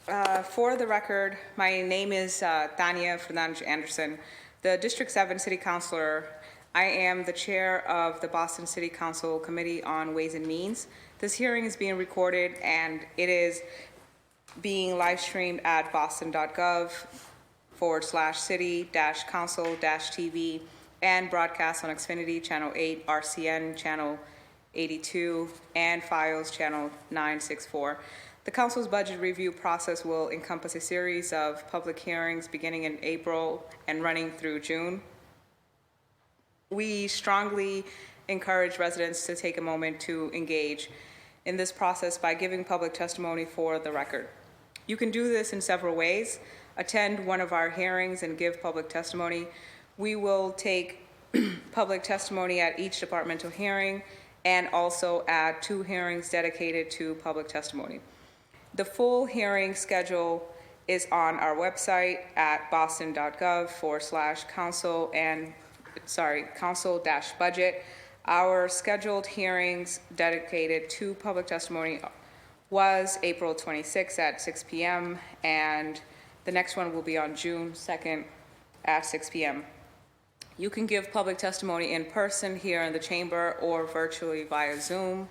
For the record, my name is Tanya Fernandez Anderson, the District 7 City Councilor. I am the chair of the Boston City Council Committee on Ways and Means. This hearing is being recorded and it is being live streamed at boston.gov/city-council-TV and broadcast on Xfinity Channel 8, RCN Channel 82, and Files Channel 964. The Council's budget review process will encompass a series of public hearings beginning in April and running through June. We strongly encourage residents to take a moment to engage in this process by giving public testimony for the record. You can do this in several ways. Attend one of our hearings and give public testimony. We will take public testimony at each departmental hearing and also at 2 hearings dedicated to public testimony. The full hearing schedule is on our website at boston.gov/council-budget. Our scheduled hearings dedicated to public testimony was April 26th at 6 p.m. and the next one will be on June 2nd at 6 p.m. You can give public testimony in person here in the chamber or virtually via Zoom.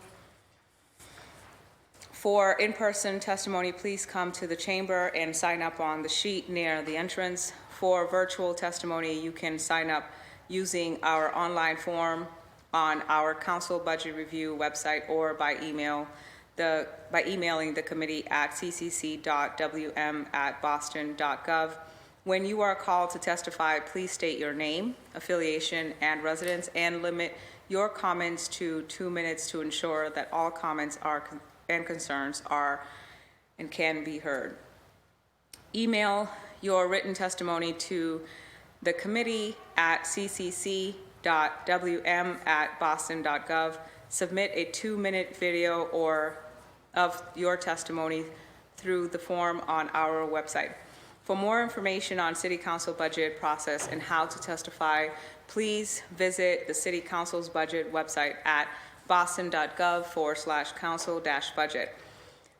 For in-person testimony, please come to the chamber and sign up on the sheet near the entrance. For virtual testimony, you can sign up using our online form on our council budget review website or by emailing the committee at ccc.wm@boston.gov. When you are called to testify, please state your name, affiliation, and residence, and limit your comments to 2 minutes to ensure that all comments and concerns are and can be heard. Email your written testimony to the committee at ccc.wm@boston.gov. Submit a 2-minute video of your testimony through the form on our website. For more information on City Council budget process and how to testify, please visit the City Council's budget website at boston.gov/council-budget.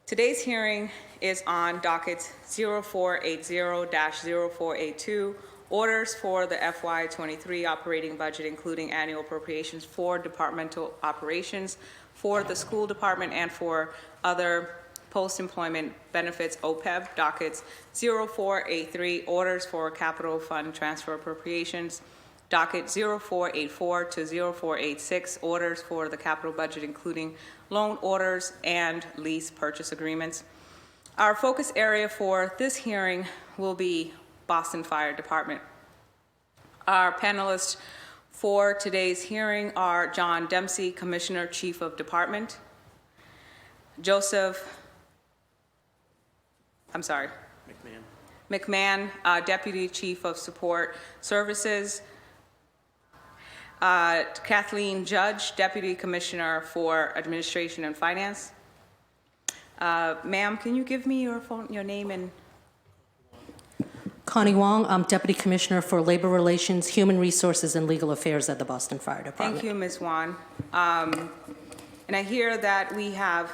Today's hearing is on Dockets 0480-0482, orders for the FY23 Operating Budget, including annual appropriations for departmental operations, for the school department, and for other post-employment benefits, OPEB. Dockets 0483, orders for capital fund transfer appropriations. Docket 0484 to 0486, orders for the capital budget, including loan orders and lease purchase agreements. Our focus area for this hearing will be Boston Fire Department. Our panelists for today's hearing are John Dempsey, Commissioner, Chief of Department, McMahon, Deputy Chief of Support Services, Kathleen Judge, Deputy Commissioner for Administration and Finance. Ma'am, can you give me your name and... Connie Wong, I'm Deputy Commissioner for Labor Relations, Human Resources, and Legal Affairs at the Boston Fire Department. Thank you, Ms. Wong. And I hear that we have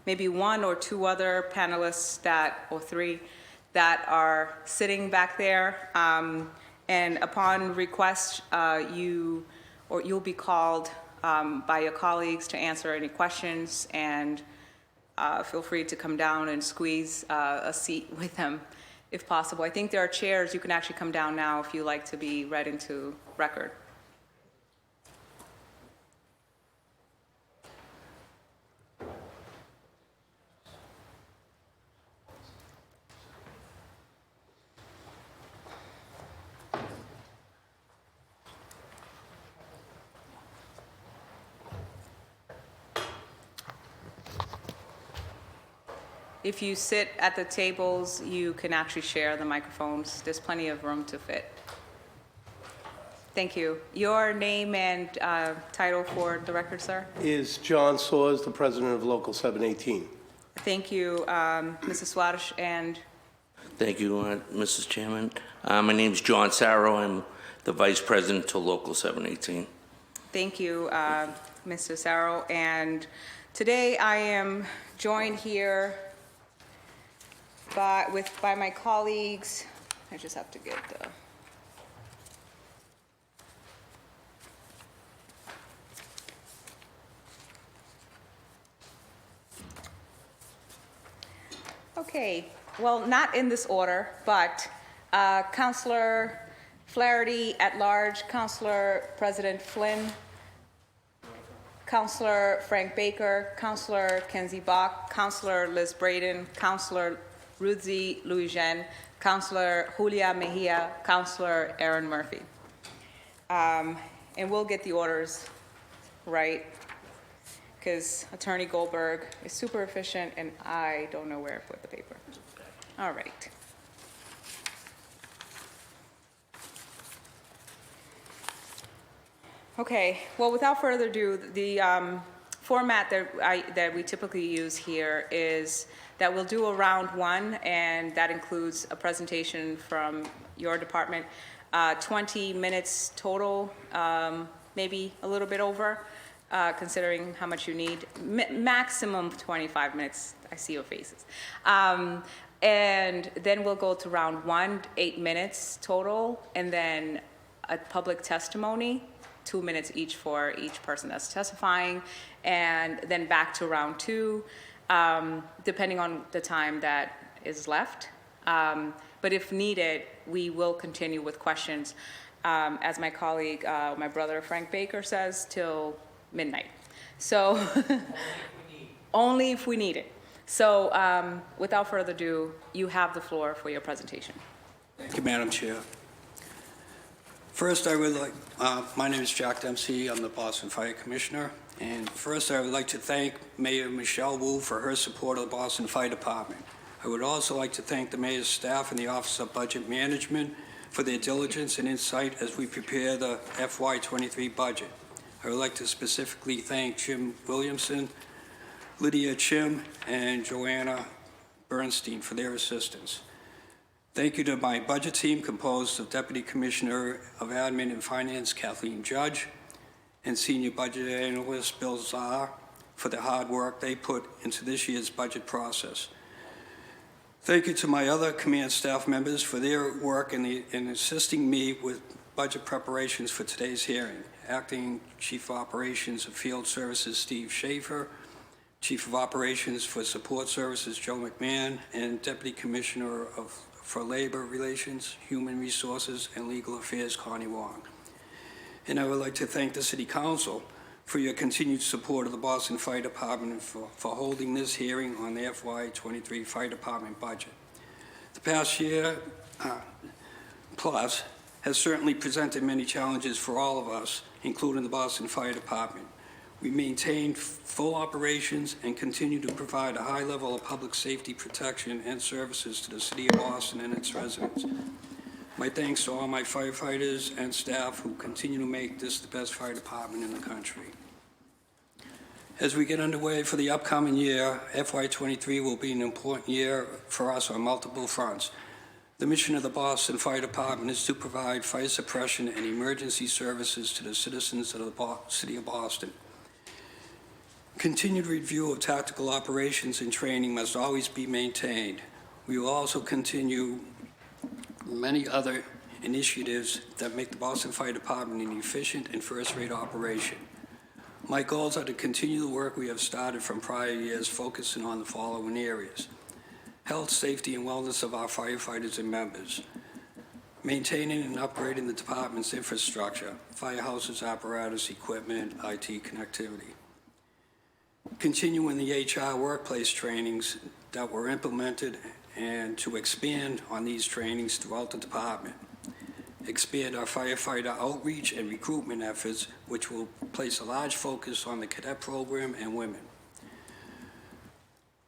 maybe 1 or 2 other panelists or 3 that are sitting back there. And upon request, you'll be called by your colleagues to answer any questions, and feel free to come down and squeeze a seat with them if possible. I think there are chairs. You can actually come down now if you like to be read into record. If you sit at the tables, you can actually share the microphones. There's plenty of room to fit. Thank you. Your name and title for the record, sir? Is John Soers, the president of Local 718. Thank you, Mrs. Swadish, and... Thank you, Mrs. Chairman. My name is John Sarro. I'm the vice president to Local 718. Thank you, Mr. Sarro. And today I am joined here by my colleagues. I just have to get the... Okay, well, not in this order, but Councilor Flaherty at large, Councilor President Flynn, Councilor Frank Baker, Councilor Kenzie Bach, Councilor Liz Braden, Councilor Ruthzi Louijen, Councilor Julia Mejia, Councilor Aaron Murphy. And we'll get the orders right, because Attorney Goldberg is super efficient and I don't know where to put the paper. All right. Okay, well, without further ado, the format that we typically use here is that we'll do a round one, and that includes a presentation from your department, 20 minutes total, maybe a little bit over, considering how much you need. Maximum 25 minutes. I see your faces. And then we'll go to round one, 8 minutes total, and then a public testimony, 2 minutes each for each person that's testifying, and then back to round two, depending on the time that is left. But if needed, we will continue with questions, as my colleague, my brother Frank Baker says, till midnight. So only if we need it. So without further ado, you have the floor for your presentation. Thank you, Madam Chair. First, I would like, my name is Jack Dempsey. I'm the Boston Fire Commissioner. And first, I would like to thank Mayor Michelle Wu for her support of the Boston Fire Department. I would also like to thank the Mayor's staff and the Office of Budget Management for their diligence and insight as we prepare the FY23 budget. I would like to specifically thank Jim Williamson, Lydia Chim, and Joanna Bernstein for their assistance. Thank you to my budget team composed of Deputy Commissioner of Admin and Finance Kathleen Judge and Senior Budget Analyst Bill Zahar for the hard work they put into this year's budget process. Thank you to my other command staff members for their work in assisting me with budget preparations for today's hearing. Acting Chief of Operations of Field Services Steve Schaefer, Chief of Operations for Support Services Joe McMahon, and Deputy Commissioner for Labor Relations, Human Resources, and Legal Affairs Connie Wong. And I would like to thank the City Council for your continued support of the Boston Fire Department for holding this hearing on the FY23 Fire Department budget. The past year plus has certainly presented many challenges for all of us, including the Boston Fire Department. We maintained full operations and continue to provide a high level of public safety protection and services to the City of Boston and its residents. My thanks to all my firefighters and staff who continue to make this the best fire department in the country. As we get underway for the upcoming year, FY23 will be an important year for us on multiple fronts. The mission of the Boston Fire Department is to provide fire suppression and emergency services to the citizens of the City of Boston. Continued review of tactical operations and training must always be maintained. We will also continue many other initiatives that make the Boston Fire Department an efficient and first-rate operation. My goals are to continue the work we have started from prior years, focusing on the following areas: health, safety, and wellness of our firefighters and members, maintaining and upgrading the department's infrastructure, firehouses, apparatus, equipment, IT connectivity, continuing the HR workplace trainings that were implemented and to expand on these trainings throughout the department, expand our firefighter outreach and recruitment efforts, which will place a large focus on the Cadet program and women.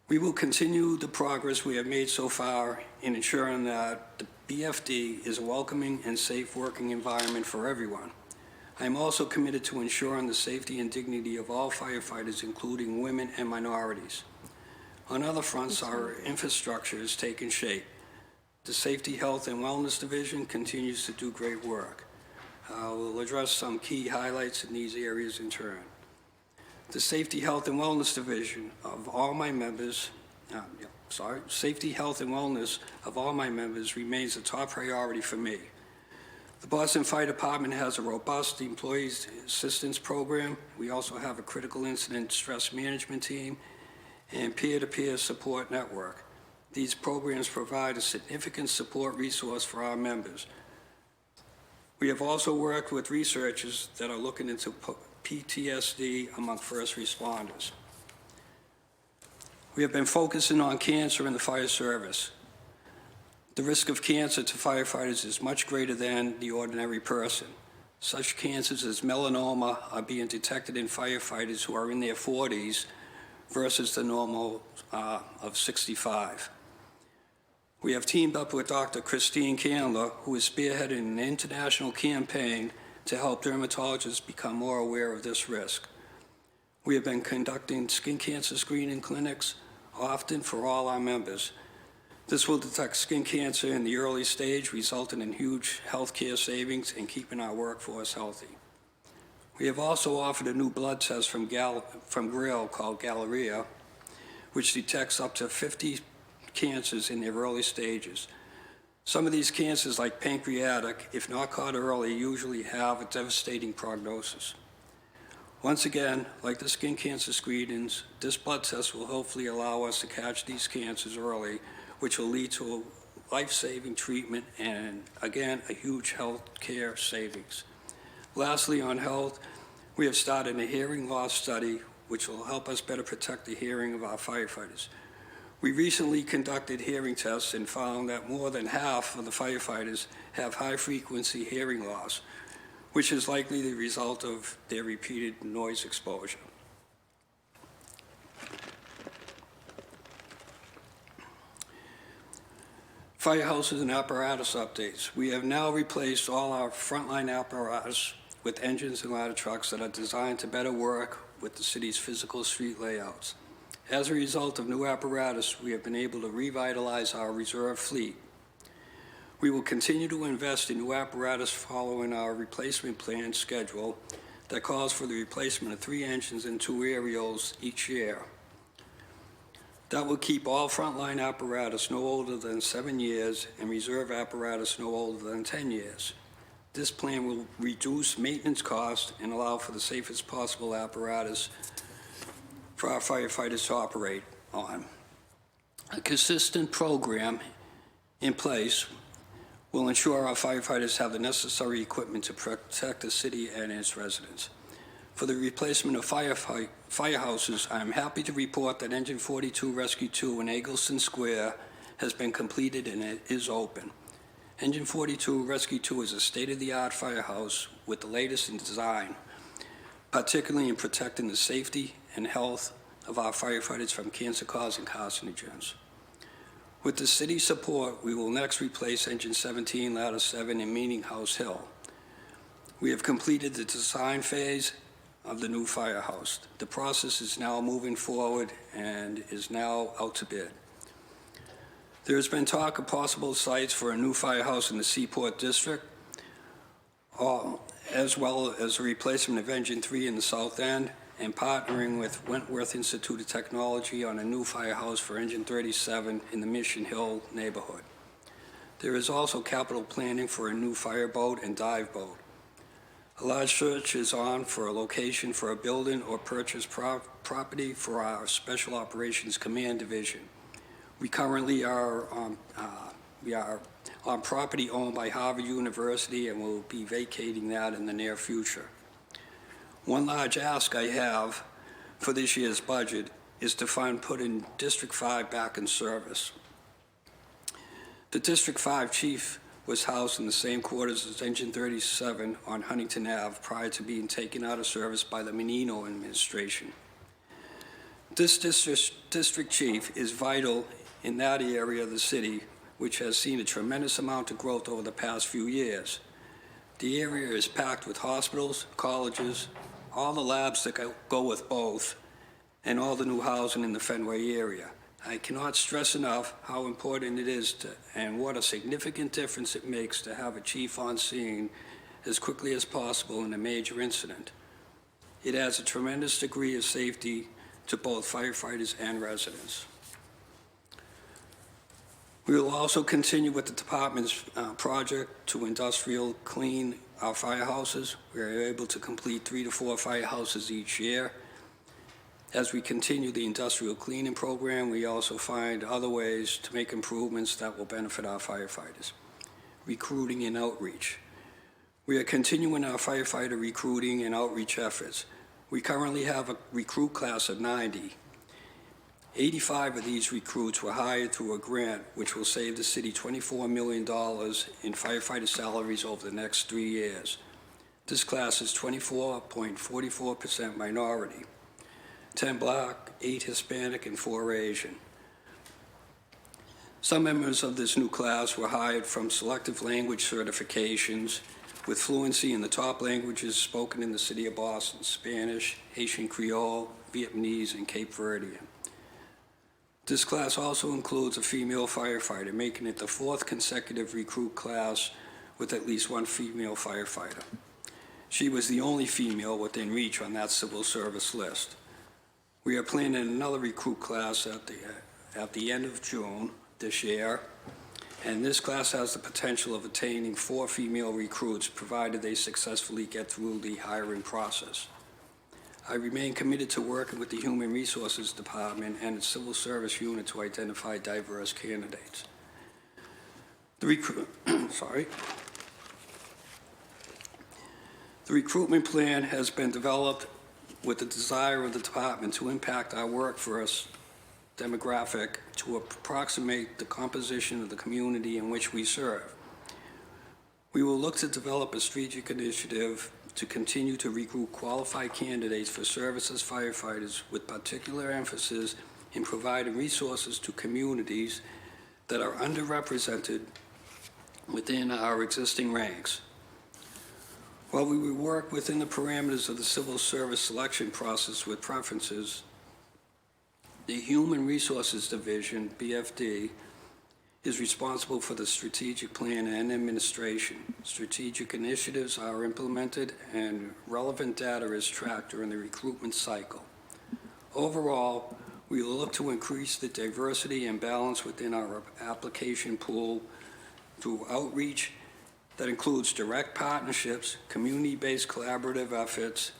We will continue the progress we have made so far in ensuring that the BFD is a welcoming and safe working environment for everyone. I am also committed to ensuring the safety and dignity of all firefighters, including women and minorities. On other fronts, our infrastructure is taking shape. The Safety, Health, and Wellness Division continues to do great work. I will address some key highlights in these areas in turn. The Safety, Health, and Wellness Division of all my members, safety, health, and wellness of all my members remains a top priority for me. The Boston Fire Department has a robust employees assistance program. We also have a critical incident stress management team and peer-to-peer support network. These programs provide a significant support resource for our members. We have also worked with researchers that are looking into PTSD among first responders. We have been focusing on cancer in the fire service. The risk of cancer to firefighters is much greater than the ordinary person. Such cancers as melanoma are being detected in firefighters who are in their 40s versus the normal of 65. We have teamed up with Dr. Christine Candler, who is spearheading an international campaign to help dermatologists become more aware of this risk. We have been conducting skin cancer screening clinics often for all our members. This will detect skin cancer in the early stage, resulting in huge healthcare savings and keeping our workforce healthy. We have also offered a new blood test from Grail called Galleria, which detects up to 50 cancers in their early stages. Some of these cancers, like pancreatic, if not caught early, usually have a devastating prognosis. Once again, like the skin cancer screenings, this blood test will hopefully allow us to catch these cancers early, which will lead to a life-saving treatment and, again, a huge health care savings. Lastly, on health, we have started a hearing loss study, which will help us better protect the hearing of our firefighters. We recently conducted hearing tests and found that more than half of the firefighters have high-frequency hearing loss, which is likely the result of their repeated noise exposure. Firehouses and apparatus updates. We have now replaced all our frontline apparatus with engines and ladder trucks that are designed to better work with the city's physical street layouts. As a result of new apparatus, we have been able to revitalize our reserve fleet. We will continue to invest in new apparatus following our replacement plan schedule that calls for the replacement of 3 engines and 2 aerials each year. That will keep all frontline apparatus no older than 7 years and reserve apparatus no older than 10 years. This plan will reduce maintenance costs and allow for the safest possible apparatus for our firefighters to operate on. A consistent program in place will ensure our firefighters have the necessary equipment to protect the city and its residents. For the replacement of firehouses, I am happy to report that Engine 42 Rescue 2 in Eggleston Square has been completed and it is open. Engine 42 Rescue 2 is a state-of-the-art firehouse with the latest in design, particularly in protecting the safety and health of our firefighters from cancer-causing carcinogens. With the city's support, we will next replace Engine 17 Ladder 7 in Meeting House Hill. We have completed the design phase of the new firehouse. The process is now moving forward and is now out to bid. There has been talk of possible sites for a new firehouse in the Seaport District, as well as a replacement of Engine 3 in the South End, and partnering with Wentworth Institute of Technology on a new firehouse for Engine 37 in the Mission Hill neighborhood. There is also capital planning for a new fireboat and dive boat. A large search is on for a location for a building or purchase property for our Special Operations Command Division. We currently are on property owned by Harvard University and will be vacating that in the near future. One large ask I have for this year's budget is to find putting District 5 back in service. The District 5 chief was housed in the same quarters as Engine 37 on Huntington Ave prior to being taken out of service by the Menino administration. This district chief is vital in that area of the city, which has seen a tremendous amount of growth over the past few years. The area is packed with hospitals, colleges, all the labs that go with both, and all the new housing in the Fenway area. I cannot stress enough how important it is and what a significant difference it makes to have a chief on scene as quickly as possible in a major incident. It adds a tremendous degree of safety to both firefighters and residents. We will also continue with the department's project to industrial clean our firehouses. We are able to complete 3 to 4 firehouses each year. As we continue the industrial cleaning program, we also find other ways to make improvements that will benefit our firefighters. Recruiting and outreach. We are continuing our firefighter recruiting and outreach efforts. We currently have a recruit class of 90. 85 of these recruits were hired through a grant, which will save the city $24 million in firefighter salaries over the next 3 years. This class is 24.44% minority, 10 Black, 8 Hispanic, and 4 Asian. Some members of this new class were hired from selective language certifications with fluency in the top languages spoken in the city of Boston: Spanish, Haitian Creole, Vietnamese, and Cape Verdean. This class also includes a female firefighter, making it the 4th consecutive recruit class with at least 1 female firefighter. She was the only female within reach on that civil service list. We are planning another recruit class at the end of June this year, and this class has the potential of attaining 4 female recruits, provided they successfully get through the hiring process. I remain committed to working with the Human Resources Department and its Civil Service Unit to identify diverse candidates. The recruitment plan has been developed with the desire of the department to impact our workforce demographic to approximate the composition of the community in which we serve. We will look to develop a strategic initiative to continue to recruit qualified candidates for service as firefighters, with particular emphasis in providing resources to communities that are underrepresented within our existing ranks. While we will work within the parameters of the civil service selection process with preferences, the Human Resources Division, BFD, is responsible for the strategic plan and administration. Strategic initiatives are implemented and relevant data is tracked during the recruitment cycle. Overall, we will look to increase the diversity and balance within our application pool through outreach that includes direct partnerships, community-based collaborative efforts,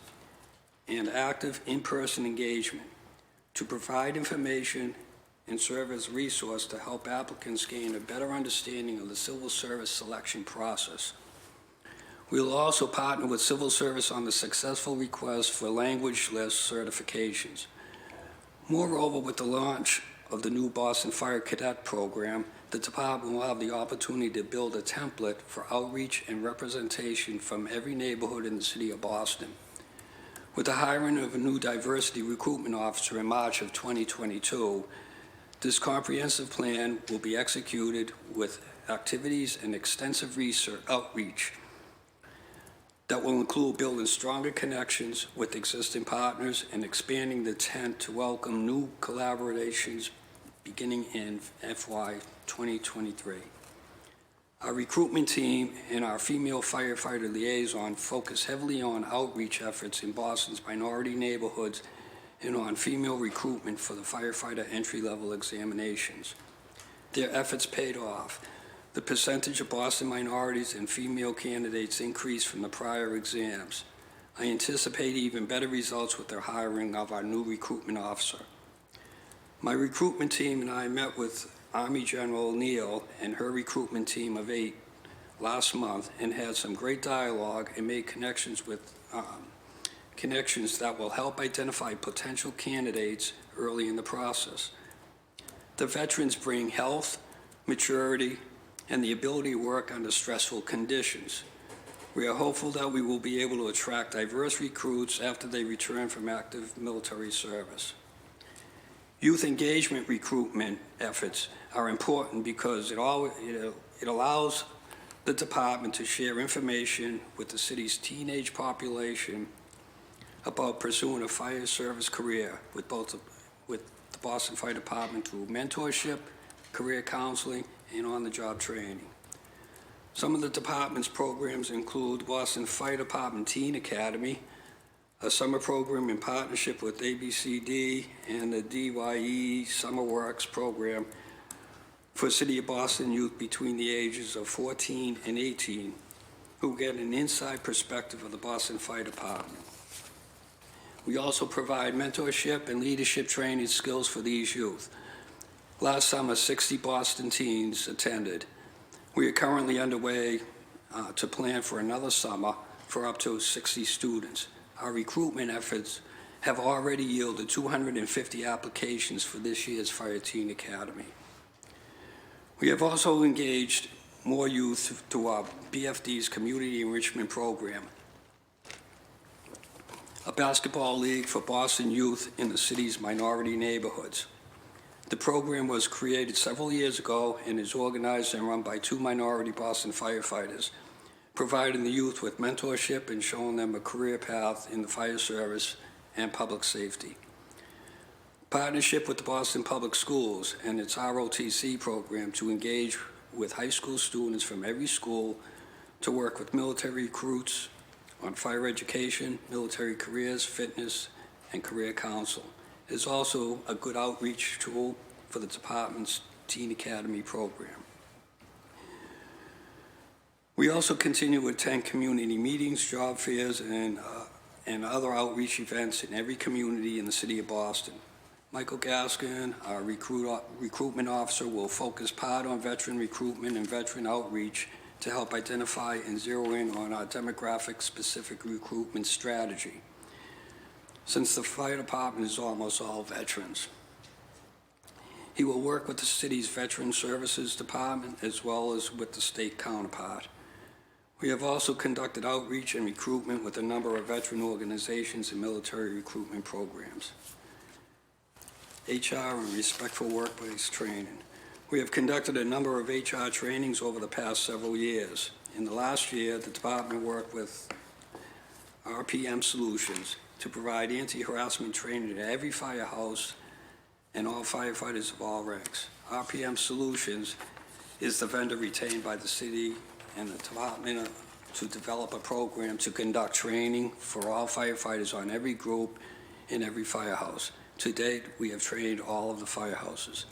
and active in-person engagement to provide information and serve as a resource to help applicants gain a better understanding of the civil service selection process. We will also partner with civil service on the successful request for language list certifications. Moreover, with the launch of the new Boston Fire Cadet program, the department will have the opportunity to build a template for outreach and representation from every neighborhood in the city of Boston. With the hiring of a new diversity recruitment officer in March of 2022, this comprehensive plan will be executed with activities and extensive research outreach that will include building stronger connections with existing partners and expanding the tent to welcome new collaborations beginning in FY23. Our recruitment team and our female firefighter liaison focus heavily on outreach efforts in Boston's minority neighborhoods and on female recruitment for the firefighter entry-level examinations. Their efforts paid off. The percentage of Boston minorities and female candidates increased from the prior exams. I anticipate even better results with their hiring of our new recruitment officer. My recruitment team and I met with Army General Neal and her recruitment team of 8 last month and had some great dialogue and made connections that will help identify potential candidates early in the process. The veterans bring health, maturity, and the ability to work under stressful conditions. We are hopeful that we will be able to attract diverse recruits after they return from active military service. Youth engagement recruitment efforts are important because it allows the department to share information with the city's teenage population about pursuing a fire service career with the Boston Fire Department through mentorship, career counseling, and on-the-job training. Some of the department's programs include Boston Fire Department Teen Academy, a summer program in partnership with ABCD, and the DYE Summer Works program for City of Boston youth between the ages of 14 and 18 who get an inside perspective of the Boston Fire Department. We also provide mentorship and leadership training skills for these youth. Last summer, 60 Boston teens attended. We are currently underway to plan for another summer for up to 60 students. Our recruitment efforts have already yielded 250 applications for this year's Fire Teen Academy. We have also engaged more youth to our BFD's Community Enrichment Program, a basketball league for Boston youth in the city's minority neighborhoods. The program was created several years ago and is organized and run by 2 minority Boston firefighters, providing the youth with mentorship and showing them a career path in the fire service and public safety. Partnership with the Boston Public Schools and its ROTC program to engage with high school students from every school to work with military recruits on fire education, military careers, fitness, and career counsel is also a good outreach tool for the department's Teen Academy program. We also continue to attend community meetings, job fairs, and other outreach events in every community in the city of Boston. Michael Gaskin, our recruitment officer, will focus part on veteran recruitment and veteran outreach to help identify and zero in on our demographic-specific recruitment strategy, since the fire department is almost all veterans. He will work with the city's Veteran Services Department as well as with the state counterpart. We have also conducted outreach and recruitment with a number of veteran organizations and military recruitment programs. HR and respectful workplace training. We have conducted a number of HR trainings over the past several years. In the last year, the department worked with RPM Solutions to provide anti-harassment training at every firehouse and all firefighters of all ranks. RPM Solutions is the vendor retained by the city and the department to develop a program to conduct training for all firefighters on every group in every firehouse. To date, we have trained all of the firehouses.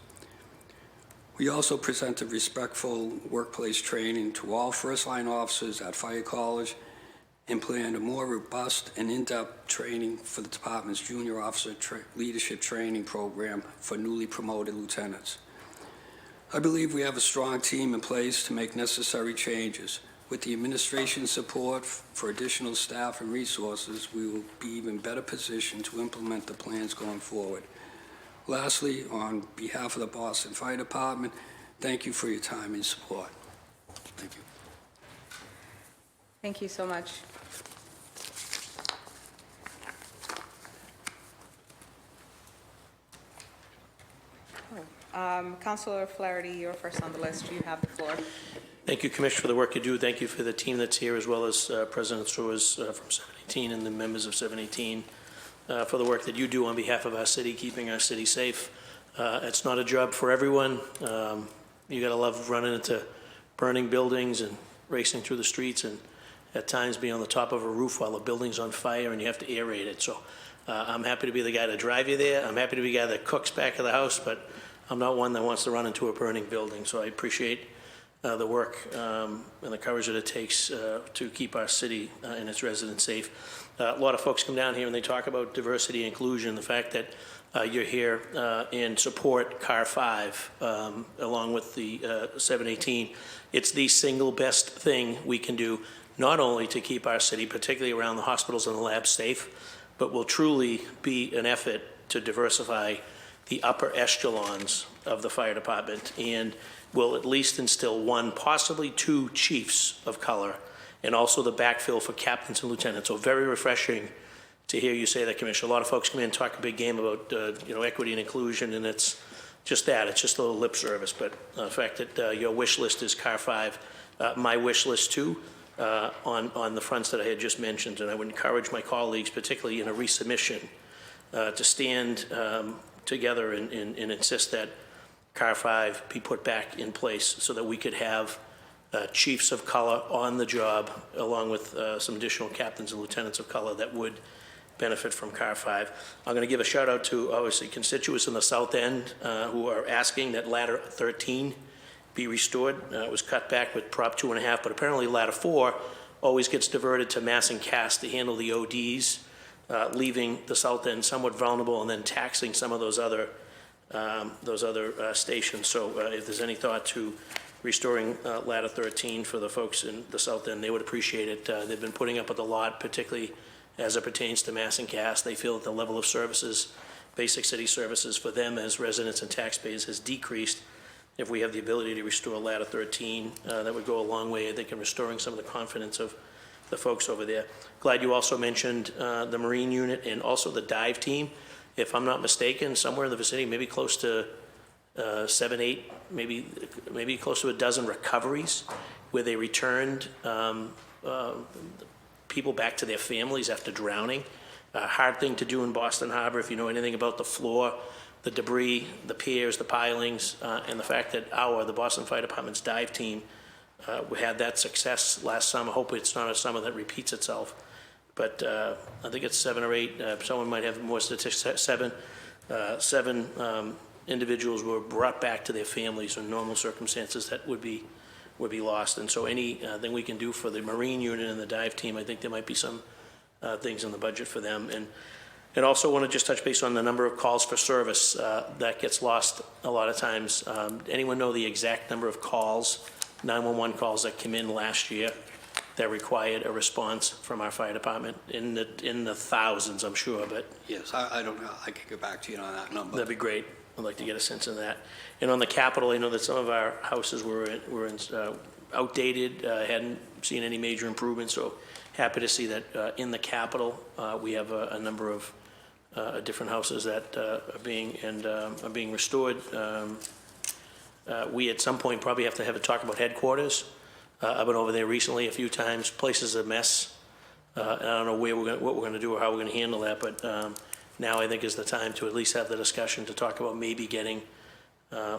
We also presented respectful workplace training to all first-line officers at Fire College and planned a more robust and in-depth training for the department's junior officer leadership training program for newly promoted lieutenants. I believe we have a strong team in place to make necessary changes. With the administration's support for additional staff and resources, we will be even better positioned to implement the plans going forward. Lastly, on behalf of the Boston Fire Department, thank you for your time and support. Thank you. Thank you so much. Councilor Flaherty, you're first on the list. You have the floor. Thank you, Commissioner, for the work you do. Thank you for the team that's here, as well as President Struers from 718 and the members of 718 for the work that you do on behalf of our city, keeping our city safe. It's not a job for everyone. You got to love running into burning buildings and racing through the streets, and at times being on the top of a roof while the building's on fire and you have to aerate it. So I'm happy to be the guy to drive you there. I'm happy to be the guy that cooks back of the house, but I'm not one that wants to run into a burning building. So I appreciate the work and the courage that it takes to keep our city and its residents safe. A lot of folks come down here and they talk about diversity and inclusion, the fact that you're here and support CAR 5 along with the 718. It's the single best thing we can do, not only to keep our city, particularly around the hospitals and the labs, safe, but will truly be an effort to diversify the upper echelons of the fire department, and will at least instill 1, possibly 2 chiefs of color, and also the backfill for captains and lieutenants. So very refreshing to hear you say that, Commissioner. A lot of folks come in and talk a big game about equity and inclusion, and it's just that. It's just a little lip service. But the fact that your wish list is CAR 5, my wish list too, on the fronts that I had just mentioned, and I would encourage my colleagues, particularly in a resubmission, to stand together and insist that CAR 5 be put back in place so that we could have chiefs of color on the job, along with some additional captains and lieutenants of color that would benefit from CAR 5. I'm going to give a shout out to, obviously, constituents in the South End who are asking that ladder 13 be restored. It was cut back with Prop 2.5, but apparently ladder 4 always gets diverted to Mass and Cass to handle the ODs, leaving the south end somewhat vulnerable and then taxing some of those other stations. So if there's any thought to restoring ladder 13 for the folks in the south end, they would appreciate it. They've been putting up with a lot, particularly as it pertains to Mass and Cass. They feel that the level of services, basic city services for them as residents and taxpayers has decreased. If we have the ability to restore ladder 13, that would go a long way, I think, in restoring some of the confidence of the folks over there. Glad you also mentioned the Marine unit and also the dive team. If I'm not mistaken, somewhere in the vicinity, maybe close to 7, 8, maybe close to a dozen recoveries where they returned people back to their families after drowning. A hard thing to do in Boston Harbor if you know anything about the floor, the debris, the piers, the pilings, and the fact that the Boston Fire Department's dive team we had that success last summer. Hopefully it's not a summer that repeats itself. But I think it's 7 or 8. Someone might have more statistics. Seven individuals were brought back to their families in normal circumstances that would be lost. And so anything we can do for the Marine unit and the dive team, I think there might be some things in the budget for them. And also want to just touch base on the number of calls for service that gets lost a lot of times. Anyone know the exact number of calls, 911 calls that came in last year that required a response from our fire department? In the thousands, I'm sure, but. Yes, I don't know. I can get back to you on that number. That'd be great. I'd like to get a sense of that. And on the Capitol, I know that some of our houses were outdated, hadn't seen any major improvements, so happy to see that in the Capitol, we have a number of different houses that are being restored. We at some point probably have to have a talk about headquarters. I've been over there recently a few times. Place is a mess. I don't know what we're going to do or how we're going to handle that, but now I think is the time to at least have the discussion to talk about maybe getting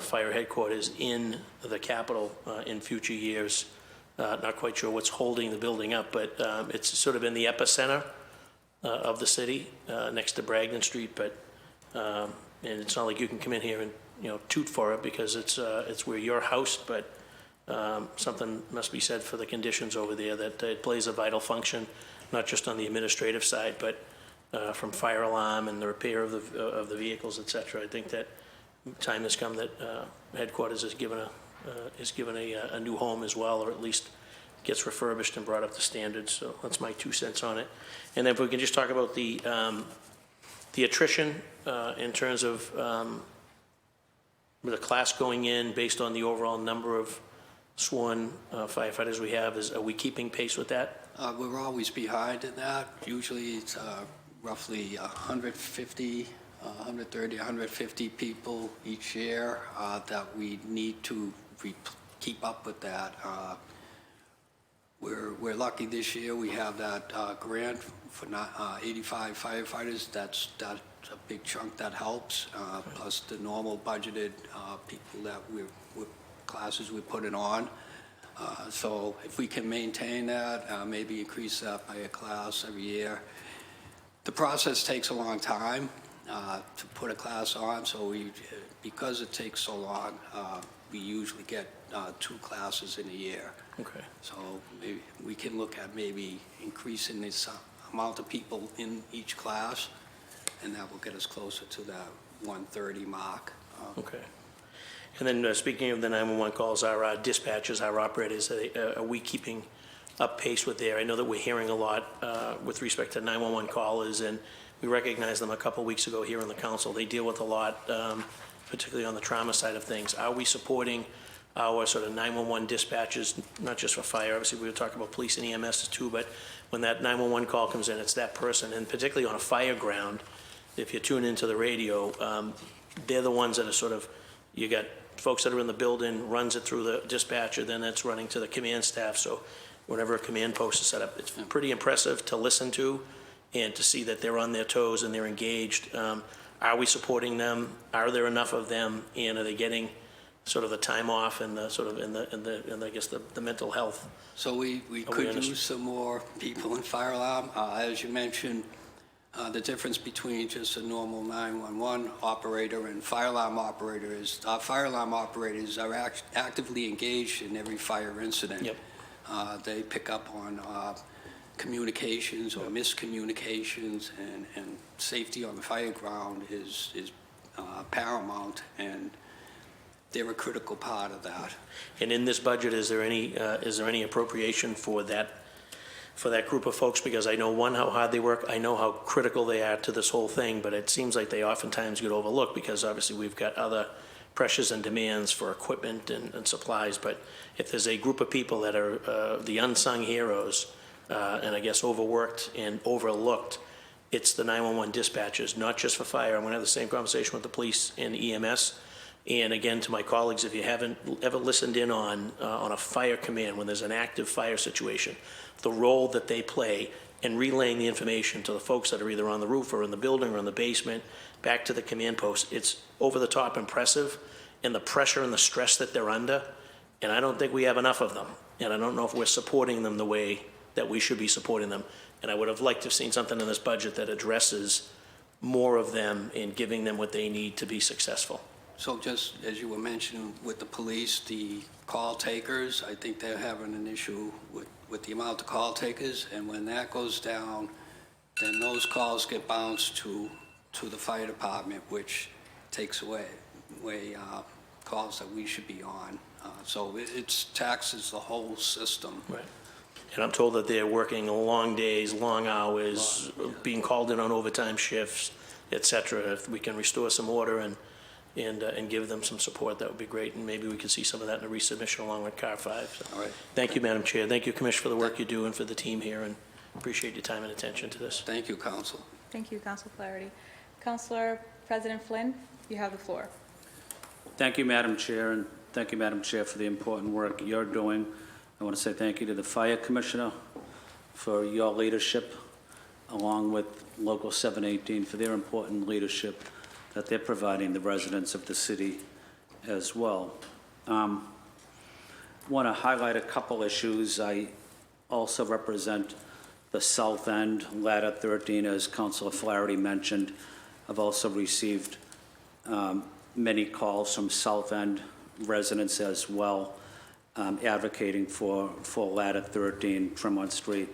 fire headquarters in the Capitol in future years. Not quite sure what's holding the building up, but it's sort of in the epicenter of the city, next to Bragdon Street. But and it's not like you can come in here and toot for it because it's where your house. But something must be said for the conditions over there, that it plays a vital function, not just on the administrative side, but from fire alarm and the repair of the vehicles, et cetera. I think that time has come that headquarters is given a new home as well, or at least gets refurbished and brought up to standards. So that's my 2 cents on it. And then if we can just talk about the attrition in terms of the class going in based on the overall number of sworn firefighters we have. Are we keeping pace with that? We're always behind in that. Usually it's roughly 130, 150 people each year that we need to keep up with that. We're lucky this year. We have that grant for 85 firefighters. That's a big chunk that helps, plus the normal budgeted people that classes we're putting on. So if we can maintain that, maybe increase that by a class every year. The process takes a long time to put a class on, so because it takes so long, we usually get 2 classes in a year. Okay. So maybe we can look at maybe increasing this amount of people in each class, and that will get us closer to that 130 mark. Okay. And then speaking of the 911 calls, our dispatchers, our operators, are we keeping up pace with there? I know that we're hearing a lot with respect to 911 callers, and we recognized them a couple weeks ago here in the council. They deal with a lot, particularly on the trauma side of things. Are we supporting our sort of 911 dispatchers, not just for fire? Obviously, we were talking about police and EMS too, but when that 911 call comes in, it's that person. And particularly on a fire ground, if you tune into the radio, they're the ones that are sort of, you got folks that are in the building, runs it through the dispatcher, then it's running to the command staff. So whenever a command post is set up, it's pretty impressive to listen to and to see that they're on their toes and they're engaged. Are we supporting them? Are there enough of them? And are they getting sort of the time off and the sort of in I guess the mental health? So we could use some more people in fire alarm. As you mentioned, The difference between just a normal 911 operator and fire alarm operator is our fire alarm operators are actively engaged in every fire incident. Yep. They pick up on communications or miscommunications, and safety on the fire ground is paramount, and they're a critical part of that. And in this budget, is there any appropriation for that group of folks? Because I know, one, how hard they work, I know how critical they are to this whole thing, but it seems like they oftentimes get overlooked because obviously we've got other pressures and demands for equipment and supplies. But if there's a group of people that are the unsung heroes, and I guess overworked and overlooked, it's the 911 dispatchers, not just for fire. I'm going to have the same conversation with the police and EMS. And again, to my colleagues, if you haven't ever listened in on a fire command when there's an active fire situation, the role that they play in relaying the information to the folks that are either on the roof or in the building or in the basement, back to the command post, it's over the top impressive, and the pressure and the stress that they're under, and I don't think we have enough of them, and I don't know if we're supporting them the way that we should be supporting them. And I would have liked to have seen something in this budget that addresses more of them and giving them what they need to be successful. So just as you were mentioning with the police, the call takers, I think they're having an issue with the amount of call takers, and when that goes down, then those calls get bounced to the fire department, which takes away calls that we should be on. So it taxes the whole system. Right. And I'm told that they're working long days, long hours, being called in on overtime shifts, et cetera. If we can restore some order and give them some support, that would be great. And maybe we can see some of that in a resubmission along with CAR 5. So, All right. thank you, Madam Chair. Thank you, Commissioner, for the work you do and for the team here, and appreciate your time and attention to this. Thank you, Council. Thank you, Council Flaherty. Councilor President Flynn, you have the floor. Thank you, Madam Chair, and thank you, Madam Chair, for the important work you're doing. I want to say thank you to the Fire Commissioner for your leadership, along with Local 718 for their important leadership that they're providing the residents of the city as well. Want to highlight a couple issues. I also represent the South End, Ladder 13, as Councilor Flaherty mentioned. I've also received many calls from South End residents as well, advocating for Ladder 13, Tremont Street.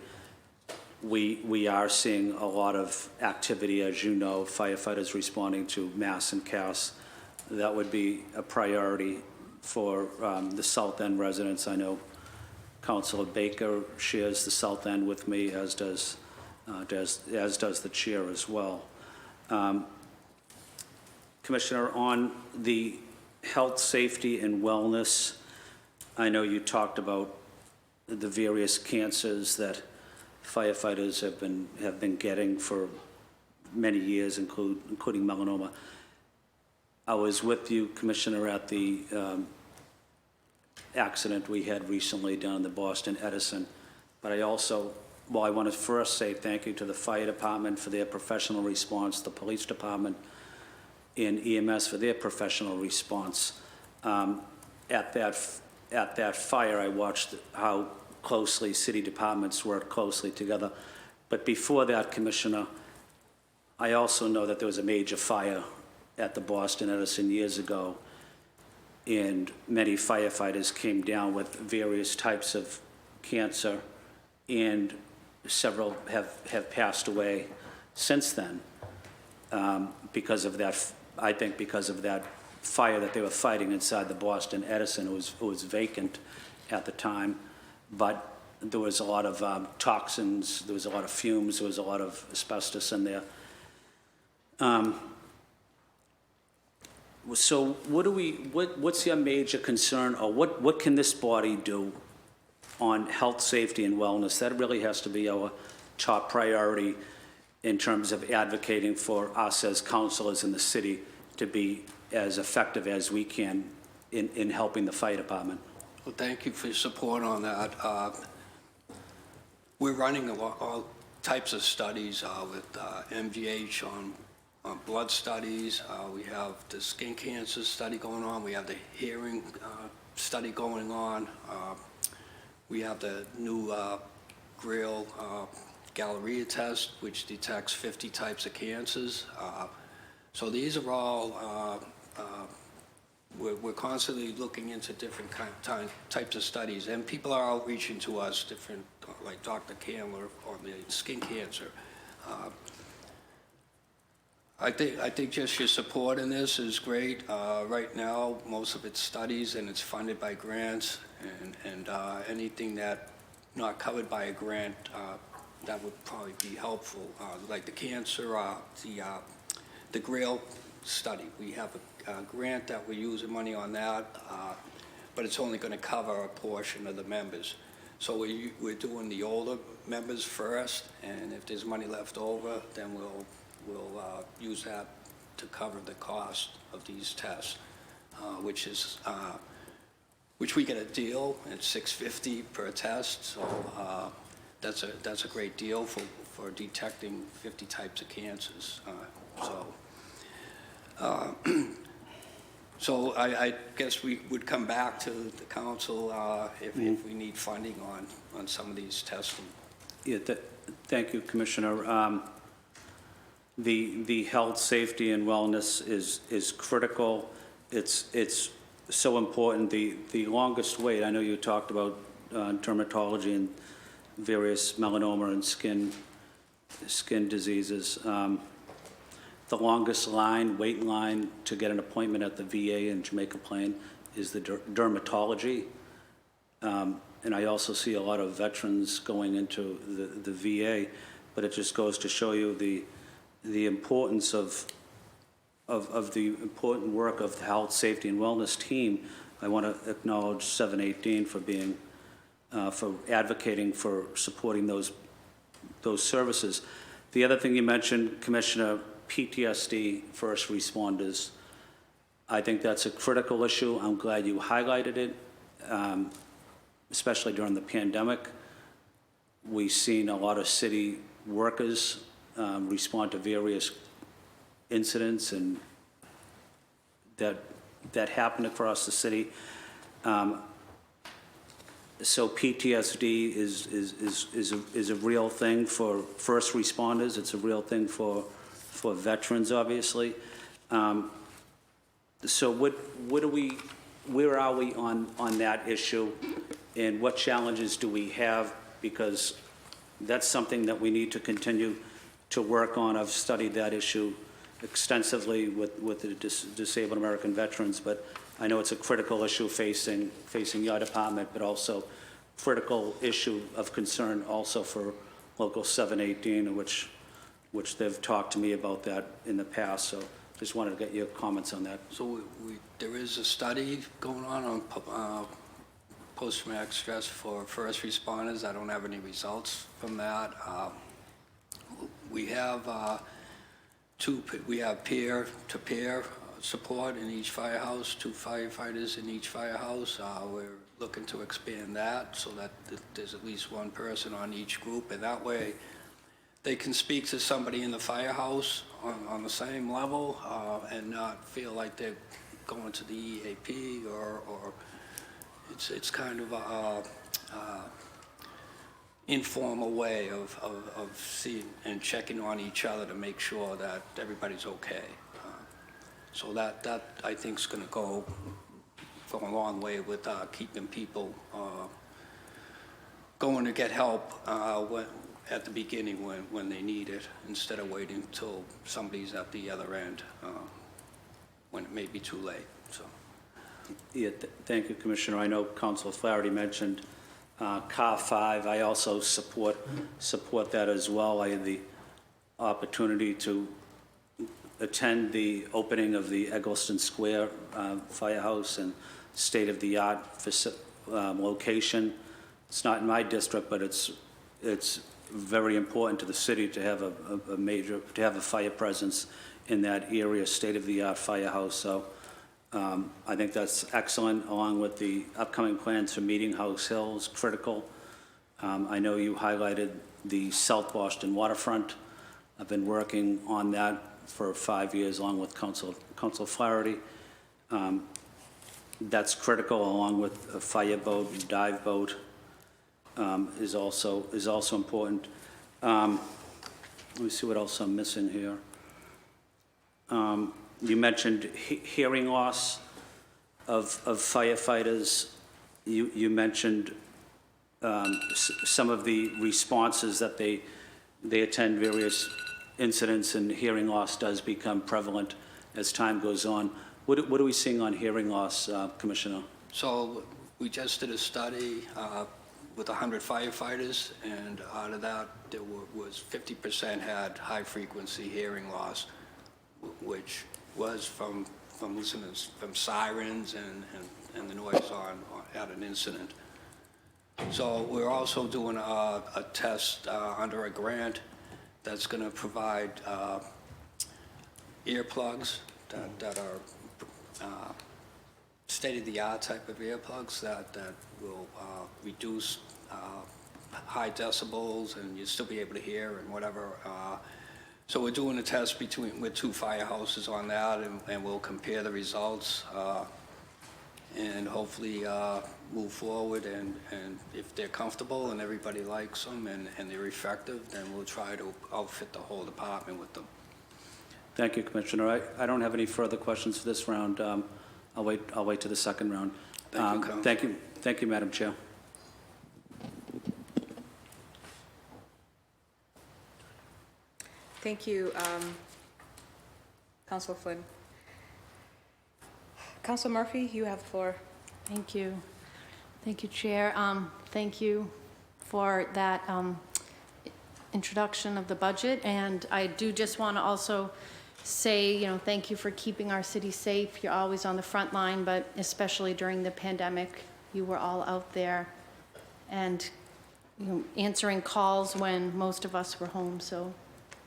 We are seeing a lot of activity, as you know, firefighters responding to mass and CAS. That would be a priority for the South End residents. I know Councilor Baker shares the South End with me, as does the chair as well. Commissioner, on the health, safety, and wellness, I know you talked about the various cancers that firefighters have been getting for many years, including melanoma. I was with you, Commissioner, at the accident we had recently down in the Boston Edison. But I also, I want to first say thank you to the fire department for their professional response, the police department, and EMS for their professional response. At that fire, I watched how closely city departments work closely together. But before that, Commissioner, I also know that there was a major fire at the Boston Edison years ago, and many firefighters came down with various types of cancer, and several have passed away since then because of that. I think because of that fire that they were fighting inside the Boston Edison. It was vacant at the time, but there was a lot of toxins, there was a lot of fumes, there was a lot of asbestos in there. So what's your major concern, or what can this body do on health, safety, and wellness? That really has to be our top priority in terms of advocating for us as councilors in the city to be as effective as we can in helping the fire department. Well, thank you for your support on that. We're running all types of studies with MGH on blood studies. We have the skin cancer study going on. We have the hearing study going on. We have the new Grail Galleria test, which detects 50 types of cancers. So these are all, we're constantly looking into different types of studies, and people are outreaching to us, different, like Dr. Candler on the skin cancer. I think just your support in this is great. Right now, most of it's studies and it's funded by grants, and anything that not covered by a grant, that would probably be helpful. Like the cancer, the GRAIL study. We have a grant that we're using money on that, but it's only going to cover a portion of the members. So we're doing the older members first, and if there's money left over, then we'll use that to cover the cost of these tests, which we get a deal at $650 per test. So that's a great deal for detecting 50 types of cancers. So I guess we would come back to the council if we need funding on some of these testing. Yeah, thank you, Commissioner. The health, safety, and wellness is critical. It's so important. The longest wait, I know you talked about dermatology and various melanoma and skin diseases. The longest wait line to get an appointment at the VA in Jamaica Plain is the dermatology. And I also see a lot of veterans going into the VA, but it just goes to show you the importance of the important work of the health, safety, and wellness team. I want to acknowledge 718 for being, for advocating for supporting those services. The other thing you mentioned, Commissioner, PTSD first responders. I think that's a critical issue. I'm glad you highlighted it, especially during the pandemic. We've seen a lot of city workers respond to various incidents and that happen across the city. So PTSD is a real thing for first responders. It's a real thing for veterans, obviously. So where are we on that issue, and what challenges do we have? Because that's something that we need to continue to work on. I've studied that issue extensively with the disabled American veterans, but I know it's a critical issue facing your department, but also critical issue of concern also for Local 718, which they've talked to me about that in the past. So just wanted to get your comments on that. So there is a study going on post-traumatic stress for first responders. I don't have any results from that. We have peer-to-peer support in each firehouse, 2 firefighters in each firehouse. We're looking to expand that so that there's at least one person on each group, and that way they can speak to somebody in the firehouse on the same level and not feel like they're going to the EAP or it's kind of a informal way of seeing and checking on each other to make sure that everybody's okay. So that I think is going to go a long way with keeping people going to get help at the beginning when they need it, instead of waiting until somebody's at the other end when it may be too late. So. Yeah, thank you, Commissioner. I know Councilor Flaherty mentioned CAR 5. I also support that as well. I had the opportunity to attend the opening of the Eggleston Square Firehouse and state-of-the-art location. It's not in my district, but it's very important to the city to have a fire presence in that area, state-of-the-art firehouse. So I think that's excellent, along with the upcoming plans for Meeting House Hill is critical. I know you highlighted the South Boston waterfront. I've been working on that for 5 years, along with Councilor Flaherty. That's critical, along with a fireboat, dive boat is also important. Let me see what else I'm missing here. You mentioned hearing loss of firefighters. You mentioned some of the responses that they attend various incidents, and hearing loss does become prevalent as time goes on. What are we seeing on hearing loss, Commissioner? So we just did a study with 100 firefighters, and out of that, there was 50% had high-frequency hearing loss, which was from listening from sirens and the noise at an incident. So we're also doing a test under a grant that's going to provide earplugs that are state-of-the-art type of earplugs that will reduce high decibels, and you'll still be able to hear and whatever. So we're doing a test with 2 firehouses on that, and we'll compare the results and hopefully move forward. And if they're comfortable and everybody likes them and they're effective, then we'll try to outfit the whole department with them. Thank you, Commissioner. I don't have any further questions for this round. I'll wait to the second round. Thank you, Council. Thank you, Madam Chair. Thank you, Councilor Flynn. Councilor Murphy, you have the floor. Thank you. Thank you, Chair. Thank you for that introduction of the budget. And I do just want to also say, thank you for keeping our city safe. You're always on the front line, but especially during the pandemic, you were all out there and answering calls when most of us were home. So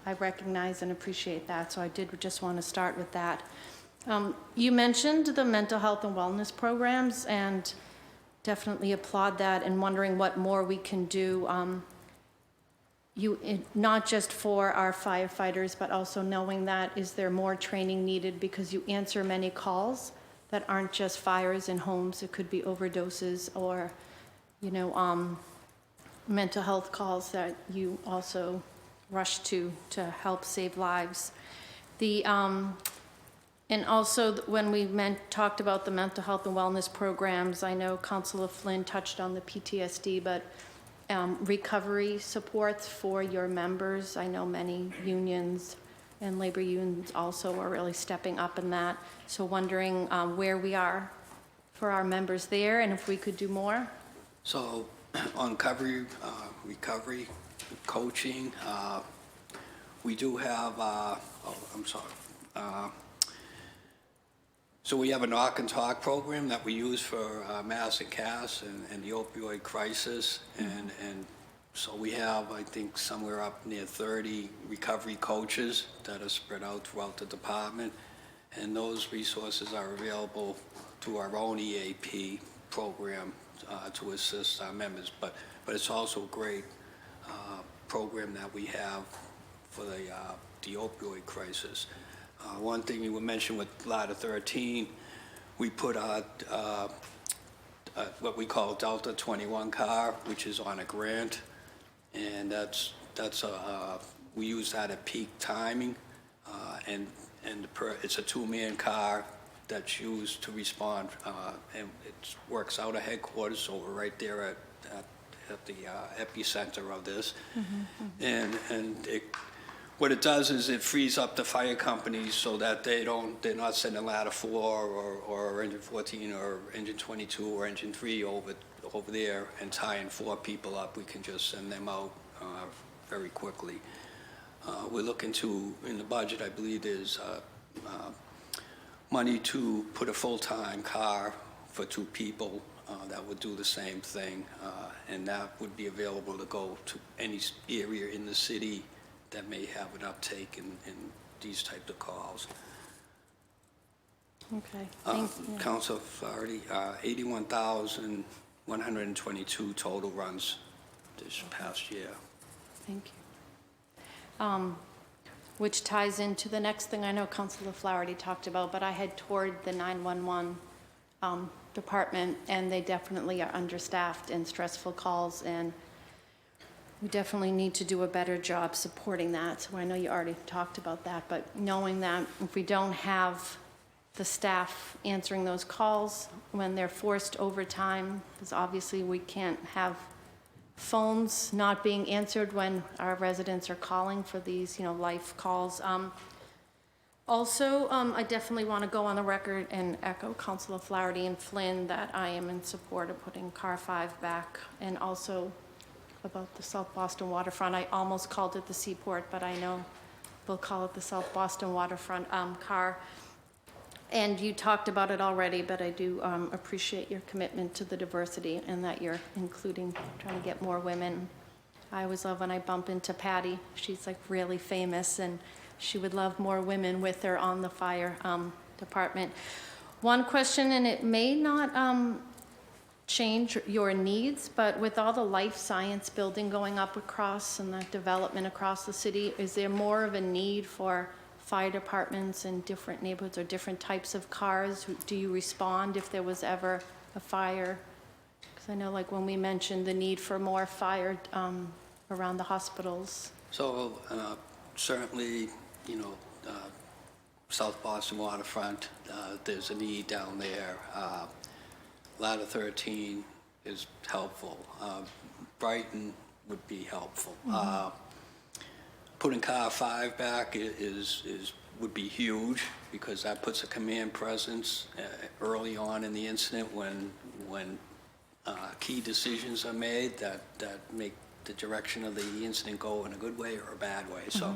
I recognize and appreciate that. So I did just want to start with that. You mentioned the mental health and wellness programs, and definitely applaud that, and wondering what more we can do, not just for our firefighters, but also knowing that is there more training needed, because you answer many calls that aren't just fires in homes. It could be overdoses or, mental health calls that you also rush to help save lives. And also, when we talked about the mental health and wellness programs, I know Councilor Flynn touched on the PTSD, but recovery supports for your members. I know many unions and labor unions also are really stepping up in that. So wondering where we are for our members there, and if we could do more. So on recovery coaching, we do have, so we have a knock and talk program that we use for mass and CAS and the opioid crisis. And so we have, I think, somewhere up near 30 recovery coaches that are spread out throughout the department. And those resources are available through our own EAP program to assist our members. But it's also a great program that we have for the opioid crisis. One thing you mentioned with Ladder 13, we put out what we call Delta 21 car, which is on a grant, and we use that at peak timing, and it's a 2-man car that's used to respond, and it works out of headquarters, so we're right there at the epicenter of this, and what it does is it frees up the fire companies so that they're not sending ladder 4 or engine 14 or engine 22 or engine 3 over there and tying 4 people up. We can just send them out very quickly. We're looking to, in the budget, I believe there's money to put a full-time car for 2 people that would do the same thing, and that would be available to go to any area in the city that may have an uptake in these types of calls. Okay, thanks. Council Flaherty, 81,122 total runs this past year. Thank you. Which ties into the next thing I know Councilor Flaherty talked about, but I had toured the 911 department, and they definitely are understaffed and stressful calls, and we definitely need to do a better job supporting that. So I know you already talked about that, but knowing that if we don't have the staff answering those calls when they're forced overtime, because obviously we can't have phones not being answered when our residents are calling for these, life calls. Also, I definitely want to go on the record and echo Councilor Flaherty and Flynn that I am in support of putting Car 5 back, and also about the South Boston waterfront. I almost called it the Seaport, but I know we'll call it the South Boston waterfront car. And you talked about it already, but I do appreciate your commitment to the diversity and that you're including, trying to get more women. I always love when I bump into Patty. She's like really famous, and she would love more women with her on the fire department. One question, and it may not change your needs, but with all the life science building going up across and the development across the city, is there more of a need for fire departments in different neighborhoods or different types of cars? Do you respond if there was ever a fire? Because I know, like, when we mentioned the need for more fire around the hospitals. So certainly, South Boston waterfront, there's a need down there. Ladder 13 is helpful. Brighton would be helpful. Putting Car 5 back would be huge, because that puts a command presence early on in the incident when key decisions are made that make the direction of the incident go in a good way or a bad way. So,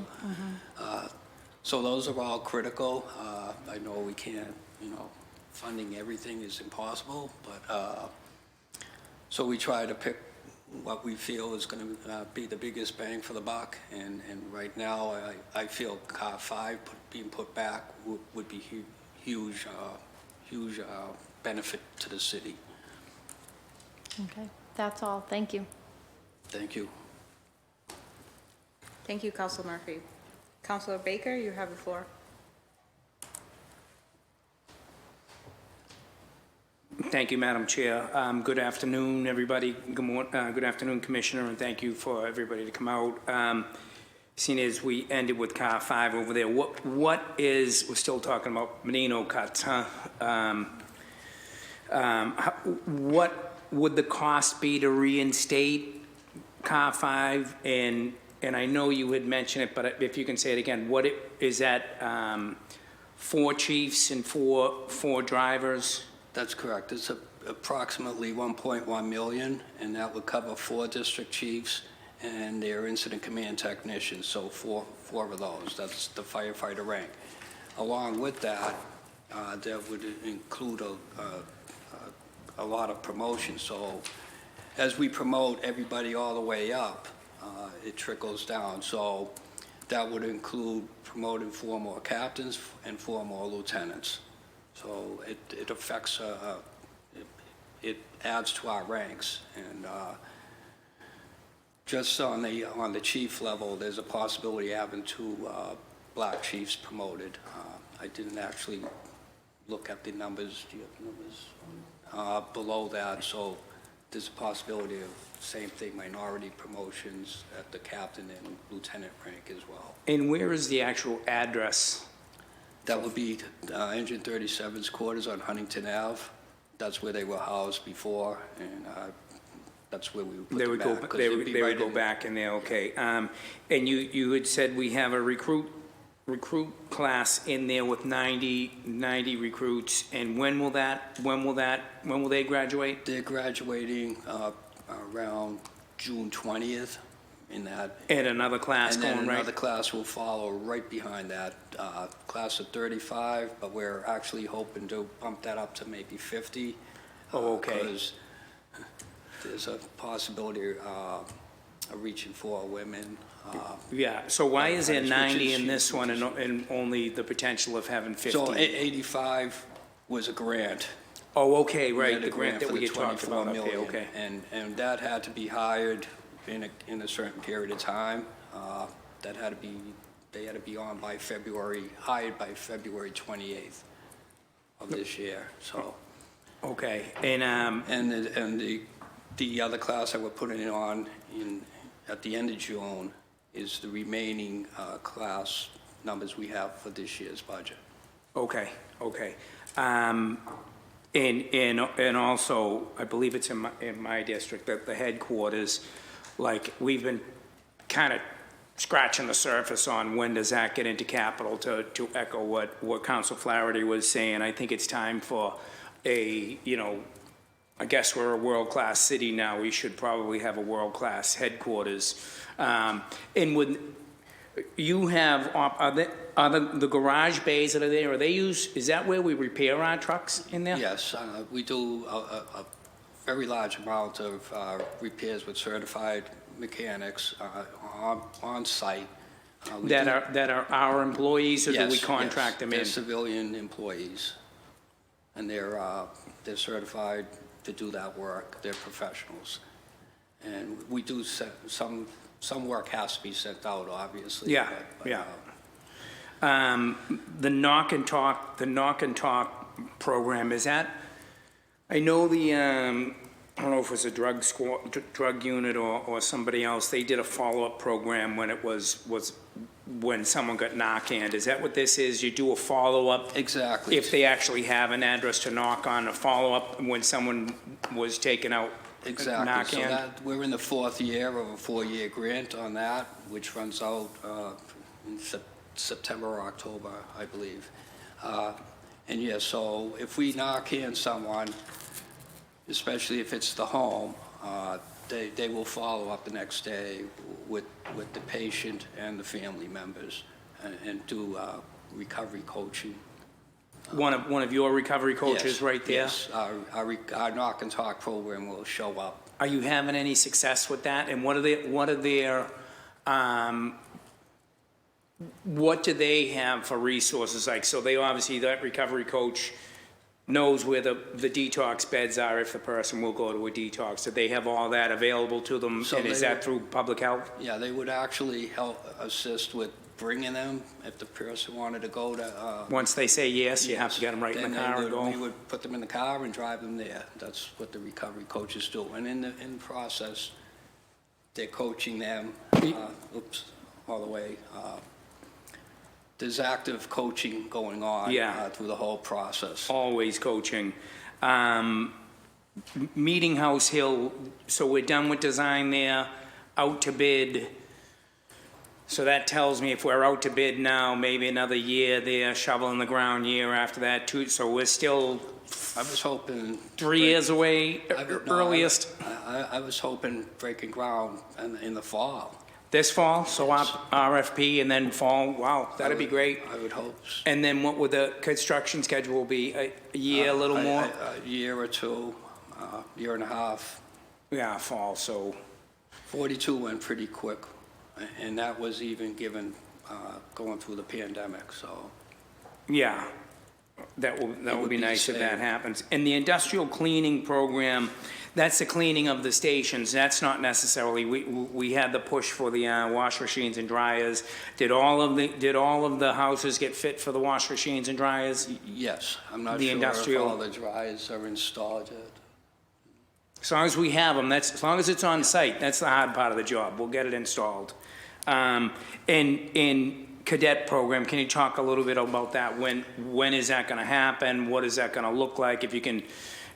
so those are all critical. I know we can't, funding everything is impossible, but so we try to pick what we feel is going to be the biggest bang for the buck, and right now I feel Car 5 being put back would be huge benefit to the city. Okay, that's all. Thank you. Thank you. Thank you, Councilor Murphy. Councilor Baker, you have the floor. Thank you, Madam Chair. Good afternoon, everybody. Good afternoon, Commissioner, and thank you for everybody to come out. Seeing as we ended with Car 5 over there, we're still talking about Menino cuts, huh? What would the cost be to reinstate Car 5? And I know you had mentioned it, but if you can say it again, is that 4 chiefs and four drivers? That's correct. It's approximately 1.1 million, and that would cover 4 district chiefs and their incident command technicians, so four of those. That's the firefighter rank. Along with that, that would include a lot of promotions. So as we promote everybody all the way up, it trickles down. So that would include promoting 4 more captains and 4 more lieutenants. So it affects, it adds to our ranks. And just on the chief level, there's a possibility of having 2 black chiefs promoted. I didn't actually look at the numbers. Do you have numbers below that? So there's a possibility of same thing, minority promotions at the captain and lieutenant rank as well. And where is the actual address? That would be Engine 37's quarters on Huntington Ave. That's where they were housed before, and that's where we would put them back. They would go back in there, okay. And you had said we have a recruit class in there with 90 recruits, and when will they graduate? They're graduating around June 20th. In that, and another class and going then right. Another class will follow right behind that, class of 35. But we're actually hoping to bump that up to maybe 50. Oh, okay. Because there's a possibility of reaching for women. Yeah. So why is there 90 in this one is, and only the potential of having 50? So 85 was a grant. Oh, okay, right. We had a The grant that for we the had talked 24 about. million, Okay. And that had to be hired in a certain period of time. They had to be on by hired by February 28th of this year. So. Okay, and And the other class that we're putting it on at the end of June is the remaining class numbers we have for this year's budget. Okay, okay. And also, I believe it's in my district, that the headquarters, like, we've been kind of scratching the surface on when does that get into capital, to echo what Council Flaherty was saying. I think it's time for a, you know, I guess we're a world-class city now. We should probably have a world-class headquarters. And would you have, are the garage bays that are there, are they used, is that where we repair our trucks in there? Yes, we do a very large amount of repairs with certified mechanics on site. That are our employees, or do we Yes, contract them in? they're civilian employees, and they're certified to do that work. They're professionals, and we do some work has to be sent out, obviously. Yeah, but, yeah. The knock and talk program, is that, I know the, I don't know if it was a drug unit or somebody else, they did a follow-up program when it was when someone got knock-in. Is that what this is? You do a follow-up? Exactly. If they actually have an address to knock on, a follow-up when someone was taken out? Exactly. Knock-in? So we're in the fourth year of a 4-year grant on that, which runs out in September or October, I believe. And yeah, so if we knock in someone, especially if it's the home, they will follow up the next day with the patient and the family members and do recovery coaching. One of your recovery coaches Yes, right there? Yes, our knock and talk program will show up. Are you having any success with that? And what do they have for resources? Like, so they obviously, that recovery coach knows where the detox beds are if the person will go to a detox. Do they have all that available to them? So And is they that would- through public health? Yeah, they would actually help assist with bringing them if the person wanted to go to. Once they say yes, you have to get them right in the Then car and we go? would put them in the car and drive them there. That's what the recovery coaches do. And in the process, they're coaching them, all the way. There's active coaching going on Yeah. through the whole process. Always coaching. Meeting House Hill, so we're done with design there, out to bid. So that tells me if we're out to bid now, maybe another year there, shoveling the ground year after that too. So we're still I was hoping. 3 years away, earliest, I was hoping breaking ground in the fall. this fall, so our RFP and then fall, wow, that'd be great. I would hope. And then what would the construction schedule be? A year, a little more? A year or two, year and a half. Yeah, fall, so, 42 went pretty quick, and that was even given going through the pandemic, so. yeah. That will would be be nice if the that same. happens. And the industrial cleaning program, that's the cleaning of the stations. That's not necessarily, we had the push for the wash machines and dryers. Did all of the houses get fit for the wash machines and dryers? Yes, I'm not The sure if industrial- all the dryers are installed yet. As long as we have them, as long as it's on site, that's the hard part of the job. We'll get it installed. In Cadet program, can you talk a little bit about that? When is that going to happen? What is that going to look like? If you can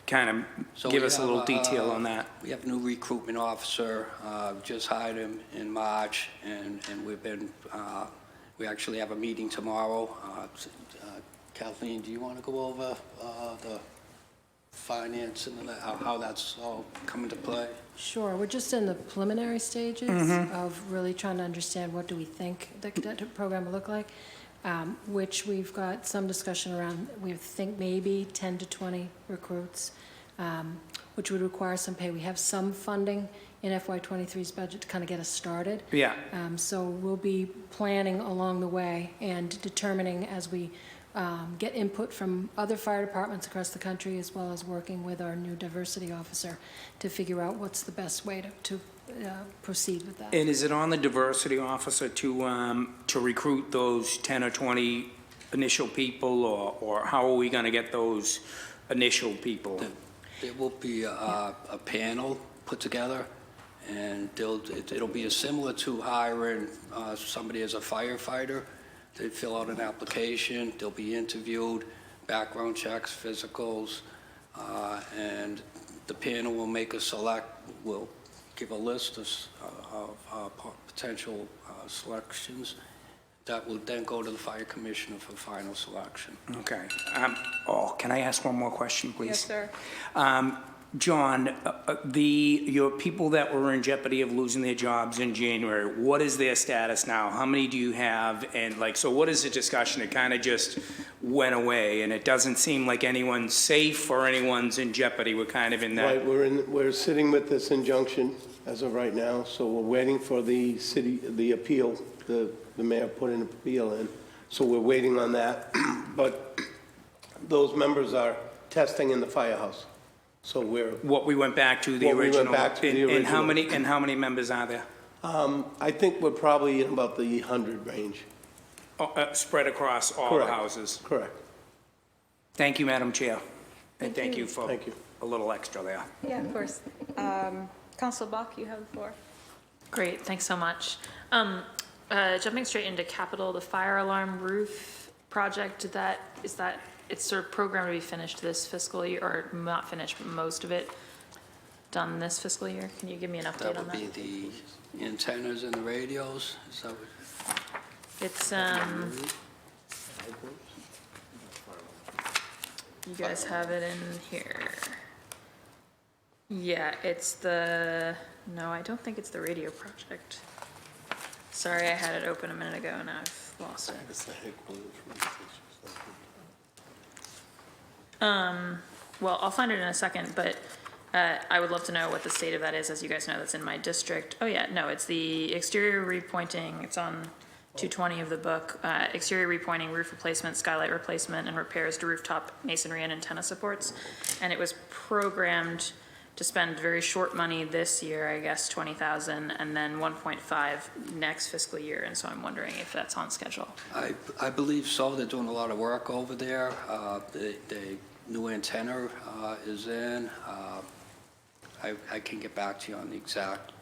kind of So give we us a have, little detail on that. We have a new recruitment officer, just hired him in March, and we've been, we actually have a meeting tomorrow. Kathleen, do you want to go over the finance and how that's all come into play? Sure, we're just in the preliminary stages of really trying to understand what do we think the cadet program will look like, which we've got some discussion around. We think maybe 10 to 20 recruits, which would require some pay. We have some funding in FY23's budget to kind of get us started. Yeah. So we'll be planning along the way and determining as we get input from other fire departments across the country, as well as working with our new diversity officer to figure out what's the best way to proceed with that. And is it on the diversity officer to recruit those 10 or 20 initial people, or how are we going to get those initial people? There will be a panel put together, and and it'll be similar to hiring somebody as a firefighter. They fill out an application, they'll be interviewed, background checks, physicals, and the panel will give a list of potential selections that will then go to the fire commissioner for final selection. Okay. Can I ask one more question, please? Yes, sir. John, your people that were in jeopardy of losing their jobs in January, what is their status now? How many do you have? And so what is the discussion? It kind of just went away, and it doesn't seem like anyone's safe or anyone's in jeopardy. We're kind of in that. Right, we're sitting with this injunction as of right now, so we're waiting for the appeal. The mayor put an appeal in, so we're waiting on that. But those members are testing in the firehouse. So we went back to the What we went original. back to the And how original. many members are there? I think we're probably in about the 100 range. Spread across all Correct. the houses. Correct. Thank you, Madam Chair. And thank you for Thank you. a little extra there. Yeah, of course. Councilor Bach, you have the floor. Great, thanks so much. Jumping straight into capital, the fire alarm roof project, it's sort of programmed to be finished this fiscal year, or not finished, but most of it done this fiscal year. Can you give me an update on that? That would be the antennas and the radios, is that what? It's, you guys have it in here. Yeah, it's no, I don't think it's the radio project. Sorry, I had it open a minute ago and I've lost it. Well, I'll find it in a second, but I would love to know what the state of that is. As you guys know, that's in my district. Oh yeah, no, it's the exterior repointing. It's on 220 of the book. Exterior repointing, roof replacement, skylight replacement, and repairs to rooftop masonry and antenna supports. And it was programmed to spend very short money this year, I guess 20,000, and then 1.5 next fiscal year. And so I'm wondering if that's on schedule. I believe so. They're doing a lot of work over there. The new antenna is in. I can get back to you on the exact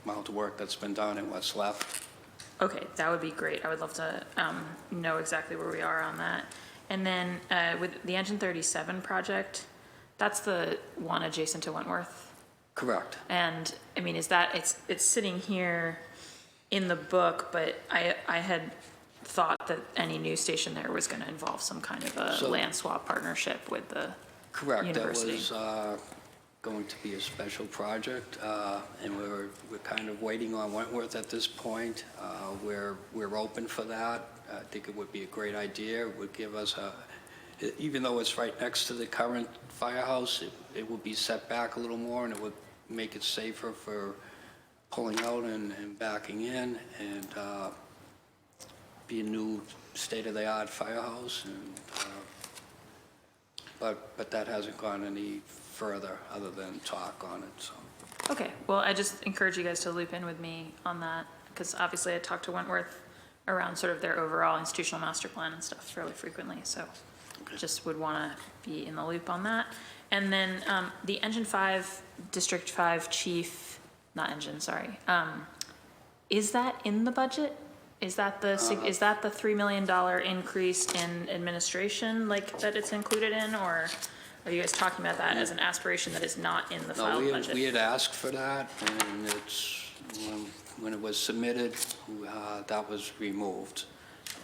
amount of work that's been done and what's left. Okay, that would be great. I would love to know exactly where we are on that. And then with the Engine 37 project, that's the one adjacent to Wentworth. Correct. And I mean, is that it's sitting here in the book, but I had thought that any news station there was going to involve some kind of a land swap partnership with the university. That was going to be a special project, and we're kind of waiting on Wentworth at this point. We're open for that. I think it would be a great idea. It would give us even though it's right next to the current firehouse, it would be set back a little more, and it would make it safer for pulling out and backing in, and be a new state-of-the-art firehouse. And, but that hasn't gone any further other than talk on it. So. Okay, well, I just encourage you guys to loop in with me on that, because obviously I talk to Wentworth around sort of their overall institutional master plan and stuff fairly frequently, so just would want to be in the loop on that. And then the Engine 5, District 5 chief, not engine, sorry, is that in the budget? Is that the $3 million increase in administration, like that it's included in, or are you guys talking about that as an aspiration that is not in the filed budget? We had asked for that, and it's when it was submitted, that was removed.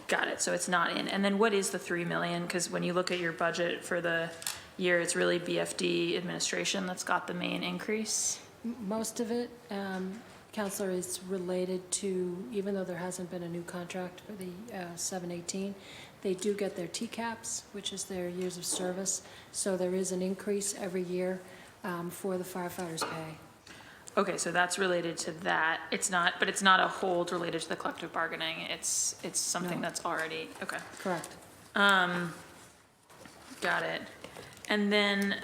Got it. So it's not in. And then what is the $3 million? Because when you look at your budget for the year, it's really BFD administration that's got the main increase. Most of it, Councilor, is related to, even though there hasn't been a new contract for the 718, they do get their TCAPs, which is their years of service. So there is an increase every year for the firefighters' pay. Okay, so that's related to that. It's not, but it's not a hold related to the collective bargaining. It's something that's already, okay. Correct. Got it. And then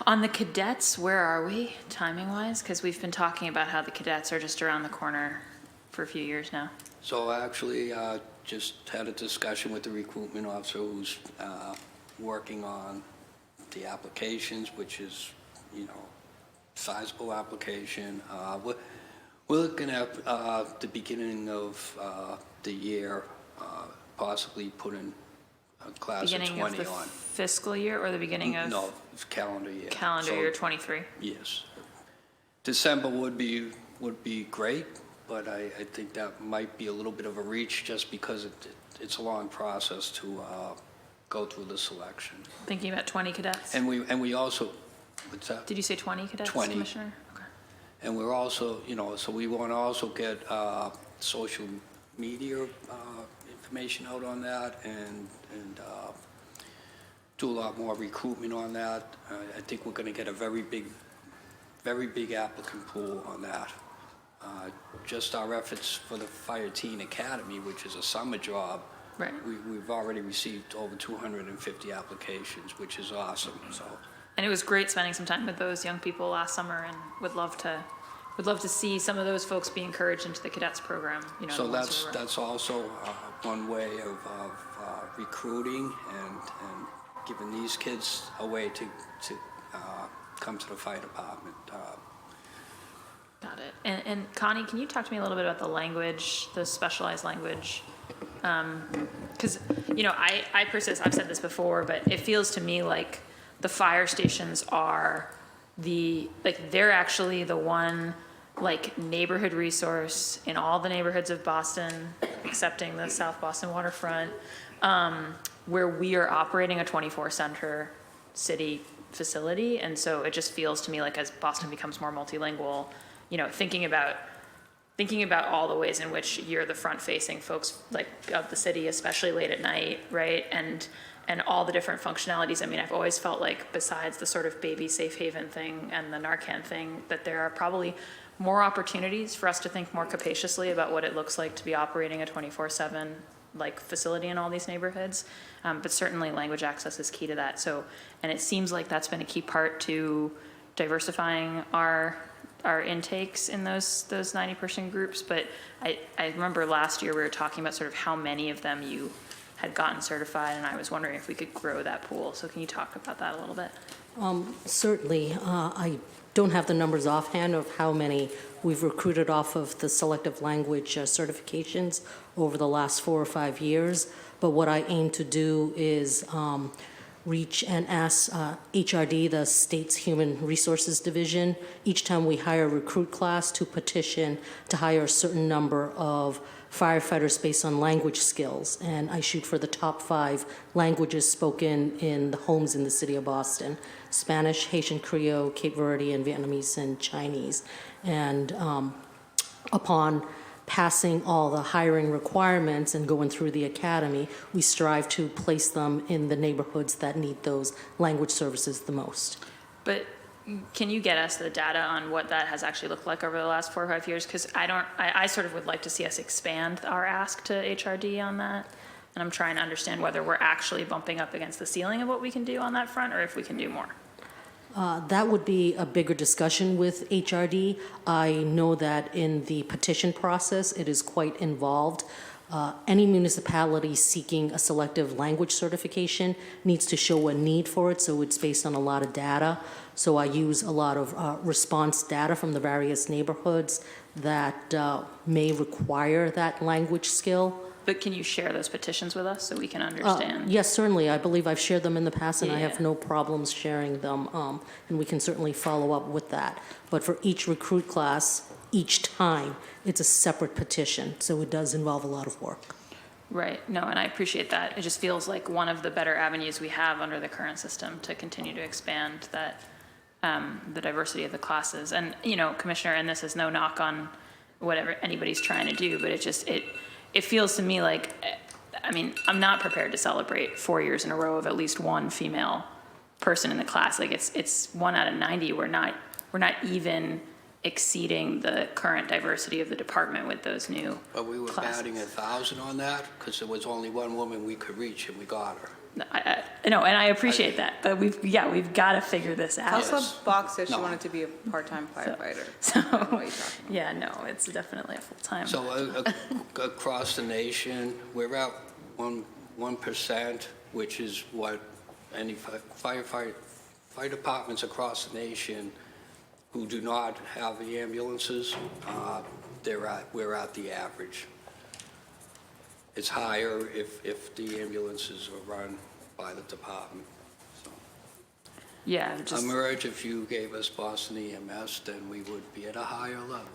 on the cadets, where are we timing wise? Because we've been talking about how the cadets are just around the corner for a few years now. So actually, just had a discussion with the recruitment officer who's working on the applications, which is, sizable application. We're looking at the beginning of the year, possibly putting a class of 20 Beginning of the on. fiscal year or the beginning of? No, it's calendar year. Calendar So, year 23? Yes. December would be great, but I think that might be a little bit of a reach just because it's a long process to go through the selection. Thinking about 20 cadets? And we also, what's that? Did you say 20 cadets, 20. Commissioner? Okay. And we're also, so we want to also get social media information out on that and do a lot more recruitment on that. I think we're going to get a very big applicant pool on that. Just our efforts for the Fire Teen Academy, which is a summer job, Right. we've already received over 250 applications, which is awesome, so. And it was great spending some time with those young people last summer, and would love to see some of those folks be encouraged into the cadets program. So the ones who were- that's also one way of recruiting and giving these kids a way to come to the fire department. Got it. And Connie, can you talk to me a little bit about the language, the specialized language? Because, I persist, I've said this before, but it feels to me like the fire stations are they're actually the one, neighborhood resource in all the neighborhoods of Boston, excepting the South Boston waterfront, where we are operating a 24-center city facility. And so it just feels to me like as Boston becomes more multilingual, thinking about all the ways in which you're the front-facing folks of the city, especially late at night, right? And all the different functionalities. I mean, I've always felt like besides the sort of baby safe haven thing and the Narcan thing, that there are probably more opportunities for us to think more capaciously about what it looks like to be operating a 24/7 facility in all these neighborhoods. But certainly language access is key to that. So, and it seems like that's been a key part to diversifying our intakes in those 90-person groups. But I remember last year we were talking about sort of how many of them you had gotten certified, and I was wondering if we could grow that pool. So can you talk about that a little bit? Certainly. I don't have the numbers offhand of how many we've recruited off of the selective language certifications over the last 4 or 5 years. But what I aim to do is reach and ask HRD, the state's Human Resources Division, each time we hire a recruit class to petition to hire a certain number of firefighters based on language skills. And I shoot for the top 5 languages spoken in the homes in the city of Boston: Spanish, Haitian Creole, Cape Verdean, Vietnamese, and Chinese. And upon passing all the hiring requirements and going through the academy, we strive to place them in the neighborhoods that need those language services the most. But can you get us the data on what that has actually looked like over the last 4 or 5 years? Because I sort of would like to see us expand our ask to HRD on that. And I'm trying to understand whether we're actually bumping up against the ceiling of what we can do on that front, or if we can do more. That would be a bigger discussion with HRD. I know that in the petition process, it is quite involved. Any municipality seeking a selective language certification needs to show a need for it, so it's based on a lot of data. So I use a lot of response data from the various neighborhoods that may require that language skill. But can you share those petitions with us so we can understand? Yes, certainly. I believe I've shared them in the past, and I have Yeah. no problems sharing them, and we can certainly follow up with that. But for each recruit class, each time, it's a separate petition, so it does involve a lot of work. Right. No, and I appreciate that. It just feels like one of the better avenues we have under the current system to continue to expand that, the diversity of the classes. And, Commissioner, and this is no knock on whatever anybody's trying to do, but it feels to me like, I'm not prepared to celebrate 4 years in a row of at least one female person in the class. Like it's 1 out of 90. We're not even exceeding the current diversity of the department with those new But we were classes. batting 1,000 on that because there was only one woman we could reach, and we got her. No, and I appreciate that, but we've got to figure this out. Councilor Yes. Bach said she No. wanted to be a part-time firefighter. So, I don't know what you're talking about. yeah, no, it's definitely a full-time. So across the nation, we're at 1%, which is what any fire departments across the nation who do not have the ambulances, we're at the average. It's higher if the ambulances are run by the department. So, Yeah, just, Emerge, if you gave us Boston EMS, then we would be at a higher level.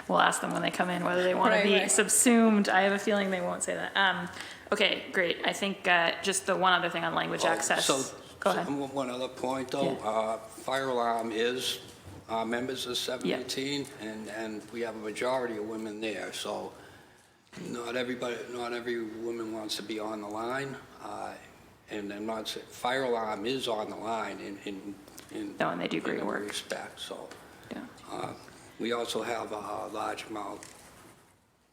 we'll ask them when they come in whether they want to be subsumed. I have a feeling they won't say that. Okay, great. I think just the one other thing on language access. Go ahead. One other point, though. Fire alarm is members of 718, and we have a majority of women there. So not every woman wants to be on the line. And I'm not saying fire alarm is on the line in No, and they do great work. Respect. So Yeah. we also have a large amount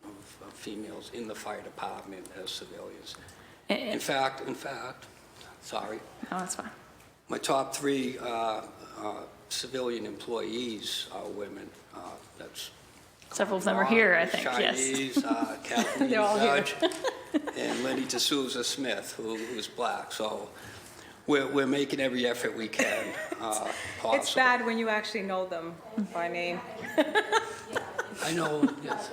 of females in the fire department as civilians. In fact, sorry, No, that's fine. my top 3 civilian employees are women. That's Several of them are here, I think, yes. Chinese, Kathleen They're all here. Judge, and Lenny D'Souza Smith, who's black. So we're making every effort we can possible. It's bad when you actually know them by name. I know, yes.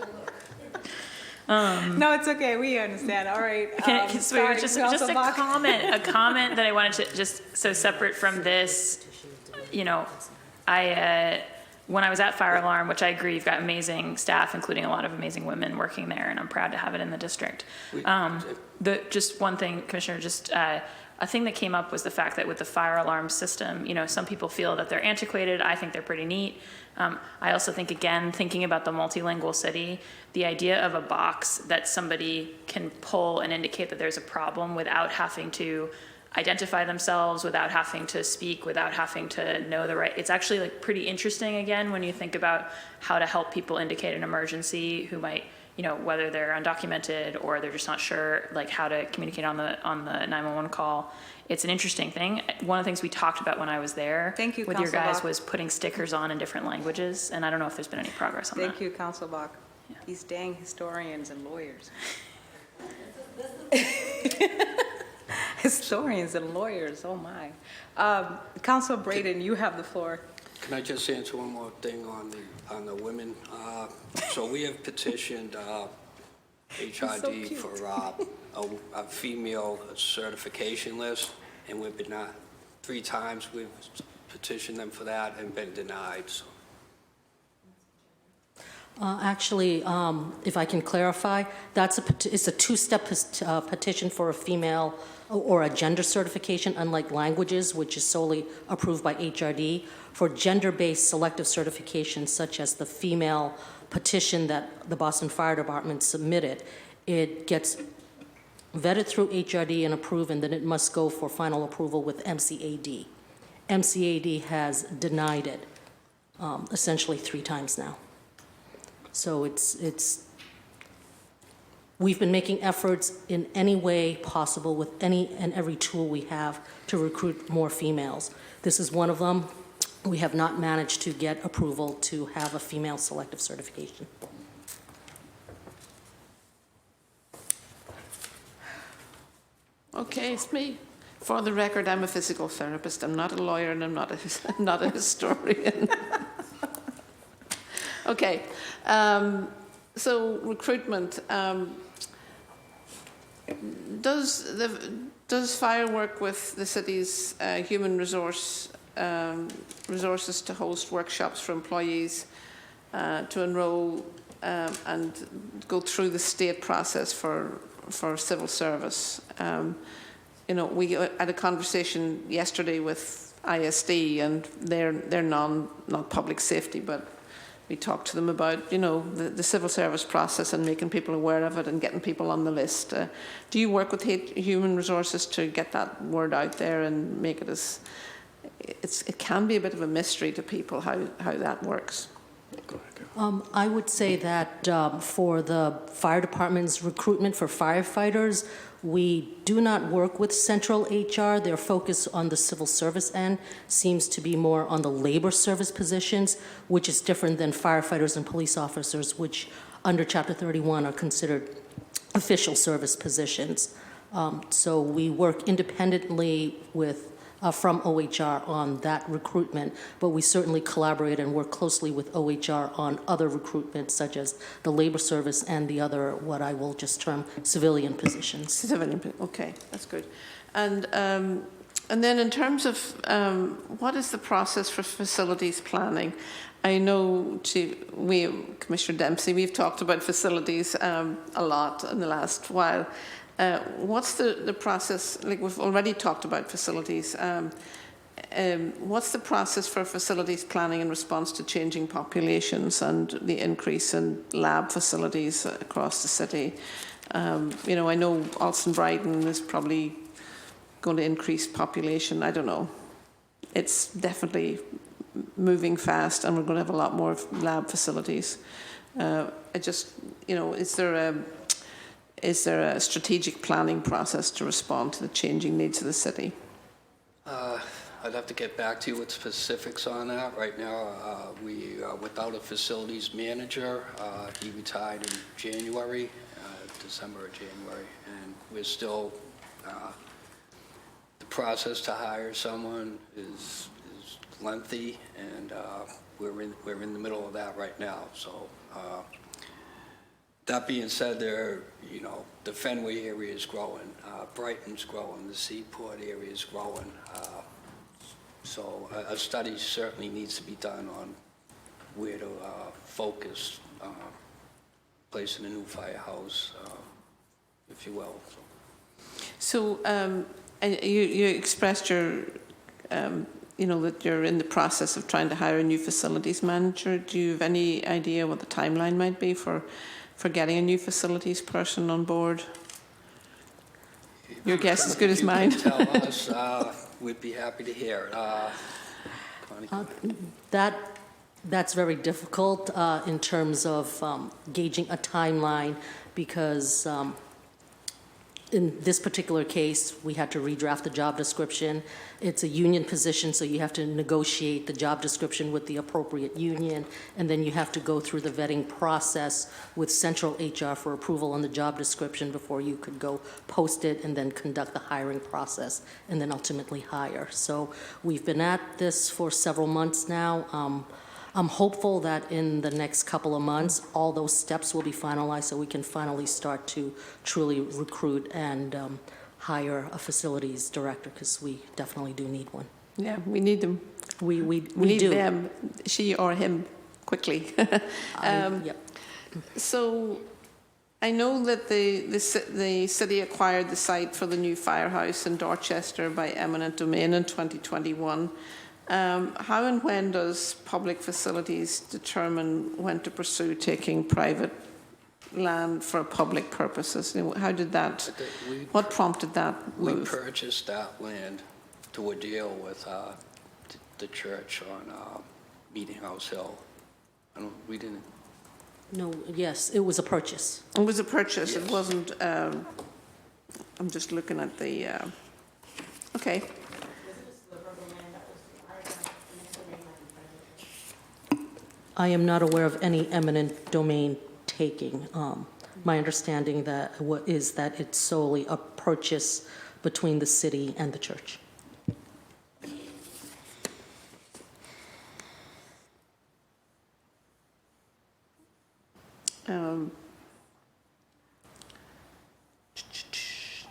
No, it's okay, we understand, all right. Just Councilor a Bach. comment that I wanted to just, so separate from this, you know, when I was at Fire Alarm, which I agree, you've got amazing staff, including a lot of amazing women working there, and I'm proud to have it in the district. Just one thing, Commissioner, a thing that came up was the fact that with the fire alarm system, you know, some people feel that they're antiquated. I think they're pretty neat. I also think, again, thinking about the multilingual city, the idea of a box that somebody can pull and indicate that there's a problem without having to identify themselves, without having to speak, without having to know the right. It's actually like pretty interesting, again, when you think about how to help people indicate an emergency who might, you know, whether they're undocumented or they're just not sure like how to communicate on the 911 call. It's an interesting thing. One of the things we talked about when I was there Thank you, with your Councilor guys Bach. was putting stickers on in different languages, and I don't know if there's been any progress on that. Thank you, Councilor Bach. These dang historians and lawyers. Historians and lawyers, oh my. Councilor Braden, you have the floor. Can I just answer one more thing on the women? So we have petitioned HRD for a female certification list, and we've been 3 times we've petitioned them for that and been denied. So. Actually, if I can clarify, it's a 2-step petition for a female or a gender certification, unlike languages, which is solely approved by HRD. For gender-based selective certifications, such as the female petition that the Boston Fire Department submitted, it gets vetted through HRD and approved, and then it must go for final approval with MCAD. MCAD has denied it essentially 3 times now. So we've been making efforts in any way possible with any and every tool we have to recruit more females. This is one of them. We have not managed to get approval to have a female selective certification. Okay, it's me. For the record, I'm a physical therapist. I'm not a lawyer and I'm not a historian. Okay, so recruitment. Does fire work with the city's human resources to host workshops for employees to enrol and go through the state process for civil service? You know, we had a conversation yesterday with ISD, and they're not public safety, but we talked to them about, you know, the civil service process and making people aware of it and getting people on the list. Do you work with human resources to get that word out there and make it as... It can be a bit of a mystery to people how that works. I would say that for the fire department's recruitment for firefighters, we do not work with central HR. Their focus on the civil service end seems to be more on the labor service positions, which is different than firefighters and police officers, which under Chapter 31 are considered official service positions. So we work independently with from OHR on that recruitment, but we certainly collaborate and work closely with OHR on other recruitment, such as the labor service and the other, what I will just term civilian positions. Civilian, okay, that's good. And then in terms of what is the process for facilities planning? I know Commissioner Dempsey, we've talked about facilities a lot in the last while. What's the process, like we've already talked about facilities, what's the process for facilities planning in response to changing populations and the increase in lab facilities across the city? You know, I know Alston-Brighton is probably going to increase population, I don't know. It's definitely moving fast and we're going to have a lot more lab facilities. I just, you know, is there a strategic planning process to respond to the changing needs of the city? I'd have to get back to you with specifics on that. Right now, we are without a facilities manager. He retired in January, December or January, and we're still, the process to hire someone is lengthy, and we're in the middle of that right now. So that being said, you know, the Fenway area is growing, Brighton's growing, the Seaport area is growing. So a study certainly needs to be done on where to focus, placing a new firehouse, if you will. So you expressed your, you know, that you're in the process of trying to hire a new facilities manager. Do you have any idea what the timeline might be for getting a new facilities person on board? Your guess is as good as mine. You can tell us, we'd be happy to hear it. That's very difficult in terms of gauging a timeline, because in this particular case, we had to redraft the job description. It's a union position, so you have to negotiate the job description with the appropriate union, and then you have to go through the vetting process with central HR for approval on the job description before you could go post it and then conduct the hiring process and then ultimately hire. So we've been at this for several months now. I'm hopeful that in the next couple of months, all those steps will be finalized so we can finally start to truly recruit and hire a facilities director, because we definitely do need one. Yeah, we need them. We need do. them, she or him, quickly. Yep. So I know that the city acquired the site for the new firehouse in Dorchester by eminent domain in 2021. How and when does public facilities determine when to pursue taking private land for public purposes? How did that, what prompted that move? We purchased that land to a deal with the church on Meeting House Hill. We didn't. No, yes, it was a purchase. It was a purchase. Yes. It wasn't, I'm just looking at the, okay. I am not aware of any eminent domain taking. My understanding is that it's solely a purchase between the city and the church.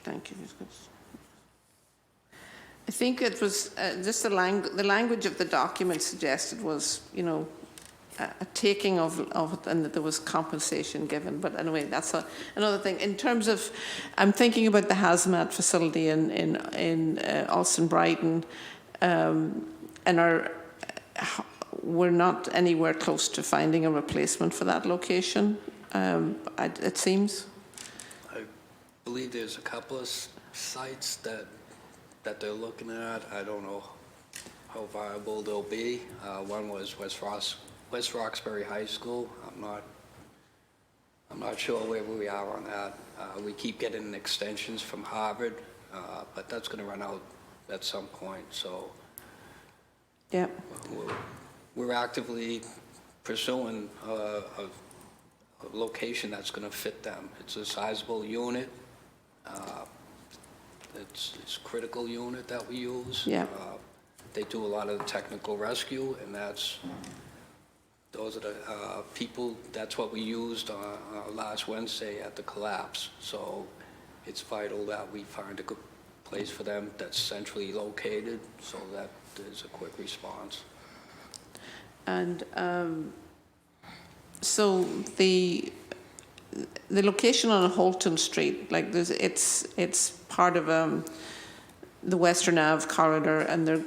Thank you. I think it was just the language of the document suggested was, you know, a taking of it, and that there was compensation given. But anyway, that's another thing. In terms of, I'm thinking about the hazmat facility in Alston-Brighton, and we're not anywhere close to finding a replacement for that location, it seems. I believe there's a couple of sites that they're looking at. I don't know how viable they'll be. One was West Roxbury High School. I'm not sure where we are on that. We keep getting extensions from Harvard, but that's going to run out at some point. So yeah, we're actively pursuing a location that's going to fit them. It's a sizable unit. It's a critical unit that we use. Yeah. They do a lot of technical rescue, and those are the people, that's what we used last Wednesday at the collapse. So it's vital that we find a good place for them that's centrally located so that there's a quick response. And so the location on Holton Street, like it's part of the Western Ave corridor, and they're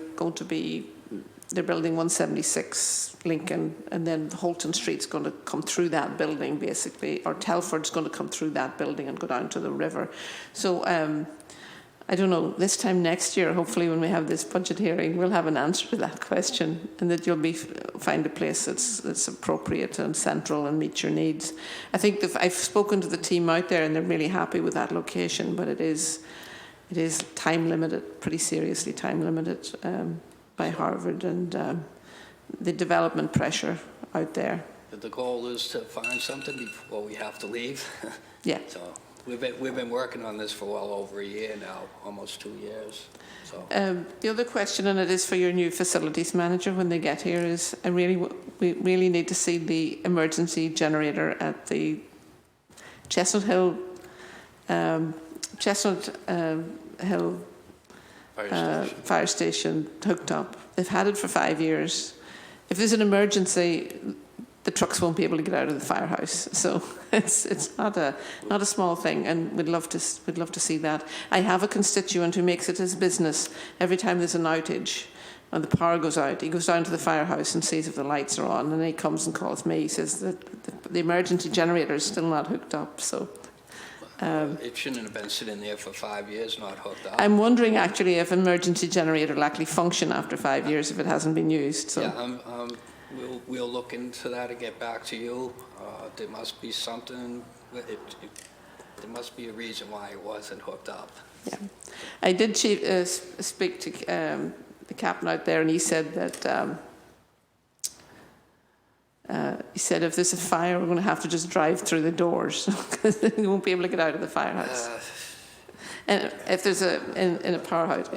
building 176 Lincoln, and then Holton Street's going to come through that building basically, or Telford's going to come through that building and go down to the river. So I don't know, this time next year, hopefully when we have this budget hearing, we'll have an answer to that question, and that you'll find a place that's appropriate and central and meet your needs. I think I've spoken to the team out there, and they're really happy with that location, but it is time limited, pretty seriously time limited by Harvard and the development pressure out there. The goal is to find something before we have to leave. Yeah. So we've been working on this for well over a year now, almost 2 years. So the other question, and it is for your new facilities manager when they get here, is we really need to see the emergency generator at the Chestnut Hill fire station hooked up. They've had it for 5 years. If there's an emergency, the trucks won't be able to get out of the firehouse. So it's not a small thing, and we'd love to see that. I have a constituent who makes it his business every time there's an outage and the power goes out. He goes down to the firehouse and sees if the lights are on, and then he comes and calls me. He says that the emergency generator is still not hooked up. So. It shouldn't have been sitting there for 5 years, not hooked up. I'm wondering actually if an emergency generator will actually function after 5 years if it hasn't been used. So. Yeah, we'll look into that and get back to you. There must be something. There must be a reason why it wasn't hooked up. Yeah, I did speak to the captain out there, and he said that. He said, if there's a fire, we're going to have to just drive through the doors because we won't be able to get out of the firehouse. And if there's in a powerhouse,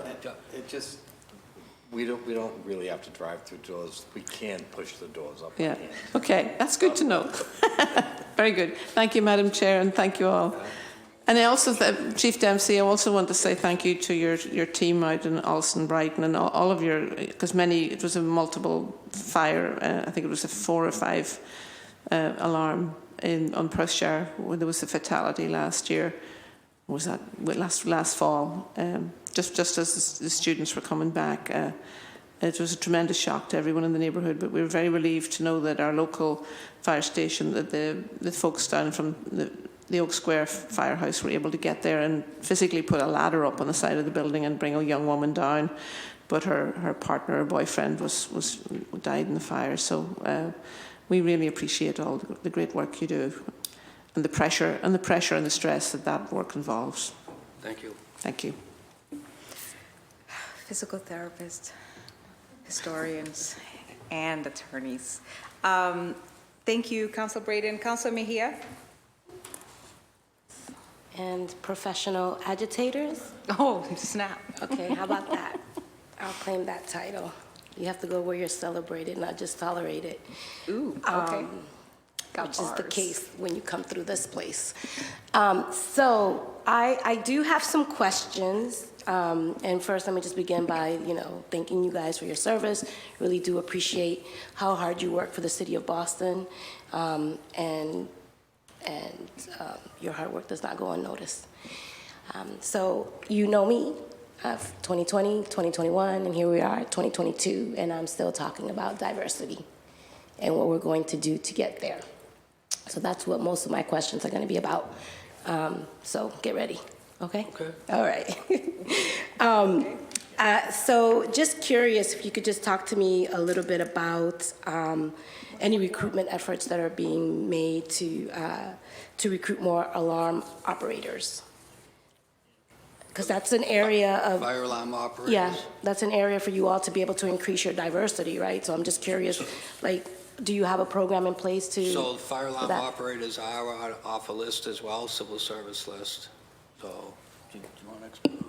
we don't really have to drive through doors. We can push the doors up. Yeah. Okay, that's good to know. Very good. Thank you, Madam Chair, and thank you all. And I also, Chief Dempsey, I also want to say thank you to your team out in Alston, Brighton, and all of your, because it was a multiple fire, I think it was a 4 or 5 alarm on Perthshire when there was a fatality last year. Was that last fall? Just as the students were coming back. It was a tremendous shock to everyone in the neighbourhood, but we were very relieved to know that our local fire station, that the folks down from the Oak Square firehouse were able to get there and physically put a ladder up on the side of the building and bring a young woman down, but her partner or boyfriend died in the fire. So we really appreciate all the great work you do, and the pressure and the stress that work involves. Thank you. Thank you. Physical therapists, historians, and attorneys. Thank you, Councilor Braden. Councilor Mejia? And professional agitators. Oh, snap. Okay, how about that? I'll claim that title. You have to go where you're celebrated, not just tolerated. Ooh, okay. Which is the case when you come through this place. So I do have some questions. And first, let me just begin by, thanking you guys for your service. Really do appreciate how hard you work for the city of Boston. And your hard work does not go unnoticed. So you know me, 2020, 2021, and here we are, 2022, and I'm still talking about diversity and what we're going to do to get there. So that's what most of my questions are going to be about. So get ready, okay? Okay. All right. So just curious if you could just talk to me a little bit about any recruitment efforts that are being made to recruit more alarm operators. Because that's an area of... Fire alarm operators? Yeah, that's an area for you all to be able to increase your diversity, right? So I'm just curious, do you have a program in place to... So fire alarm operators are off a list as well, civil service list. So, do you want to explain?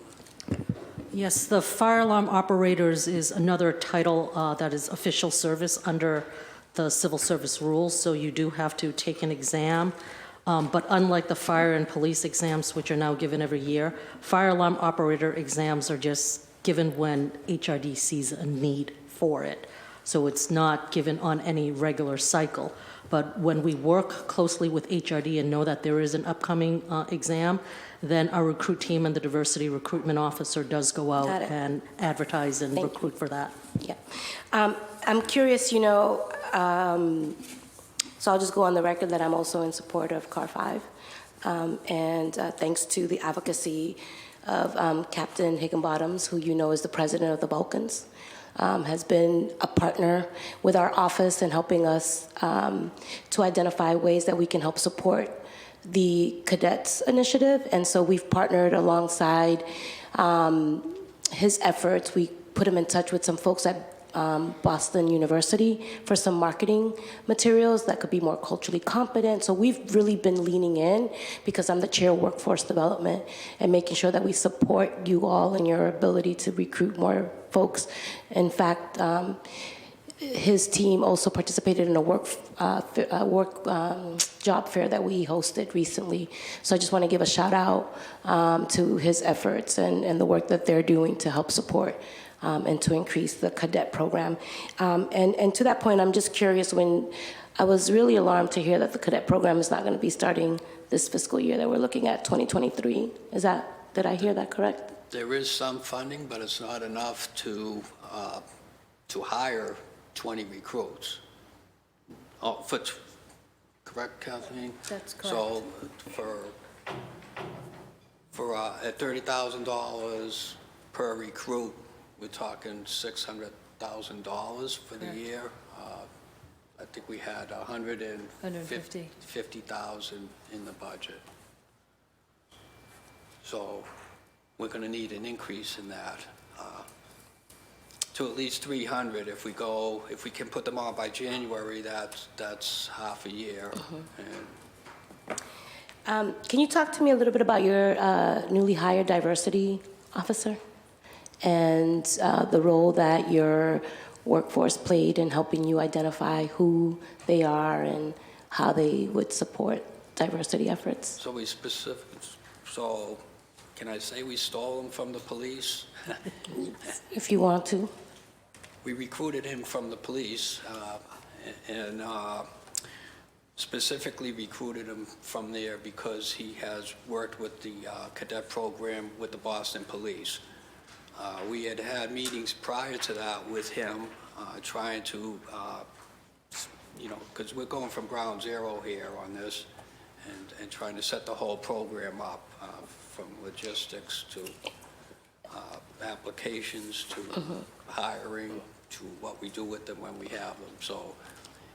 Yes, the fire alarm operators is another title that is official service under the civil service rules, so you do have to take an exam. But unlike the fire and police exams, which are now given every year, fire alarm operator exams are just given when HRD sees a need for it. So it's not given on any regular cycle. But when we work closely with HRD and know that there is an upcoming exam, then our recruit team and the diversity recruitment officer does go out and advertise and recruit for that. Yeah. I'm curious, you know, so I'll just go on the record that I'm also in support of CAR 5. And thanks to the advocacy of Captain Higginbottoms, who you know is the president of the Balkans, has been a partner with our office in helping us to identify ways that we can help support the Cadets initiative. And so we've partnered alongside his efforts. We put him in touch with some folks at Boston University for some marketing materials that could be more culturally competent. So we've really been leaning in, because I'm the chair of workforce development, and making sure that we support you all in your ability to recruit more folks. In fact, his team also participated in a job fair that we hosted recently. So I just want to give a shout out to his efforts and the work that they're doing to help support and to increase the cadet program. And to that point, I'm just curious, when I was really alarmed to hear that the cadet program is not going to be starting this fiscal year, that we're looking at 2023. Did I hear that correct? There is some funding, but it's not enough to hire 20 recruits. Oh, correct, Kathleen? That's correct. So for at $30,000 per recruit, we're talking $600,000 for the year. I think we had 150,000 in the budget. So we're going to need an increase in that to at least 300. If we can put them on by January, that's half a year. Can you talk to me a little bit about your newly hired diversity officer and the role that your workforce played in helping you identify who they are and how they would support diversity efforts? So can I say we stole him from the police? If you want to. We recruited him from the police and specifically recruited him from there because he has worked with the cadet program with the Boston Police. We had meetings prior to that with him, trying to, because we're going from ground zero here on this, and trying to set the whole program up, from logistics to applications to hiring to what we do with them when we have them. So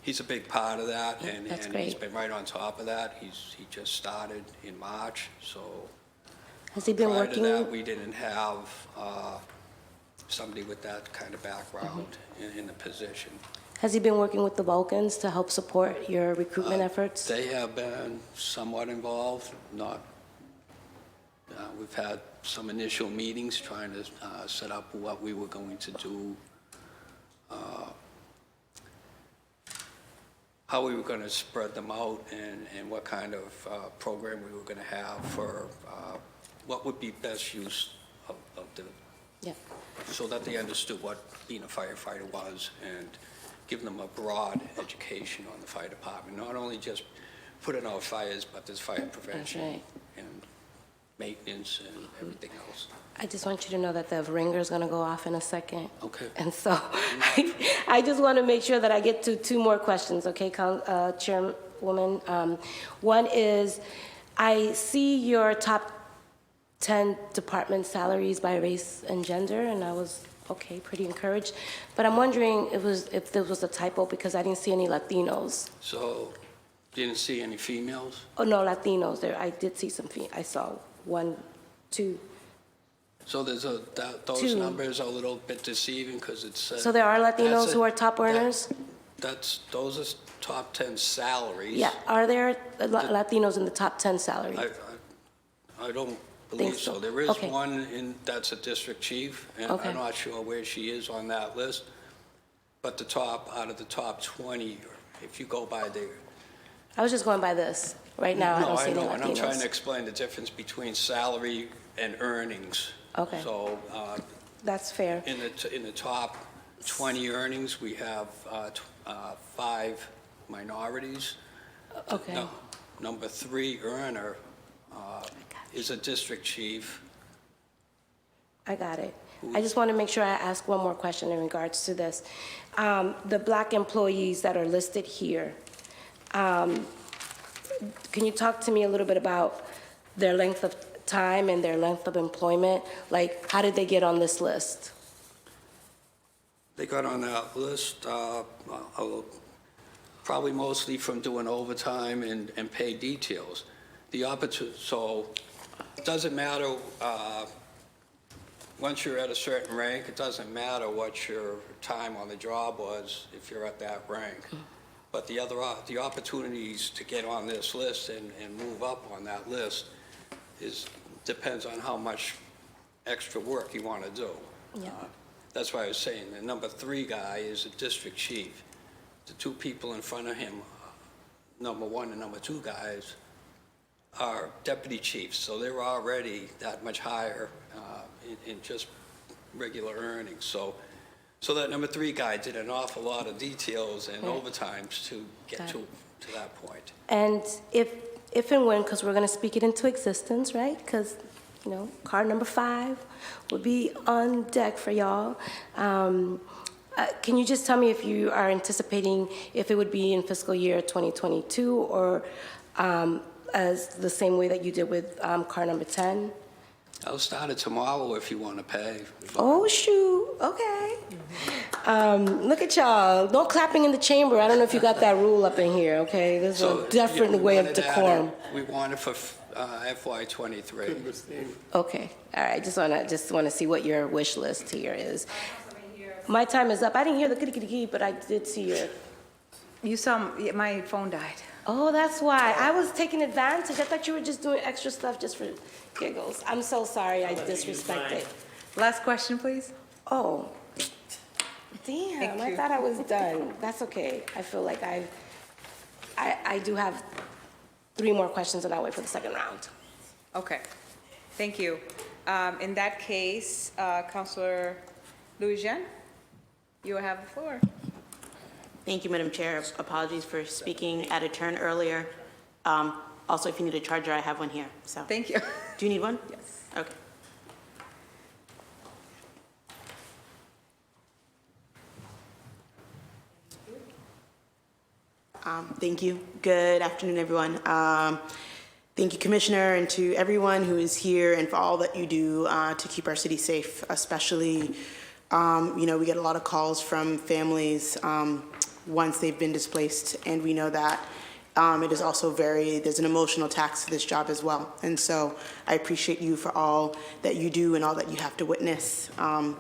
he's a big part of that, and he's been right on top of that. He just started in March, so. Has he been working? Prior to that, we didn't have somebody with that kind of background in the position. Has he been working with the Balkans to help support your recruitment efforts? They have been somewhat involved. We've had some initial meetings trying to set up what we were going to do, how we were going to spread them out, and what kind of program we were going to have for what would be best use of the, so that they understood what being a firefighter was, and give them a broad education on the fire department, not only just putting out fires, but there's fire prevention and maintenance and everything else. I just want you to know that the ringer is going to go off in a second. Okay. And so I just want to make sure that I get to two more questions, okay, Chairwoman? One is, I see your top 10 department salaries by race and gender, and I was, pretty encouraged. But I'm wondering if there was a typo, because I didn't see any Latinos. So, didn't see any females? Oh, no, Latinos there. I did see some, I saw 1, 2. So those Two. numbers are a little bit deceiving, because it says. So there are Latinos who are top earners? Those are top 10 salaries. Yeah, are there Latinos in the top 10 salary? I don't believe Think so. so. There is Okay. one that's a district chief, and Okay. I'm not sure where she is on that list. But out of the top 20, if you go by the... I was just going by this. Right now, I No, don't I see any know, and I'm trying to Latinos. explain the difference between salary and earnings. Okay, So that's fair. in the top 20 earnings, we have 5 minorities. Okay. No, number 3 earner is a district chief. I got it. I just want to make sure I ask one more question in regards to this. The black employees that are listed here, can you talk to me a little bit about their length of time and their length of employment? Like, how did they get on this list? They got on that list probably mostly from doing overtime and paid details. So it doesn't matter, once you're at a certain rank, it doesn't matter what your time on the job was if you're at that rank. But the opportunities to get on this list and move up on that list depends on how much extra work you want to do. Yeah. That's why I was saying the number 3 guy is a district chief. The 2 people in front of him, number 1 and number 2 guys, are deputy chiefs. So they're already that much higher in just regular earnings. So that number 3 guy did an awful lot of details and overtimes to get to that point. And if and when, because we're going to speak it into existence, right? Because, you know, car number 5 will be on deck for y'all. Can you just tell me if you are anticipating if it would be in fiscal year 2022 or as the same way that you did with car number 10? I'll start it tomorrow if you want to pay. Oh, shoot. Okay. Look at y'all. No clapping in the chamber. I don't know if you got that rule up in here, okay? There's a different way of decorum. We want it for FY23. Okay. All right. Just want to see what your wish list here is. My time is up. I didn't hear the kitty, but I did see your... You saw, my phone died. Oh, that's why. I was taking advantage. I thought you were just doing extra stuff just for giggles. I'm so sorry I disrespected. Last question, please. Oh, damn. I thought I was done. That's okay. I feel like I do have 3 more questions and I'll wait for the second round. Okay, thank you. In that case, Councilor Louis-Jean, you have the floor. Thank you, Madam Chair. Apologies for speaking at a turn earlier. Also, if you need a charger, I have one here. So, thank you. Do you need one? Yes. Okay. Thank you. Good afternoon, everyone. Thank you, Commissioner, and to everyone who is here and for all that you do to keep our city safe, especially, you know, we get a lot of calls from families once they've been displaced, and we know that it is also there's an emotional tax to this job as well. And so I appreciate you for all that you do and all that you have to witness and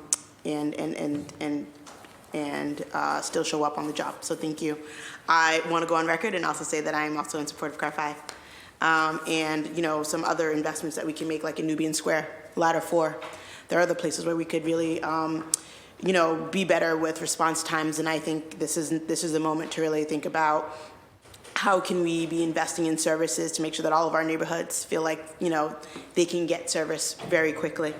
still show up on the job. So thank you. I want to go on record and also say that I am also in support of Car 5. And, you know, some other investments that we can make, like in Nubian Square, Ladder 4. There are other places where we could really, you know, be better with response times. And I think this is the moment to really think about how can we be investing in services to make sure that all of our neighborhoods feel like, you know, they can get service very quickly.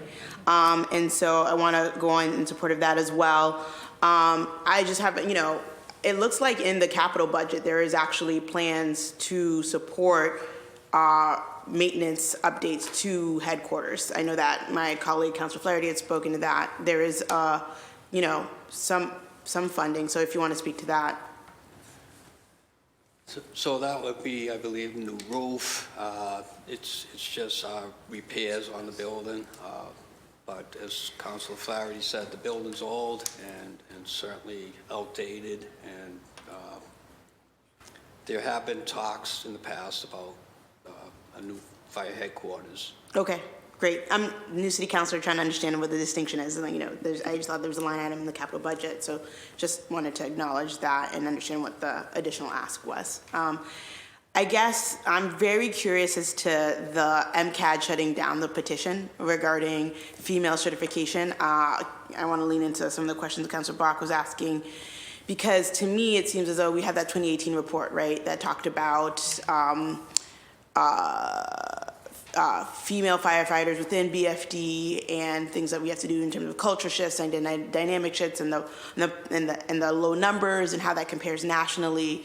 And so I want to go on in support of that as well. I just have, you know, it looks like in the capital budget there is actually plans to support maintenance updates to headquarters. I know that my colleague, Councilor Flaherty, had spoken to that. There is, you know, some funding. So if you want to speak to that. So that would be, I believe, new roof. It's just repairs on the building. But as Councilor Flaherty said, the building's old and certainly outdated. And there have been talks in the past about a new fire headquarters. Okay, great. I'm new city councilor trying to understand what the distinction is. And, you know, I just thought there was a line item in the capital budget. So just wanted to acknowledge that and understand what the additional ask was. I guess I'm very curious as to the MCAD shutting down the petition regarding female certification. I want to lean into some of the questions that Councilor Bach was asking, because to me, it seems as though we have that 2018 report, right, that talked about female firefighters within BFD and things that we have to do in terms of culture shifts and dynamic shifts and the low numbers and how that compares nationally.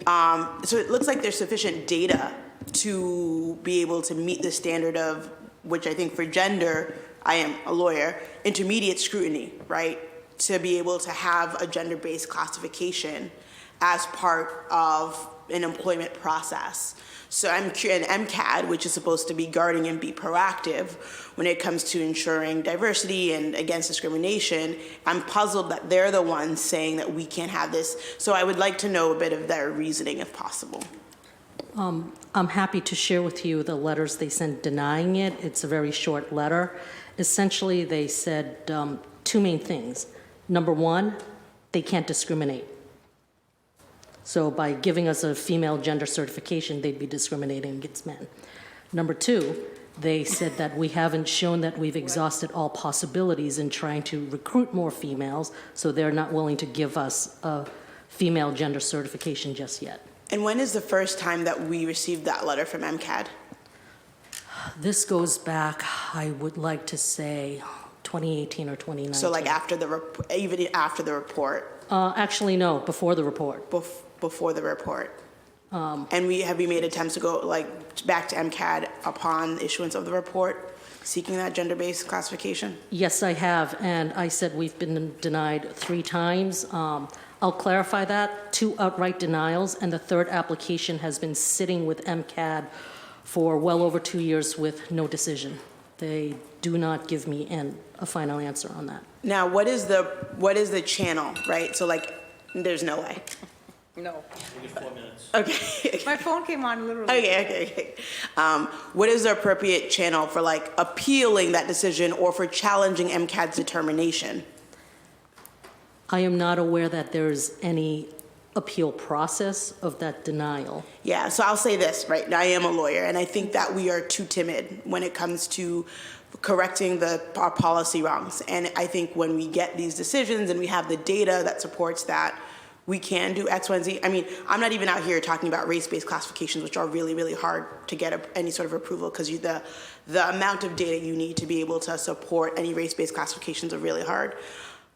So it looks like there's sufficient data to be able to meet the standard of, which I think for gender, I am a lawyer, intermediate scrutiny, right? To be able to have a gender-based classification as part of an employment process. So I'm curious, and MCAD, which is supposed to be guarding and be proactive when it comes to ensuring diversity and against discrimination, I'm puzzled that they're the ones saying that we can't have this. So I would like to know a bit of their reasoning if possible. I'm happy to share with you the letters they sent denying it. It's a very short letter. Essentially, they said two main things. Number one, they can't discriminate. So by giving us a female gender certification, they'd be discriminating against men. Number two, they said that we haven't shown that we've exhausted all possibilities in trying to recruit more females, so they're not willing to give us a female gender certification just yet. And when is the first time that we received that letter from MCAD? This goes back, I would like to say, 2018 or 2019. So like after the, even after the report? Actually, no, before the report. Before the report. And have we made attempts to go back to MCAD upon issuance of the report, seeking that gender-based classification? Yes, I have, and I said we've been denied 3 times. I'll clarify that, 2 outright denials, and the 3rd application has been sitting with MCAD for well over 2 years with no decision. They do not give me a final answer on that. Now, what is the channel, right? So there's no way. No. We get 4 minutes. Okay. My phone came on literally. Okay. What is the appropriate channel for appealing that decision or for challenging MCAD's determination? I am not aware that there's any appeal process of that denial. Yeah, so I'll say this, right? I am a lawyer, and I think that we are too timid when it comes to correcting our policy wrongs. And I think when we get these decisions and we have the data that supports that, we can do X, Y, and Z. I mean, I'm not even out here talking about race-based classifications, which are really, really hard to get any sort of approval because the amount of data you need to be able to support any race-based classifications are really hard.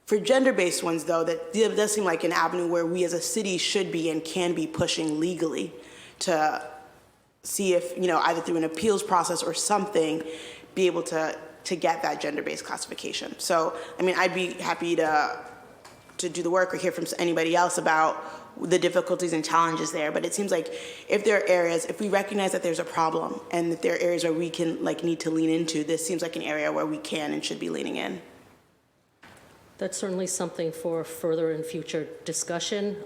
For gender-based ones, though, that does seem like an avenue where we as a city should be and can be pushing legally to see if, either through an appeals process or something, be able to get that gender-based classification. So, I mean, I'd be happy to do the work or hear from anybody else about the difficulties and challenges there. But it seems like if there are areas, if we recognize that there's a problem and that there are areas where we can need to lean into, this seems like an area where we can and should be leaning in. That's certainly something for further and future discussion.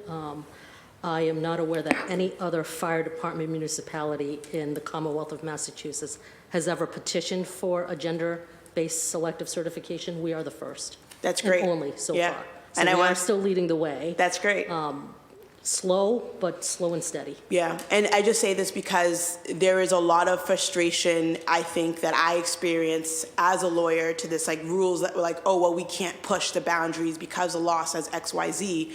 I am not aware that any other fire department municipality in the Commonwealth of Massachusetts has ever petitioned for a gender-based selective certification. We are the first. That's great. And only so far. So and we are still leading the way. That's great. Slow, but slow and steady. Yeah, and I just say this because there is a lot of frustration, I think, that I experience as a lawyer to this, rules that were oh, well, we can't push the boundaries because the law says X, Y, Z.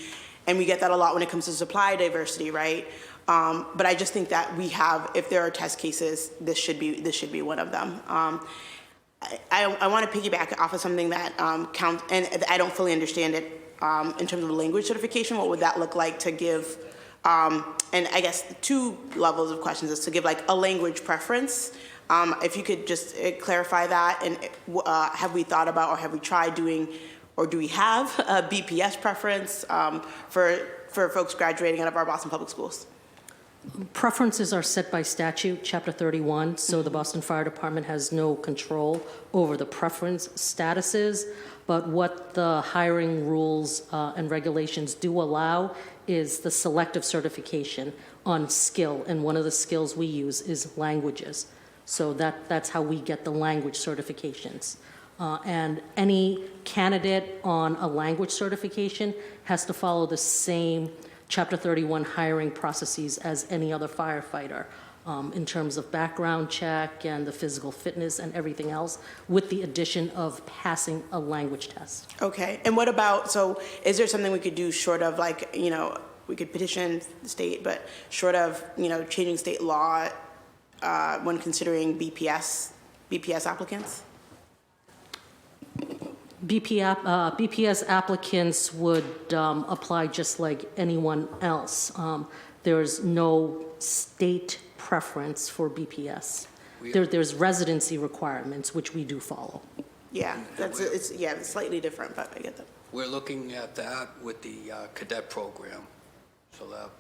And we get that a lot when it comes to supply diversity, right? But I just think that we have, if there are test cases, this should be one of them. I want to piggyback off of something that and I don't fully understand it. In terms of language certification, what would that look like to give, and I guess 2 levels of questions is to give a language preference. If you could just clarify that, and have we thought about or have we tried doing, or do we have a BPS preference for folks graduating out of our Boston Public Schools? Preferences are set by statute, Chapter 31, so the Boston Fire Department has no control over the preference statuses. But what the hiring rules and regulations do allow is the selective certification on skill. And one of the skills we use is languages. So that's how we get the language certifications. And any candidate on a language certification has to follow the same Chapter 31 hiring processes as any other firefighter, in terms of background check and the physical fitness and everything else, with the addition of passing a language test. Okay, and what about, so is there something we could do short of like, you know, we could petition the state, but short of, you know, changing state law when considering BPS applicants? BPS applicants would apply just like anyone else. There's no state preference for BPS. There's residency requirements, which we do follow. Yeah, it's slightly different, but I get that. We're looking at that with the Cadet program, so that.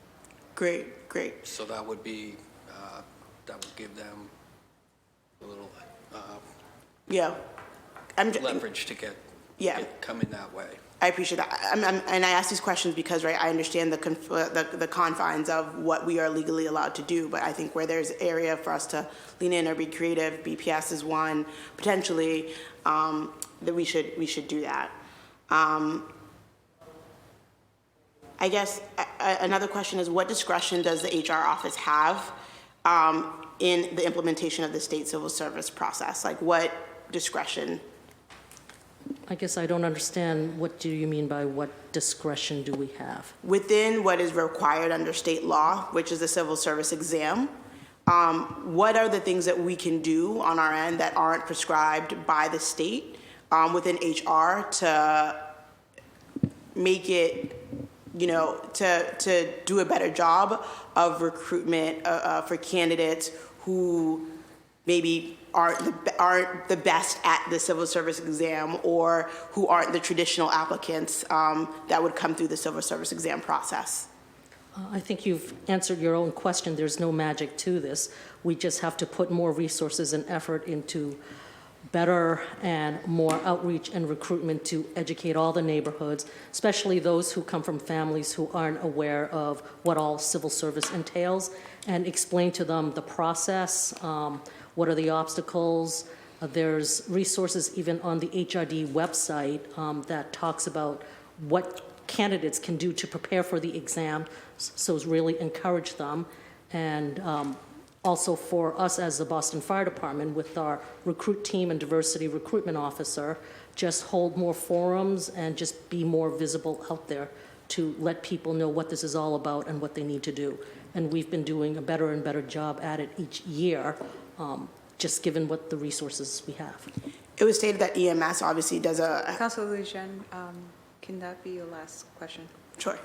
Great. So that would be, that would give them a little Yeah. leverage to get come in that way. I appreciate that. And I ask these questions because, right, I understand the confines of what we are legally allowed to do, but I think where there's area for us to lean in or be creative, BPS is one, potentially, that we should do that. I guess another question is, what discretion does the HR office have in the implementation of the state civil service process? Like, what discretion? I guess I don't understand, what do you mean by what discretion do we have? Within what is required under state law, which is the civil service exam, what are the things that we can do on our end that aren't prescribed by the state within HR to make it, you know, to do a better job of recruitment for candidates who maybe aren't the best at the civil service exam, or who aren't the traditional applicants that would come through the civil service exam process? I think you've answered your own question. There's no magic to this. We just have to put more resources and effort into better and more outreach and recruitment to educate all the neighborhoods, especially those who come from families who aren't aware of what all civil service entails, and explain to them the process, what are the obstacles. There's resources even on the HRD website that talks about what candidates can do to prepare for the exam, so really encourage them. And also for us as the Boston Fire Department, with our recruit team and diversity recruitment officer, just hold more forums and just be more visible out there to let people know what this is all about and what they need to do. And we've been doing a better and better job at it each year, just given what the resources we have. It was stated that EMS obviously does a... Councilor Lujan, can that be your last question? Sure.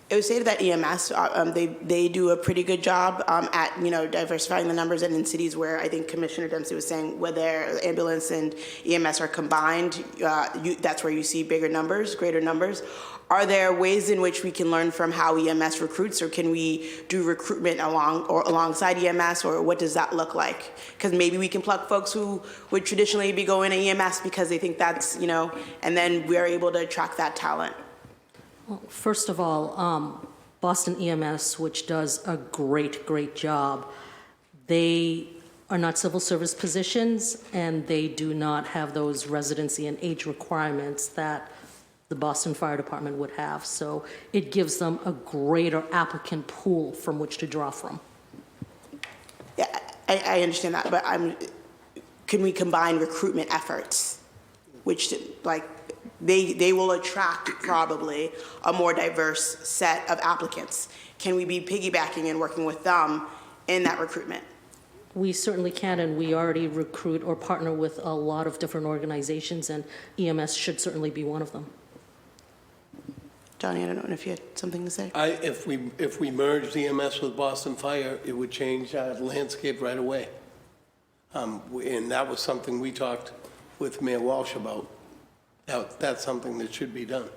It was stated that EMS, they do a pretty good job at, you know, diversifying the numbers, and in cities where I think Commissioner Dempsey was saying where their ambulance and EMS are combined, that's where you see bigger numbers, greater numbers. Are there ways in which we can learn from how EMS recruits, or can we do recruitment alongside EMS, or what does that look like? Because maybe we can pluck folks who would traditionally be going to EMS because they think that's, you know, and then we're able to attract that talent. Well, first of all, Boston EMS, which does a great job, they are not civil service positions, and they do not have those residency and age requirements that the Boston Fire Department would have. So it gives them a greater applicant pool from which to draw from. Yeah, I understand that, but can we combine recruitment efforts, which, like, they will attract probably a more diverse set of applicants? Can we be piggybacking and working with them in that recruitment? We certainly can, and we already recruit or partner with a lot of different organizations, and EMS should certainly be one of them. Johnny, I don't know if you had something to say. If we merged EMS with Boston Fire, it would change our landscape right away. And that was something we talked with Mayor Walsh about. That's something that should be done.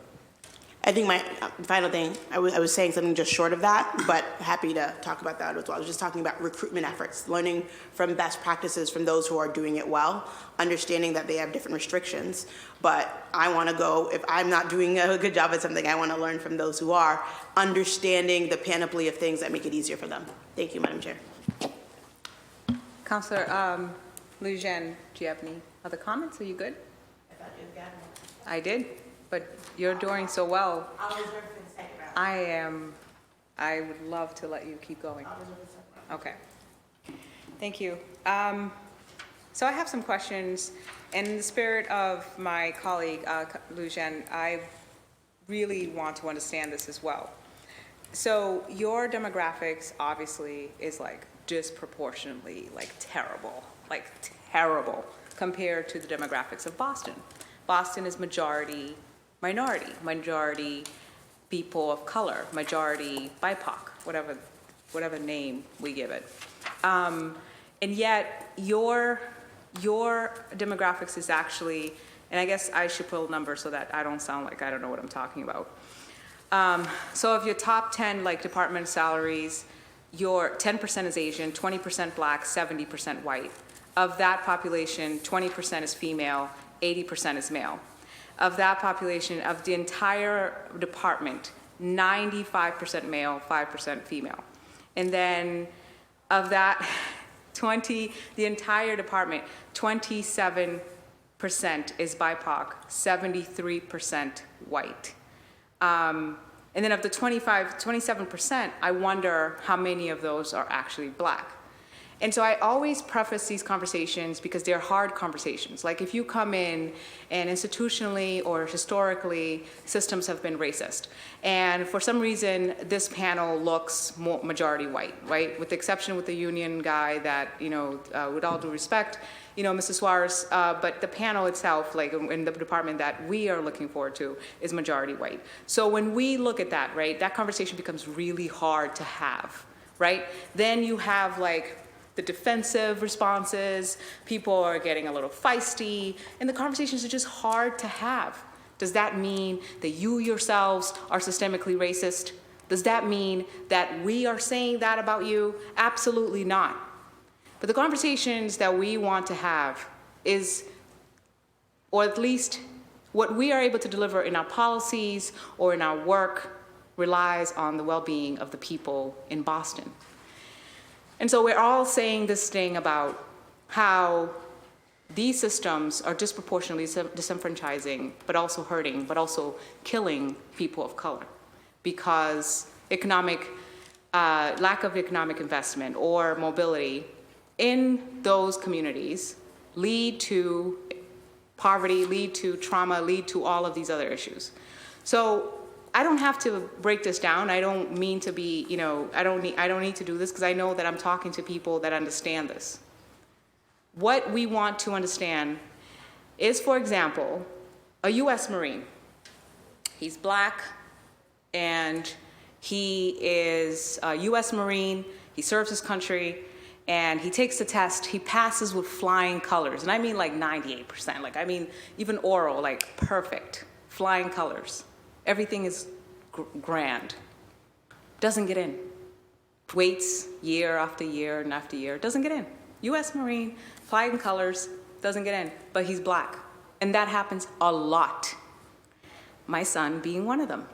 I think my final thing, I was saying something just short of that, but happy to talk about that as well. I was just talking about recruitment efforts, learning from best practices from those who are doing it well, understanding that they have different restrictions. But I want to go, if I'm not doing a good job at something, I want to learn from those who are, understanding the panoply of things that make it easier for them. Thank you, Madam Chair. Councilor Lujan, do you have any other comments? Are you good? I thought you had gotten it. I did, but you're doing so well. I'll reserve for the second round. I would love to let you keep going. Okay. Thank you. So I have some questions. In the spirit of my colleague, Lujan, I really want to understand this as well. So your demographics obviously is like disproportionately like terrible compared to the demographics of Boston. Boston is majority minority, majority people of color, majority BIPOC, whatever name we give it. And yet your demographics is actually, and I guess I should put a number so that I don't sound like I don't know what I'm talking about. So of your top 10 like department salaries, your 10% is Asian, 20% black, 70% white. Of that population, 20% is female, 80% is male. Of that population, of the entire department, 95% male, 5% female. And then of that the entire department, 27% is BIPOC, 73% white. And then of the 27%, I wonder how many of those are actually black. And so I always preface these conversations because they're hard conversations. Like if you come in and institutionally or historically, systems have been racist. And for some reason, this panel looks more majority white, right? With the exception with the union guy that, with all due respect, Mrs. Suarez, but the panel itself, like in the department that we are looking forward to, is majority white. So when we look at that, right, that conversation becomes really hard to have, right? Then you have like the defensive responses, people are getting a little feisty, and the conversations are just hard to have. Does that mean that you yourselves are systemically racist? Does that mean that we are saying that about you? Absolutely not. But the conversations that we want to have is, or at least what we are able to deliver in our policies or in our work, relies on the well-being of the people in Boston. And so we're all saying this thing about how these systems are disproportionately disenfranchising, but also hurting, but also killing people of color because lack of economic investment or mobility in those communities lead to poverty, lead to trauma, lead to all of these other issues. So I don't have to break this down. I don't mean to be, I don't need to do this because I know that I'm talking to people that understand this. What we want to understand is, for example, a U.S. Marine. He's black and he is a U.S. Marine. He serves his country and he takes the test. He passes with flying colors. And I mean like 98%. Like, I mean, even oral, like perfect, flying colors. Everything is grand. Doesn't get in. Waits year after year and after year. Doesn't get in. U.S. Marine, flying colors, doesn't get in. But he's black. And that happens a lot. My son being one of them.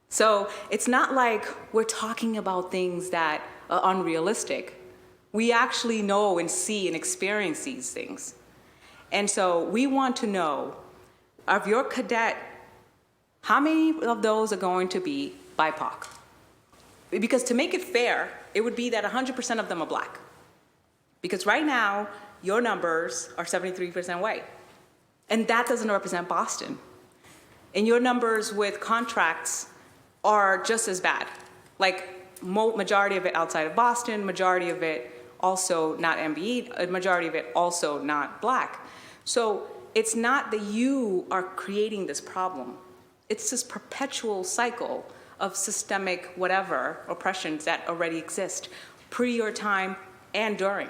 So it's not like we're talking about things that are unrealistic. We actually know and see and experience these things. And so we want to know, of your cadet, how many of those are going to be BIPOC? Because to make it fair, it would be that 100% of them are black. Because right now, your numbers are 73% white. And that doesn't represent Boston. And your numbers with contracts are just as bad. Like, majority of it outside of Boston, majority of it also not MBE, a majority of it also not black. So it's not that you are creating this problem. It's this perpetual cycle of systemic whatever oppressions that already exist, pre your time and during.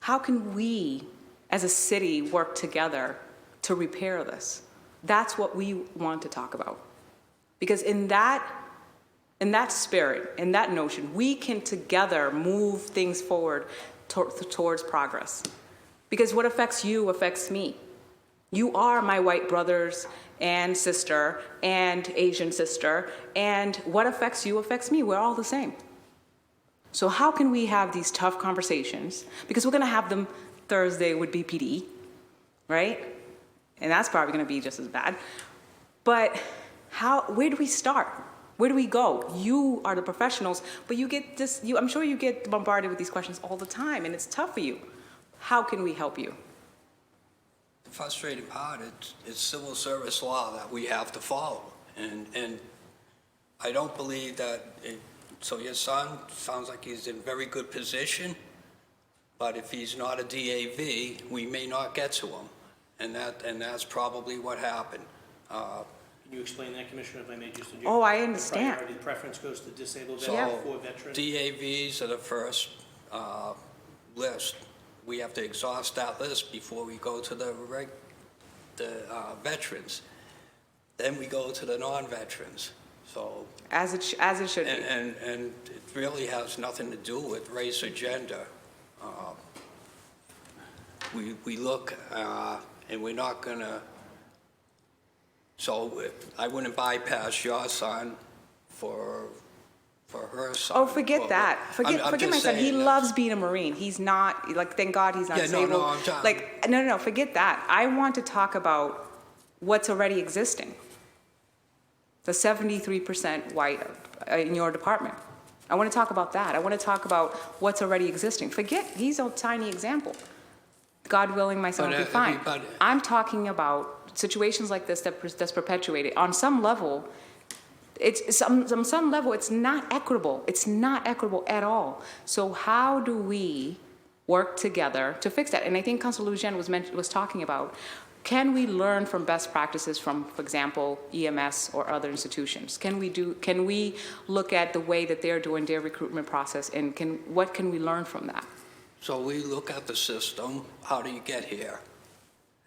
How can we, as a city, work together to repair this? That's what we want to talk about. Because in that spirit, in that notion, we can together move things forward towards progress. Because what affects you affects me. You are my white brothers and sister and Asian sister, and what affects you affects me. We're all the same. So how can we have these tough conversations? Because we're going to have them Thursday with BPD, right? And that's probably going to be just as bad. But Where do we start? Where do we go? You are the professionals, but you get this, I'm sure you get bombarded with these questions all the time, and it's tough for you. How can we help you? The frustrating part is civil service law that we have to follow. And I don't believe that, so your son sounds like he's in very good position, but if he's not a DAV, we may not get to him. And that's probably what happened. Can you explain that, Commissioner, if I may just interject? Oh, I understand. The priority preference goes to disabled So veterans for veterans? DAVs are the first list. We have to exhaust that list before we go to the veterans. Then we go to the non-veterans. So As it should be. and it really has nothing to do with race or gender. We look and we're not gonna. So I wouldn't bypass your son for her son. Oh, forget that. Forget my son. He loves being a Marine. He's not, like, thank God he's not disabled. No, I'm talking. Like, no, forget that. I want to talk about what's already existing. The 73% white in your department. I want to talk about that. I want to talk about what's already existing. Forget, he's a tiny example. God willing, my son will be fine. I'm talking about situations like this that's perpetuated. On some level, on some level, it's not equitable. It's not equitable at all. So how do we work together to fix that? And I think Councilor Lujan was talking about, can we learn from best practices from, for example, EMS or other institutions? Can we look at the way that they're doing their recruitment process, and what can we learn from that? So we look at the system, how do you get here?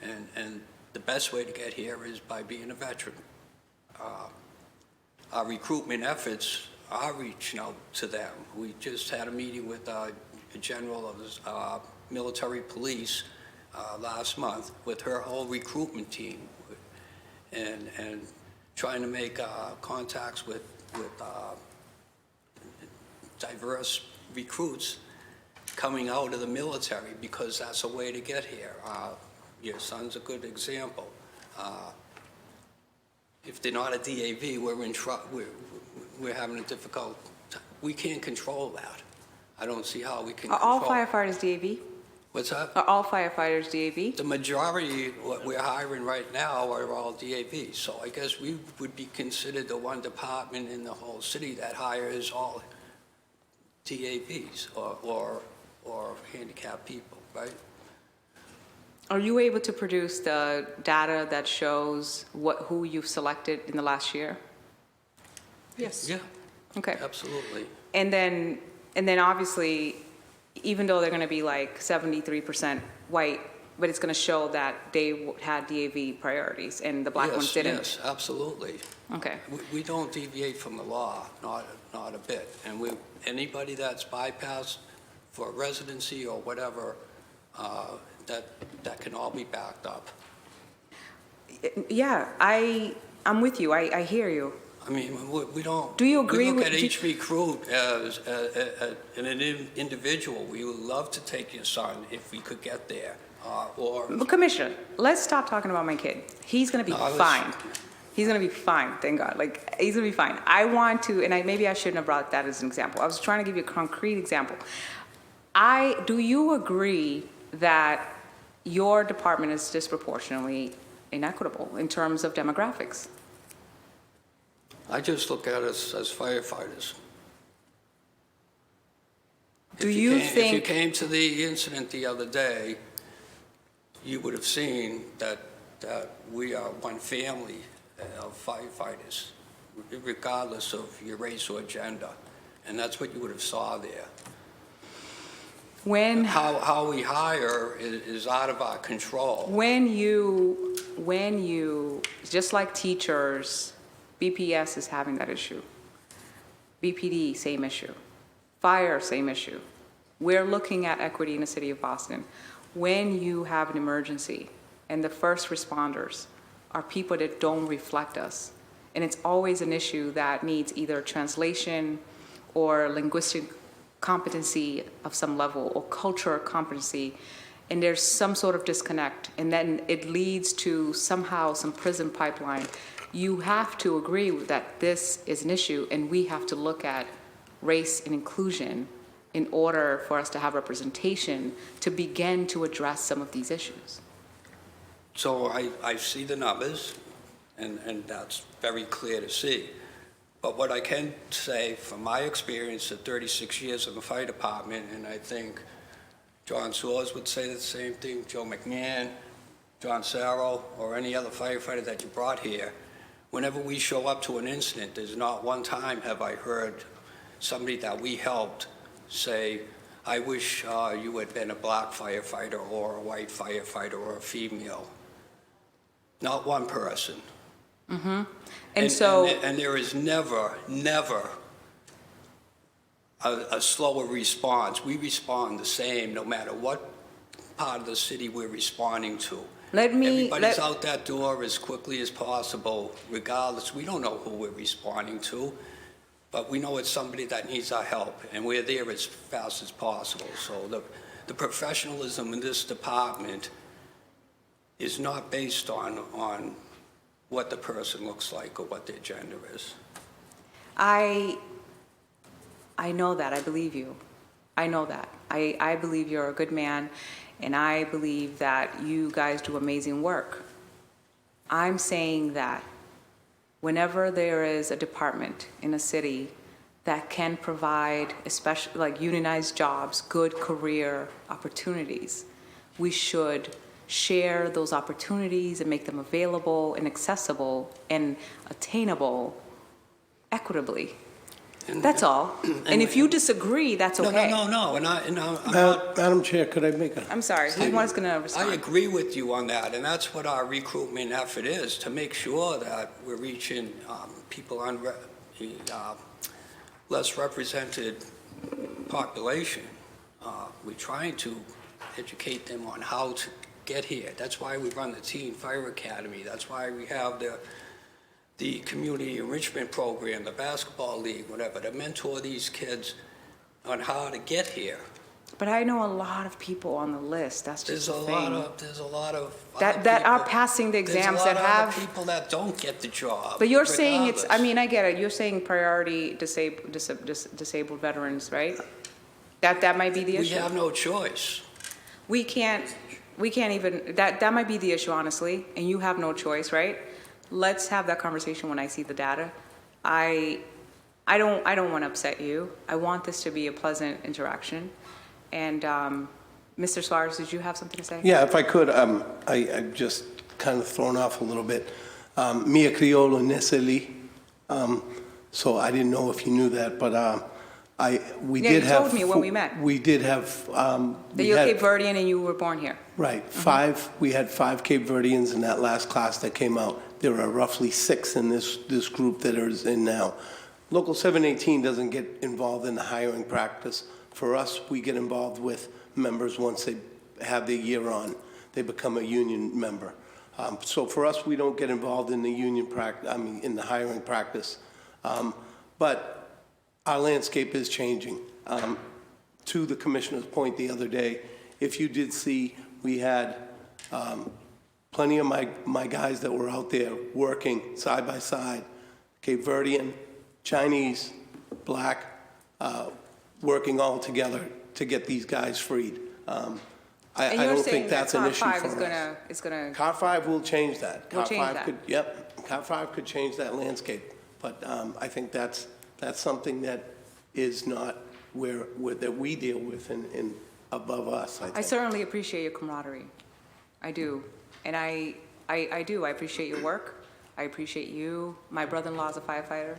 And the best way to get here is by being a veteran. Our recruitment efforts are reaching out to them. We just had a meeting with the General of Military Police last month with her whole recruitment team, and trying to make contacts with diverse recruits coming out of the military, because that's a way to get here. Your son's a good example. If they're not a DAV, we're having a difficult time. We can't control that. I don't see how we can Are control. all firefighters DAV? What's that? Are all firefighters DAV? The majority, what we're hiring right now, are all DAVs. So I guess we would be considered the one department in the whole city that hires all DAVs or handicapped people, right? Are you able to produce the data that shows who you've selected in the last year? Yes. Yeah. Okay. Absolutely. And then obviously, even though they're going to be like 73% white, but it's going to show that they had DAV priorities and the black ones didn't. Yes, absolutely. Okay. We don't deviate from the law, not a bit. And anybody that's bypassed for residency or whatever, that can all be backed up. Yeah, I'm with you. I hear you. I mean, we don't. Do you agree we look with at each recruit as an individual. We would love to take your son if we could get there. But Commissioner, let's stop talking about my kid. He's going to be fine. He's going to be fine, thank God. Like, he's going to be fine. I want to, and maybe I shouldn't have brought that as an example. I was trying to give you a concrete example. Do you agree that your department is disproportionately inequitable in terms of demographics? I just look at us as firefighters. Do you think... If you came to the incident the other day, you would have seen that we are one family of firefighters, regardless of your race or gender. And that's what you would have saw there. How we hire is out of our control. When you, just like teachers, BPS is having that issue. BPD, same issue. Fire, same issue. We're looking at equity in the city of Boston. When you have an emergency and the first responders are people that don't reflect us, and it's always an issue that needs either translation or linguistic competency of some level or cultural competency, and there's some sort of disconnect, and then it leads to somehow some prison pipeline. you have to agree that this is an issue, and we have to look at race and inclusion in order for us to have representation to begin to address some of these issues. So I see the numbers, and that's very clear to see. But what I can say from my experience of 36 years in the fire department, and I think John Soares would say the same thing, Joe McMahon, John Sarro, or any other firefighter that you brought here, whenever we show up to an incident, there's not one time have I heard somebody that we helped say, I wish you had been a black firefighter or a white firefighter or a female. Not one person. Mm-hmm. And there is never a slower response. We respond the same no matter what part of the city we're responding to. Everybody's out that door as quickly as possible, regardless. We don't know who we're responding to, but we know it's somebody that needs our help, and we're there as fast as possible. So the professionalism in this department is not based on what the person looks like or what their gender is. I know that. I believe you. I know that. I believe you're a good man, and I believe that you guys do amazing work. I'm saying that whenever there is a department in a city that can provide, especially like unionized jobs, good career opportunities, we should share those opportunities and make them available and accessible and attainable equitably. That's all. And if you disagree, that's okay. No. And I'm not. Madam Chair, could I make a... I'm sorry, who was going to respond? I agree with you on that, and that's what our recruitment effort is, to make sure that we're reaching people on less represented population. We're trying to educate them on how to get here. That's why we run the Teen Fire Academy. That's why we have the community enrichment program, the basketball league, whatever, to mentor these kids on how to get here. But I know a lot of people on the list. That's just the thing. There's a lot of that are passing the exams that have people that don't get the job. But you're saying it's. I mean, I get it. You're saying priority disabled veterans, right? That might be the issue. We have no choice. We can't even. That might be the issue, honestly. And you have no choice, right? Let's have that conversation when I see the data. I don't want to upset you. I want this to be a pleasant interaction. And Mr. Suarez, did you have something to say? Yeah, if I could, I'm just kind of thrown off a little bit. Mia Criollo Neseli. So I didn't know if you knew that, but we did have. You told me when we met. We did have. That you're Cape Verdean and you were born here. Right. We had 5 Cape Verdeans in that last class that came out. There are roughly 6 in this group that is in now. Local 718 doesn't get involved in the hiring practice. For us, we get involved with members once they have their year on. They become a union member. So for us, we don't get involved in the union practice. I mean, in the hiring practice. But our landscape is changing. To the commissioner's point the other day, if you did see, we had plenty of my guys that were out there working side by side, Cape Verdean, Chinese, black, working all together to get these guys freed. I don't think that's an issue for us. Is gonna. Car 5 will change that. Will change that. Car 5 could change that landscape. But I think that's something that is not that we deal with in above us, I think. I certainly appreciate your camaraderie. I do. And I do. I appreciate your work. I appreciate you. My brother-in-law is a firefighter.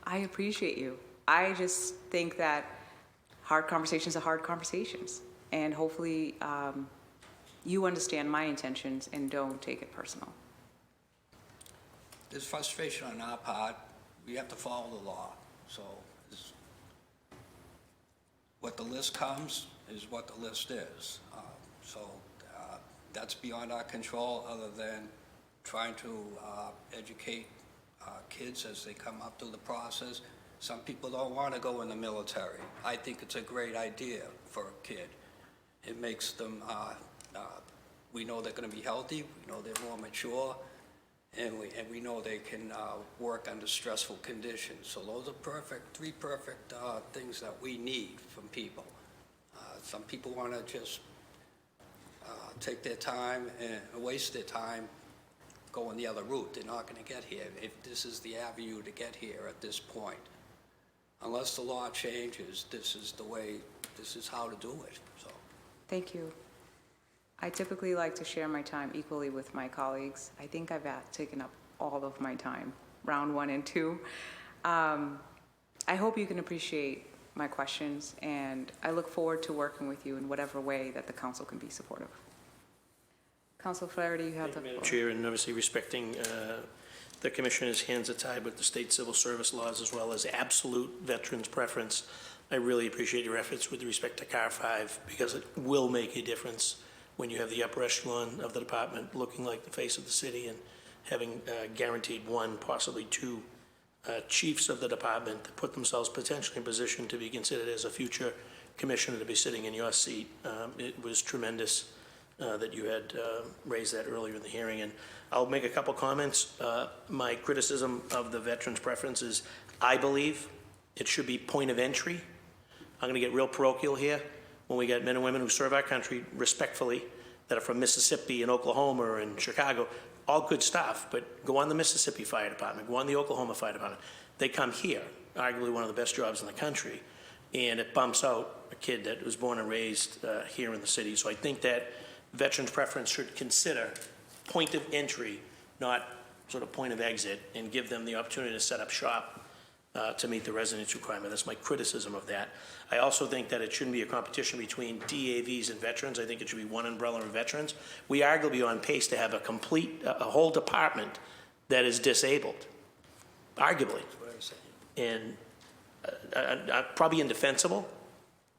I appreciate you. I just think that hard conversations are hard conversations. And hopefully you understand my intentions and don't take it personal. There's frustration on our part. We have to follow the law. So what the list comes is what the list is. That's beyond our control, other than trying to educate kids as they come up through the process. Some people don't want to go in the military. I think it's a great idea for a kid. It makes them, we know they're going to be healthy, we know they're more mature, and we know they can work under stressful conditions. So those are three perfect things that we need from people. Some people want to just take their time and waste their time going the other route. They're not going to get here if this is the avenue to get here at this point. Unless the law changes, this is how to do it, so. Thank you. I typically like to share my time equally with my colleagues. I think I've taken up all of my time, round 1 and 2. I hope you can appreciate my questions, and I look forward to working with you in whatever way that the council can be supportive. Councilor Flaherty, you have the floor. Madam Chair, and obviously respecting the Commissioner's hands are tied with the state civil service laws as well as absolute veterans preference. I really appreciate your efforts with respect to CAR 5 because it will make a difference when you have the upper echelon of the department looking like the face of the city and having guaranteed 1, possibly 2 chiefs of the department that put themselves potentially in position to be considered as a future commissioner to be sitting in your seat. It was tremendous that you had raised that earlier in the hearing. And I'll make a couple comments. My criticism of the veterans preference is I believe it should be point of entry. I'm going to get real parochial here. When we get men and women who serve our country respectfully, that are from Mississippi and Oklahoma or in Chicago, all good stuff, but go on the Mississippi Fire Department, go on the Oklahoma Fire Department. They come here, arguably one of the best jobs in the country, and it bumps out a kid that was born and raised here in the city. So I think that veterans preference should consider point of entry, not sort of point of exit, and give them the opportunity to set up shop to meet the residence requirement. That's my criticism of that. I also think that it shouldn't be a competition between DAVs and veterans. I think it should be one umbrella of veterans. We are going to be on pace to have a whole department that is disabled, arguably, and probably indefensible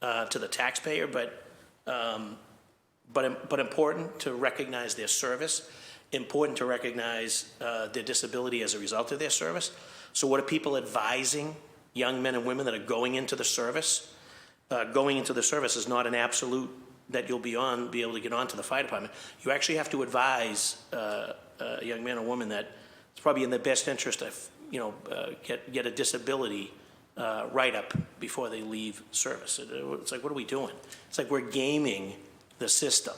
to the taxpayer, but important to recognize their service, important to recognize their disability as a result of their service. So what are people advising young men and women that are going into the service? Going into the service is not an absolute that you'll be able to get onto the fire department. You actually have to advise a young man or woman that it's probably in their best interest to, get a disability write-up before they leave service. It's like, what are we doing? It's like we're gaming the system.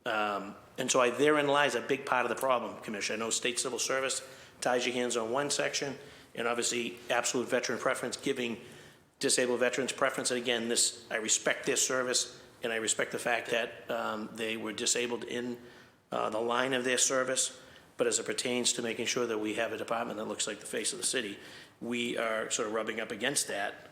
And so therein lies a big part of the problem, Commissioner. I know state civil service ties your hands on one section, and obviously absolute veteran preference, giving disabled veterans preference. And again, I respect their service, and I respect the fact that they were disabled in the line of their service. But as it pertains to making sure that we have a department that looks like the face of the city, we are sort of rubbing up against that.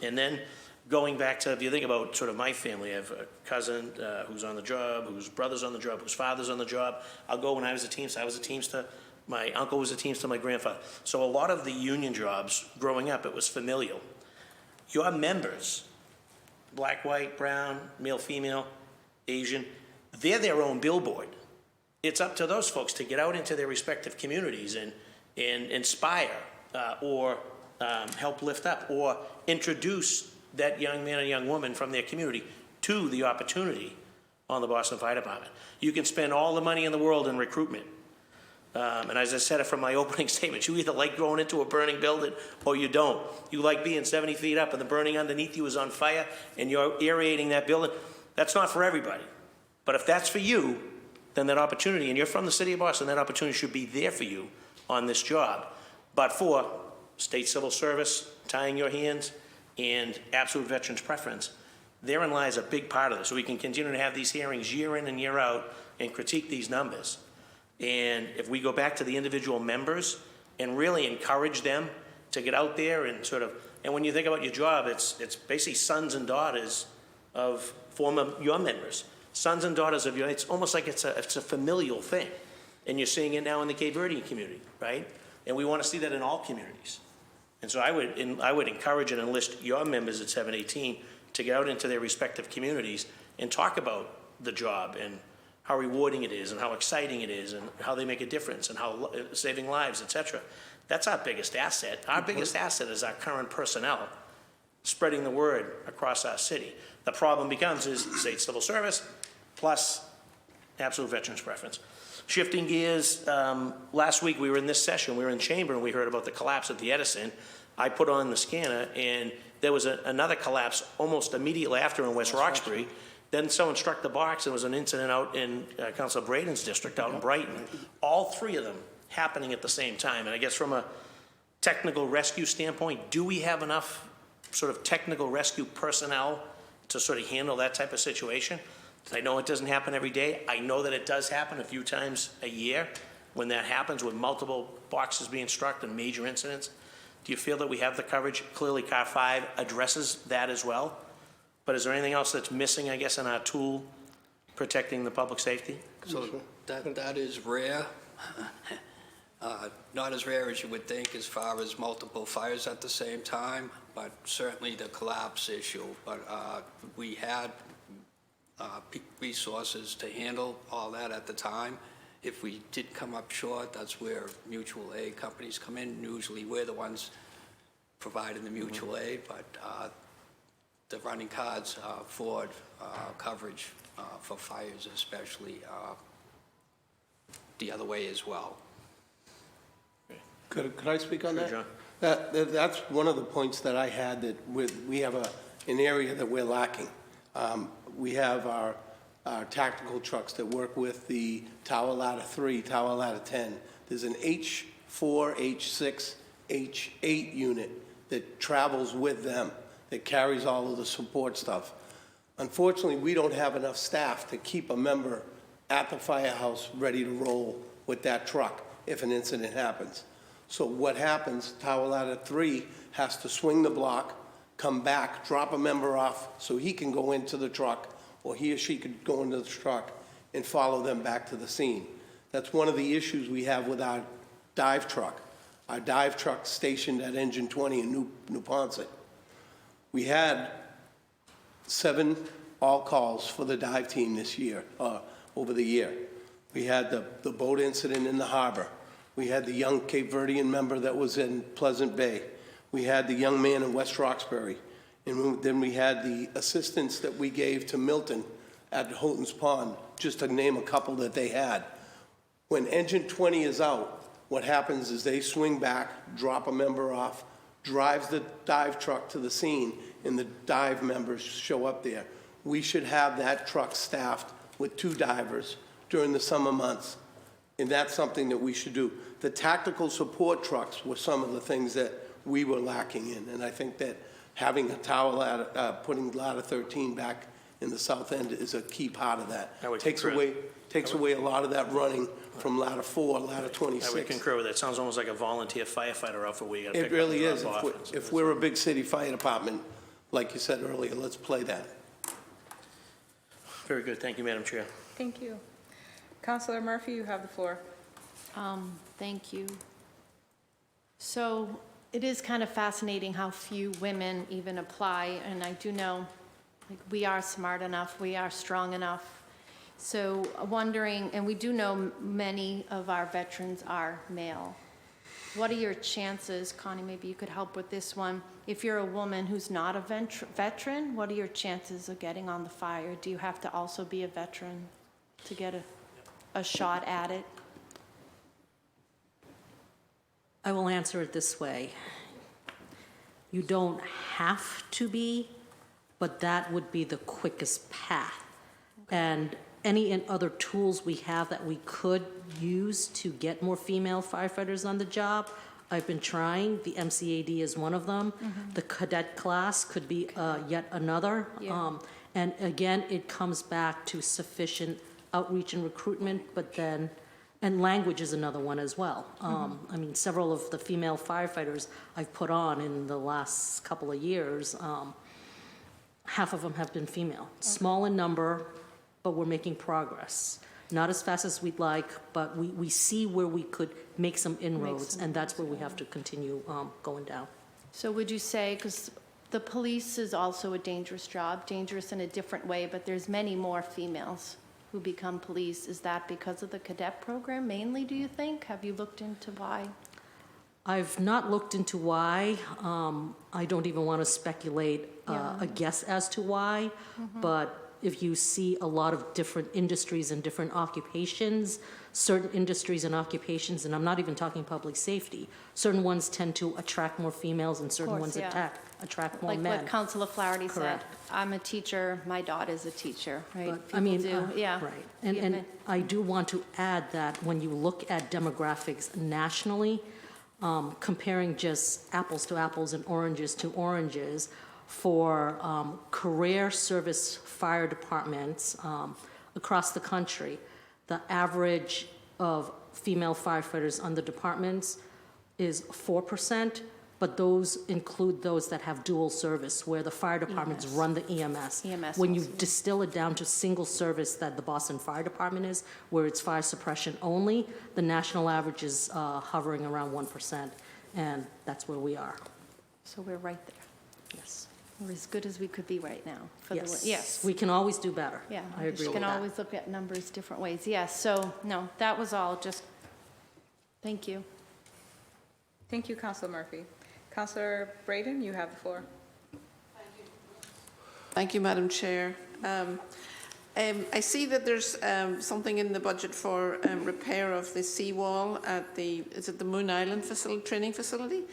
And then going back to, if you think about sort of my family, I have a cousin who's on the job, whose brother's on the job, whose father's on the job. I'll go when I was a Teamster. I was a Teamster. My uncle was a Teamster, my grandfather. So a lot of the union jobs growing up, it was familial. Your members, black, white, brown, male, female, Asian, they're their own billboard. It's up to those folks to get out into their respective communities and inspire or help lift up or introduce that young man or young woman from their community to the opportunity on the Boston Fire Department. You can spend all the money in the world in recruitment. And as I said it from my opening statement, you either like going into a burning building or you don't. You like being 70 feet up and the burning underneath you is on fire and you're aerating that building. That's not for everybody. But if that's for you, then that opportunity, and you're from the city of Boston, that opportunity should be there for you on this job. But for state civil service, tying your hands, and absolute veterans preference, therein lies a big part of this. So we can continue to have these hearings year in and year out and critique these numbers. And if we go back to the individual members and really encourage them to get out there and sort of, and when you think about your job, it's basically sons and daughters of your members. Sons and daughters of it's almost like it's a familial thing. And you're seeing it now in the Cape Verdean community, right? And we want to see that in all communities. And so I would encourage and enlist your members at 718 to get out into their respective communities and talk about the job and how rewarding it is and how exciting it is and how they make a difference and how saving lives, etc. That's our biggest asset. Our biggest asset is our current personnel spreading the word across our city. The problem becomes is state civil service plus absolute veterans preference. Shifting gears, last week we were in this session, we were in chamber, and we heard about the collapse at the Edison. I put on the scanner, and there was another collapse almost immediately after in West Roxbury. Then someone struck the box, and there was an incident out in Councilor Braden's district out in Brighton. All three of them happening at the same time. And I guess from a technical rescue standpoint, do we have enough sort of technical rescue personnel to sort of handle that type of situation? I know it doesn't happen every day. I know that it does happen a few times a year when that happens with multiple boxes being struck and major incidents. Do you feel that we have the coverage? Clearly, Car 5 addresses that as well. But is there anything else that's missing, I guess, in our tool protecting the public safety? So that is rare. Not as rare as you would think as far as multiple fires at the same time, but certainly the collapse issue. But we had resources to handle all that at the time. If we did come up short, that's where mutual aid companies come in. Usually we're the ones providing the mutual aid, but the running cards afford coverage for fires, especially the other way as well. Could I speak on that? Sure, John. That's one of the points that I had, that we have an area that we're lacking. We have our tactical trucks that work with the Tower Ladder 3, Tower Ladder 10. There's an H4, H6, H8 unit that travels with them, that carries all of the support stuff. Unfortunately, we don't have enough staff to keep a member at the firehouse ready to roll with that truck if an incident happens. So what happens, Tower Ladder 3 has to swing the block, come back, drop a member off so he can go into the truck, or he or she could go into the truck and follow them back to the scene. That's one of the issues we have with our dive truck. Our dive truck stationed at Engine 20 in New Ponset. We had 7 all-calls for the dive team this year, over the year. We had the boat incident in the harbor. We had the young Cape Verdean member that was in Pleasant Bay. We had the young man in West Roxbury. And then we had the assistance that we gave to Milton at Houghton's Pond, just to name a couple that they had. When Engine 20 is out, what happens is they swing back, drop a member off, drives the dive truck to the scene, and the dive members show up there. We should have that truck staffed with 2 divers during the summer months, and that's something that we should do. The tactical support trucks were some of the things that we were lacking in, and I think that having a tower ladder, putting ladder 13 back in the south end is a key part of that. Takes away a lot of that running from ladder 4, ladder 26. I would concur with that. Sounds almost like a volunteer firefighter outfit where you got to pick It really up is. and drop off. If we're a big city fire department, like you said earlier, let's play that. Very good. Thank you, Madam Chair. Thank you. Councilor Murphy, you have the floor. Thank you. So it is kind of fascinating how few women even apply, and I do know, like, we are smart enough, we are strong enough. So wondering, and we do know many of our veterans are male. What are your chances, Connie, maybe you could help with this one. If you're a woman who's not a veteran, what are your chances of getting on the fire? Do you have to also be a veteran to get a shot at it? I will answer it this way. You don't have to be, but that would be the quickest path. And any and other tools we have that we could use to get more female firefighters on the job, I've been trying. The MCAD is one of them. Mm-hmm. The cadet class could be yet another. Yeah. And again, it comes back to sufficient outreach and recruitment, but then, and language is another one as well. I mean, several of the female firefighters I've put on in the last couple of years, half of them have been female. Small in number, but we're making progress. Not as fast as we'd like, but we see where we could make some inroads, and that's where we have to continue going down. So would you say, because the police is also a dangerous job, dangerous in a different way, but there's many more females who become police. Is that because of the cadet program mainly, do you think? Have you looked into why? I've not looked into why. I don't even want to speculate a guess as to why, but if you see a lot of different industries and different occupations, certain industries and occupations, and I'm not even talking public safety, certain ones tend to attract more females and certain ones attract more Like men. what Councilor Flaherty said. Correct. I'm a teacher, my daughter's a teacher, right? But, I mean, People do, yeah. Right. And I do want to add that when you look at demographics nationally, comparing just apples to apples and oranges to oranges, for career service fire departments across the country, the average of female firefighters on the departments is 4%, but those include those that have dual service, where the fire departments run the EMS. When you distill it down to single service that the Boston Fire Department is, where it's fire suppression only, the national average is hovering around 1%, and that's where we are. So we're right there. Yes. We're as good as we could be right now. Yes. We can always do better. Yeah, I agree you with can that. always look at numbers different ways. Yes, so, no, that was all, just, thank you. Thank you, Councilor Murphy. Councilor Braden, you have the floor. Thank you, Madam Chair. I see that there's something in the budget for repair of the seawall at is it the Moon Island training facility?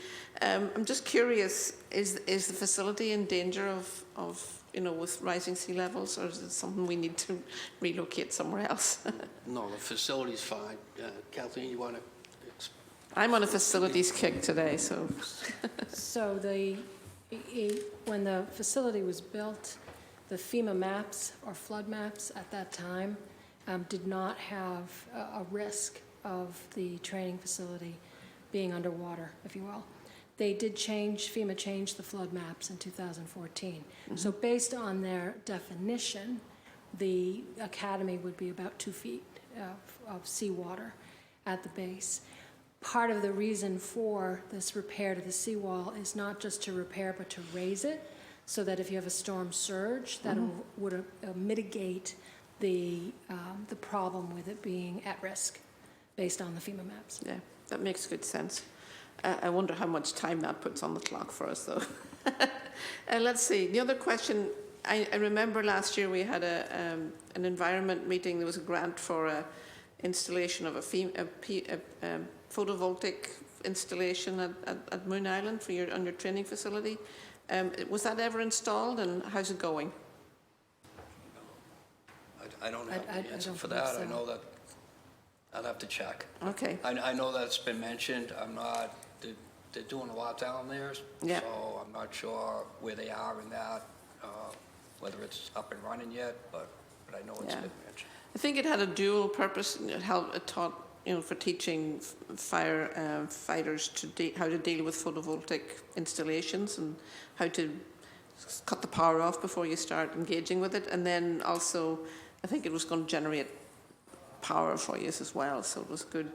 I'm just curious, is the facility in danger of with rising sea levels, or is it something we need to relocate somewhere else? No, the facility's fine. Kathleen, you want to? I'm on a facilities kick today, so. So when the facility was built, the FEMA maps or flood maps at that time did not have a risk of the training facility being underwater, if you will. They did FEMA changed the flood maps in 2014. So based on their definition, the academy would be about 2 feet of seawater at the base. Part of the reason for this repair to the seawall is not just to repair, but to raise it, so that if you have a storm surge, that would mitigate the problem with it being at risk, based on the FEMA maps. Yeah, that makes good sense. I wonder how much time that puts on the clock for us, though. Let's see. The other question, I remember last year we had an environment meeting. There was a grant for installation of a photovoltaic installation at Moon Island on your training facility. Was that ever installed, and how's it going? I don't have I the answer don't for think that. so. I know that, I'll have to check. Okay. I know that's been mentioned. I'm not, they're doing a lot down there. Yeah. So I'm not sure where they are in that, whether it's up and running yet, but I know it's been mentioned. I think it had a dual purpose. It taught, for teaching firefighters how to deal with photovoltaic installations and how to cut the power off before you start engaging with it. And then also, I think it was going to generate power for you as well, so it was good.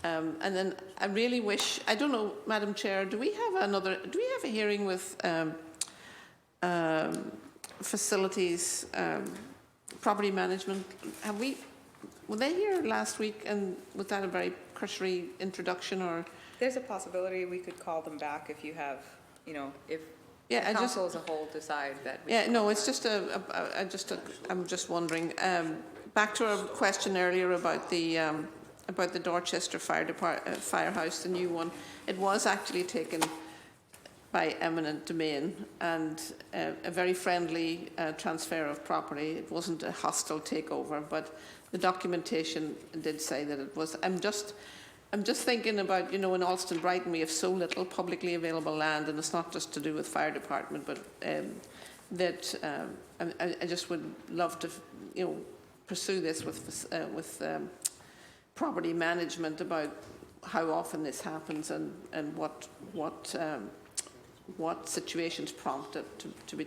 And then I really wish, I don't know, Madam Chair, do we have a hearing with facilities, property management? Were they here last week, and was that a very cursory introduction, or? There's a possibility we could call them back if you have, if Yeah, the council as a whole decide that. Yeah, no, it's just I'm just wondering. Back to our question earlier about the Dorchester Firehouse, the new one. It was actually taken by eminent domain, and a very friendly transfer of property. It wasn't a hostile takeover, but the documentation did say that it was. I'm just thinking about, in Alston Brighton we have so little publicly available land, and it's not just to do with fire department, but I just would love to, pursue this with property management about how often this happens and what situations prompt it to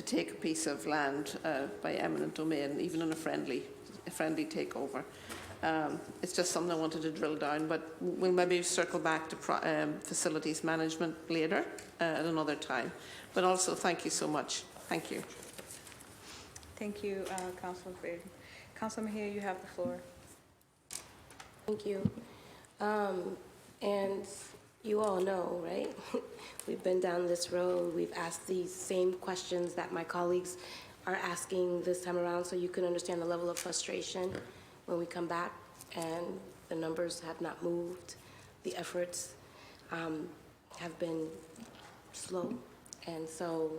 take a piece of land by eminent domain, even in a friendly takeover. It's just something I wanted to drill down, but we'll maybe circle back to facilities management later at another time. But also, thank you so much. Thank you. Thank you, Councilor Braden. Councilor Mejia, you have the floor. Thank you. And you all know, right? We've been down this road. We've asked these same questions that my colleagues are asking this time around, so you can understand the level of frustration when we come back and the numbers have not moved. The efforts have been slow, and so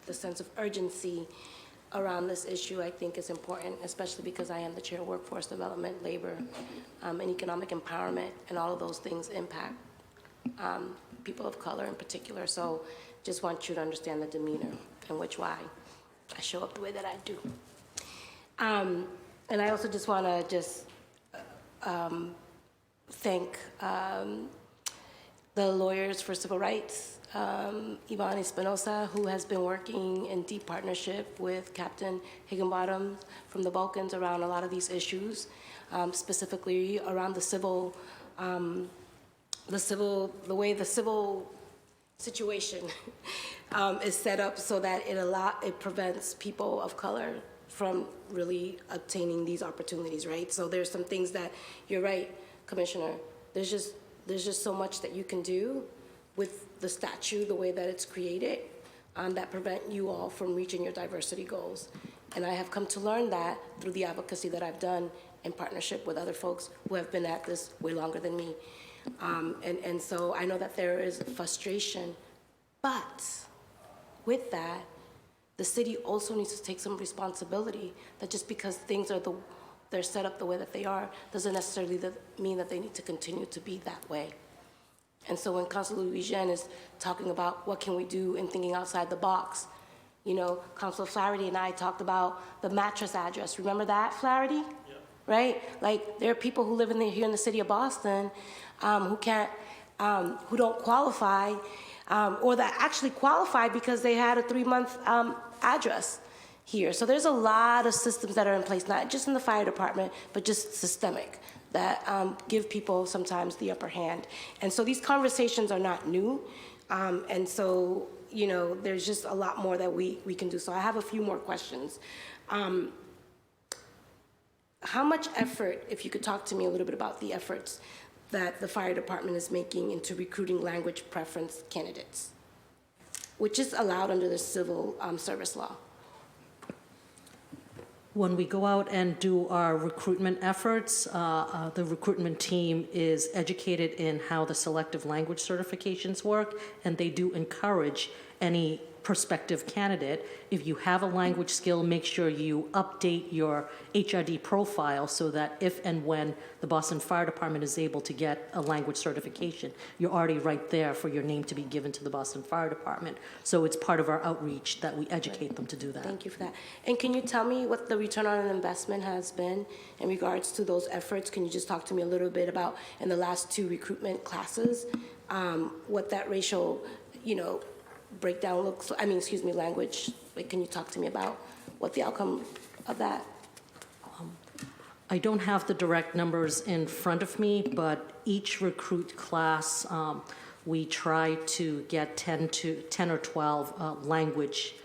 the sense of urgency around this issue, I think, is important, especially because I am the chair of workforce development, labor, and economic empowerment, and all of those things impact people of color in particular. So just want you to understand the demeanor in which why I show up the way that I do. And I also just want to thank the lawyers for civil rights, Ivan Espinosa, who has been working in deep partnership with Captain Higginbottom from the Balkans around a lot of these issues, specifically around the way the civil situation is set up so that it prevents people of color from really obtaining these opportunities, right? So there's some things that, you're right, Commissioner, there's just so much that you can do with the statute, the way that it's created, that prevent you all from reaching your diversity goals. And I have come to learn that through the advocacy that I've done in partnership with other folks who have been at this way longer than me. And so I know that there is frustration, but with that, the city also needs to take some responsibility that just because things are they're set up the way that they are, doesn't necessarily mean that they need to continue to be that way. And so when Councilor Louisiane is talking about what can we do and thinking outside the box, you know, Councilor Flaherty and I talked about the mattress address. Remember that, Flaherty? Yeah. Right? Like, there are people who live here in the city of Boston who don't qualify, or that actually qualify because they had a 3-month address here. So there's a lot of systems that are in place, not just in the fire department, but just systemic, that give people sometimes the upper hand. And so these conversations are not new. And so, you know, there's just a lot more that we can do. So I have a few more questions. How much effort, if you could talk to me a little bit about the efforts that the fire department is making into recruiting language preference candidates, which is allowed under the civil service law? When we go out and do our recruitment efforts, the recruitment team is educated in how the selective language certifications work, and they do encourage any prospective candidate, if you have a language skill, make sure you update your HRD profile so that if and when the Boston Fire Department is able to get a language certification, you're already right there for your name to be given to the Boston Fire Department. So it's part of our outreach that we educate them to do that. Thank you for that. And can you tell me what the return on investment has been in regards to those efforts? Can you just talk to me a little bit about, in the last 2 recruitment classes, what that ratio, you know, breakdown looks, language, like, can you talk to me about what the outcome of that? I don't have the direct numbers in front of me, but each recruit class, we try to get 10 or 12 language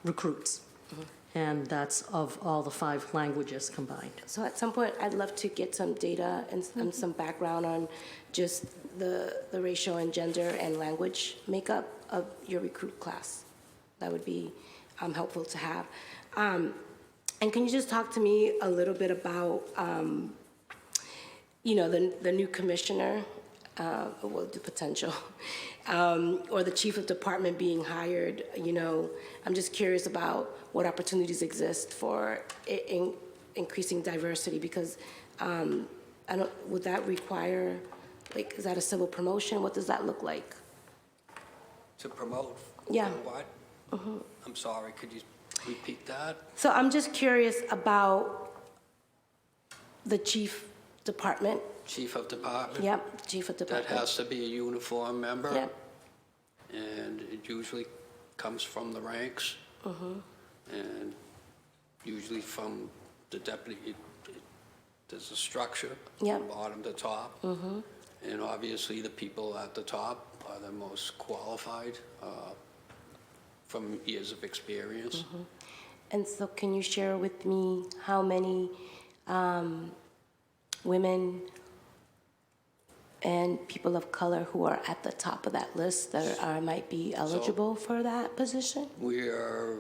recruits. Mm-hmm. And that's of all the 5 languages combined. So at some point, I'd love to get some data and some background on just the ratio in gender and language makeup of your recruit class. That would be helpful to have. And can you just talk to me a little bit about, you know, the new commissioner, well, the potential, or the chief of department being hired? You know, I'm just curious about what opportunities exist for increasing diversity, because would that require, like, is that a civil promotion? What does that look like? To promote? Yeah. What? Mm-hmm. I'm sorry, could you repeat that? So I'm just curious about the chief department. Chief of department? Yep, chief of department. That has to be a uniform member. Yep. And it usually comes from the ranks. Mm-hmm. And usually from the deputy, there's a structure, yep, from bottom to top. Mm-hmm. And obviously the people at the top are the most qualified from years of experience. Mm-hmm. And so can you share with me how many women and people of color who are at the top of that list that might be eligible for that position? We are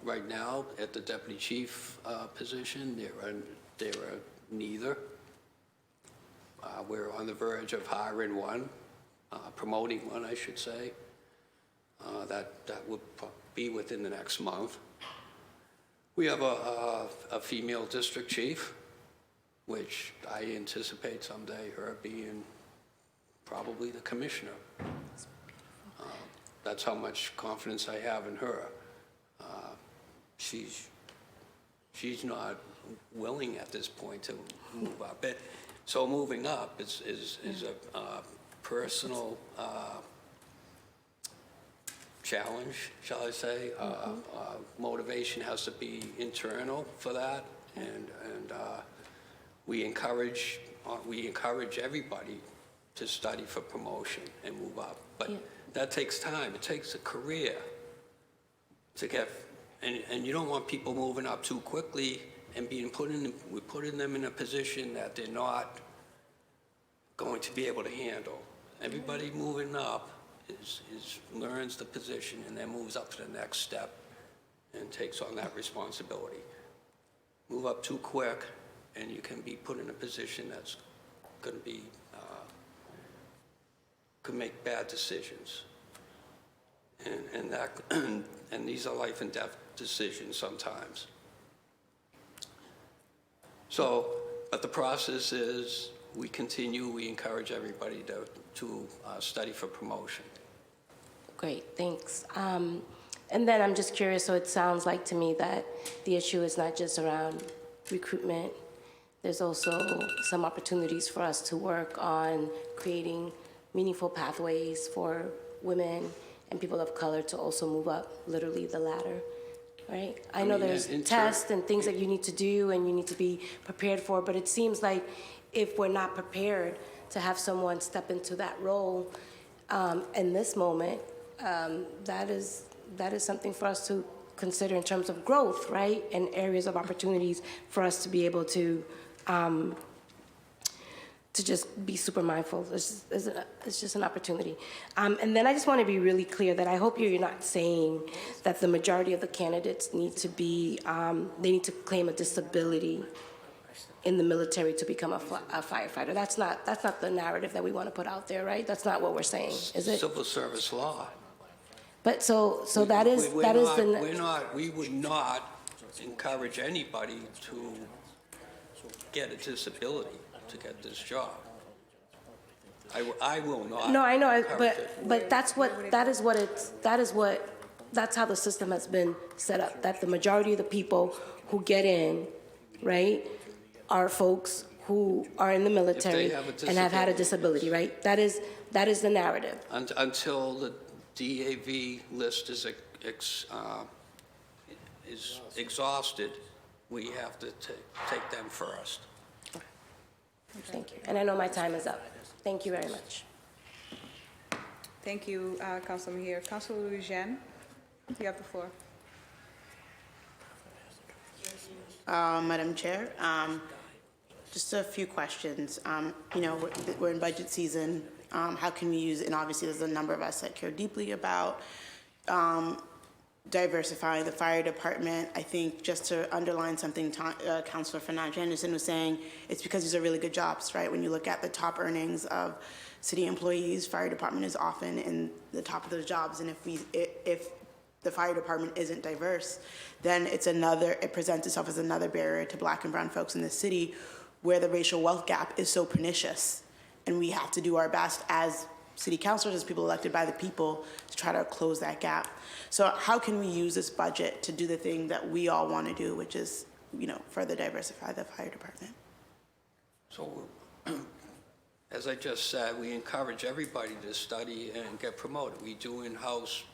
Right now, at the deputy chief position, there are neither. We're on the verge of hiring one, promoting one, I should say. That would be within the next month. We have a female district chief, which I anticipate someday her being probably the commissioner. That's how much confidence I have in her. She's not willing at this point to move up. So moving up is a personal challenge, shall I say. Motivation has to be internal for that, and we encourage everybody to study for promotion and move up. But that takes time. It takes a career to get, and you don't want people moving up too quickly and we're putting them in a position that they're not going to be able to handle. Everybody moving up learns the position and then moves up to the next step and takes on that responsibility. Move up too quick and you can be put in a position that's going to be, could make bad decisions. And these are life and death decisions sometimes. So, but the process is we encourage everybody to study for promotion. Great, thanks. And then I'm just curious, so it sounds like to me that the issue is not just around recruitment. There's also some opportunities for us to work on creating meaningful pathways for women and people of color to also move up, literally the ladder, right? I know there's tests and things that you need to do and you need to be prepared for, but it seems like if we're not prepared to have someone step into that role in this moment, that is something for us to consider in terms of growth, right? And areas of opportunities for us to be able to just be super mindful. It's just an opportunity. And then I just want to be really clear that I hope you're not saying that the majority of the candidates need to be, they need to claim a disability in the military to become a firefighter. That's not the narrative that we want to put out there, right? That's not what we're saying, is it? Civil service law. But so that is we would not encourage anybody to get a disability to get this job. I will not. No, I know, but that's how the system has been set up, that the majority of the people who get in, right, are folks who are in the military and have had a disability, right? That is the narrative. Until the DAV list is exhausted, we have to take them first. Thank you. And I know my time is up. Thank you very much. Thank you, Councilor Mejia. Councilor Louisiane, you have the floor. Madam Chair, just a few questions. We're in budget season. How can we use, and obviously there's a number of us that care deeply about diversifying the fire department. I think just to underline something Councilor Fernandez-Anderson was saying, it's because these are really good jobs, right? When you look at the top earnings of city employees, fire department is often in the top of those jobs. And if the fire department isn't diverse, then it presents itself as another barrier to Black and brown folks in the city where the racial wealth gap is so pernicious. And we have to do our best as city councilors, as people elected by the people, to try to close that gap. So how can we use this budget to do the thing that we all want to do, which is, further diversify the fire department? So, as I just said, we encourage everybody to study and get promoted. We do in-house,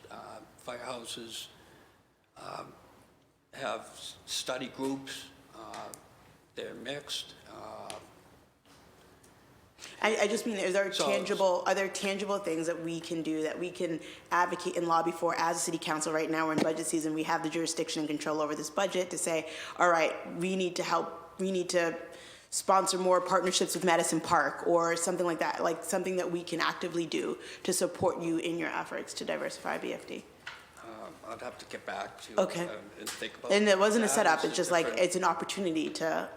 firehouses have study groups. They're mixed. I just mean, are there tangible things that we can do, that we can advocate and lobby for as a city council? Right now, we're in budget season. We have the jurisdiction and control over this budget to say, all right, we need to help, we need to sponsor more partnerships with Madison Park or something like that, like something that we can actively do to support you in your efforts to diversify BFD. I'd have to get back to you. Okay. And think about. And it wasn't a that. setup, it's just like, different- it's an opportunity to,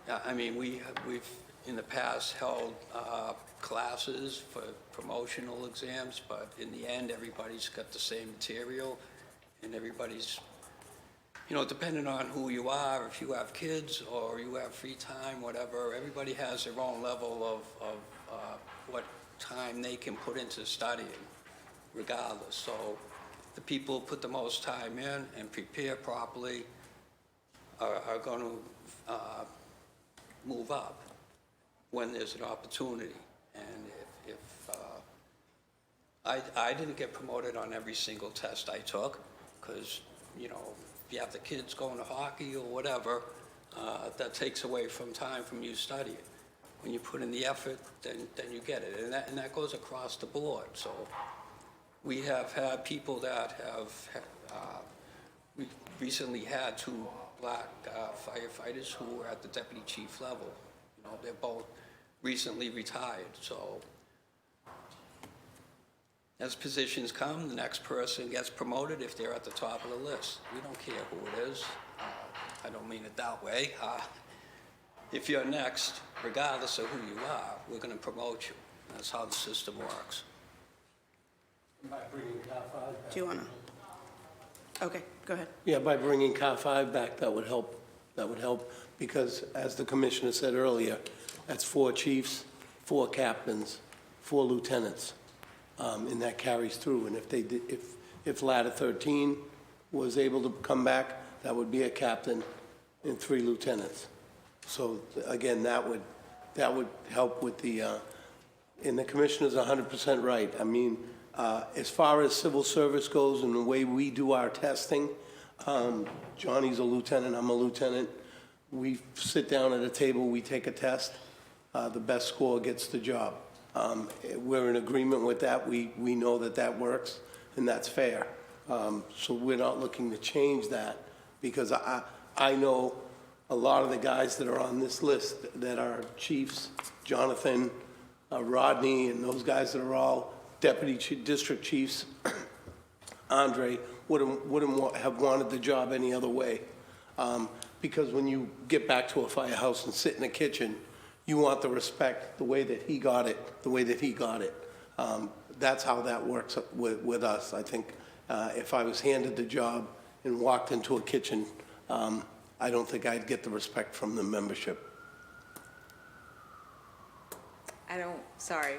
Yeah, I mean, we've in the past held classes for promotional exams, but in the end, everybody's got the same material, and everybody's, you know, depending on who you are, if you have kids or you have free time, whatever, everybody has their own level of what time they can put into studying, regardless. So the people who put the most time in and prepare properly are going to move up when there's an opportunity. And if I didn't get promoted on every single test I took, because, you know, if you have the kids going to hockey or whatever, that takes away from time from you studying. When you put in the effort, then you get it. And that goes across the board. So we have had people that have, we recently had 2 black firefighters who were at the deputy chief level. You know, they're both recently retired. So as positions come, the next person gets promoted if they're at the top of the list. We don't care who it is. I don't mean it that way. If you're next, regardless of who you are, we're going to promote you. That's how the system works. do you want to? Okay, go ahead. Yeah, by bringing Car 5 back, that would help. That would help because, as the commissioner said earlier, that's 4 chiefs, 4 captains, 4 lieutenants, and that carries through. And if they did, if ladder 13 was able to come back, that would be a captain and 3 lieutenants. So again, that would help with the. And the commissioner's 100% right. I mean, as far as civil service goes and the way we do our testing, Johnny's a lieutenant, I'm a lieutenant. We sit down at a table, we take a test. The best score gets the job. We're in agreement with that. We know that works, and that's fair. So we're not looking to change that because I know a lot of the guys that are on this list that are chiefs, Jonathan, Rodney, and those guys that are all deputy district chiefs, Andre, wouldn't have wanted the job any other way. Because when you get back to a firehouse and sit in the kitchen, you want the respect the way that he got it, That's how that works with us. I think if I was handed the job and walked into a kitchen, I don't think I'd get the respect from the membership. Sorry.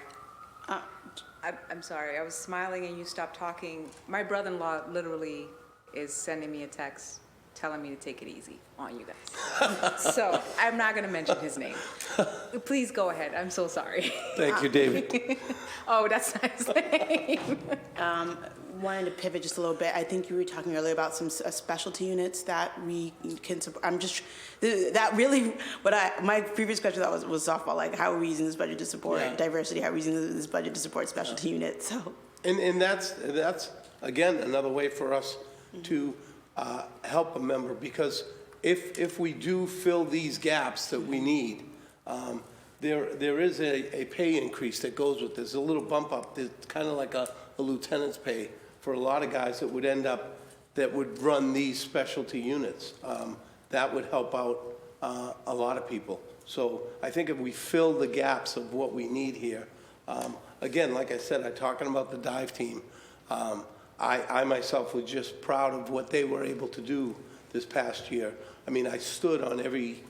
I'm sorry. I was smiling and you stopped talking. My brother-in-law literally is sending me a text telling me to take it easy on you guys. So I'm not going to mention his name. Please go ahead. I'm so sorry. Thank you, David. Oh, that's nice. Wanted to pivot just a little bit. I think you were talking earlier about some specialty units that we can support. That really, my previous question that was softball, like how are we using this budget to support diversity? How are we using this budget to support specialty units? So, and that's again another way for us to help a member, because if we do fill these gaps that we need, there is a pay increase that goes with this, a little bump up. It's kind of like a lieutenant's pay for a lot of guys that would run these specialty units. That would help out a lot of people. So I think if we fill the gaps of what we need here, again, like I said, I'm talking about the dive team. I myself was just proud of what they were able to do this past year. I mean, I stood on every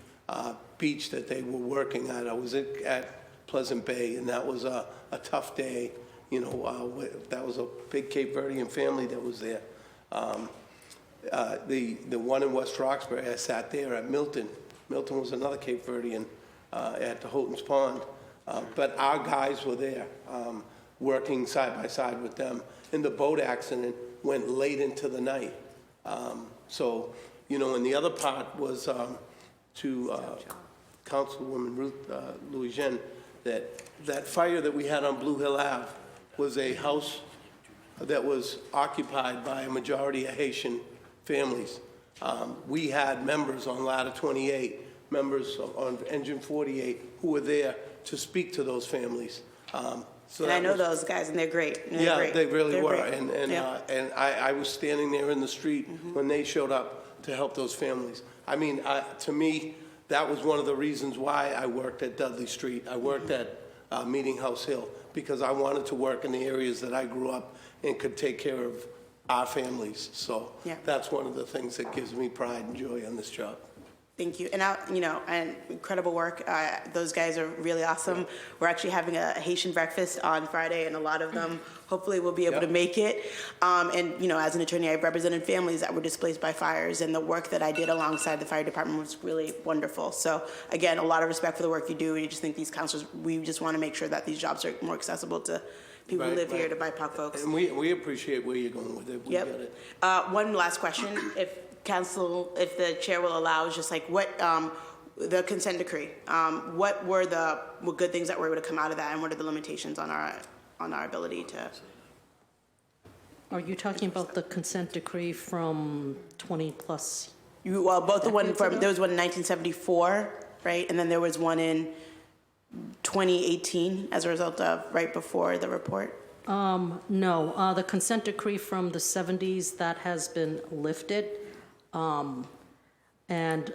beach that they were working at. I was at Pleasant Bay, and that was a tough day. You know, that was a big Cape Verdean family that was there. The one in West Roxbury, I sat there at Milton. Milton was another Cape Verdean at the Houghton's Pond. But our guys were there working side by side with them. And the boat accident went late into the night. So, you know, and the other part was to Councilwoman Ruth Louis-Jean, that fire that we had on Blue Hill Ave was a house that was occupied by a majority of Haitian families. We had members on Ladder 28, members on Engine 48 who were there to speak to those families. So And I that know was- those guys, and they're great. And they're Yeah, great. they really They're were. great. And Yeah. I was standing there in the street when they showed up to help those families. I mean, to me, that was one of the reasons why I worked at Dudley Street. I worked at Meeting House Hill, because I wanted to work in the areas that I grew up and could take care of our families. So Yeah. that's one of the things that gives me pride and joy on this job. Thank you. And, and incredible work. Those guys are really awesome. We're actually having a Haitian breakfast on Friday, and a lot of them hopefully will be able to make it. And, as an attorney, I've represented families that were displaced by fires, and the work that I did alongside the fire department was really wonderful. So, again, a lot of respect for the work you do. We just think these counselors, we just want to make sure that these jobs are more accessible to people who live here, to BIPOC folks. And we appreciate where you're going with it. We get it. One last question, if the chair will allow, is just like what, the consent decree, what were the good things that were able to come out of that, and what are the limitations on our ability to? Are you talking about the consent decree from 20 plus? Well, both the one from, there was one in 1974, right? And then there was one in 2018 as a result of, right before the report? No, the consent decree from the 70s, that has been lifted. And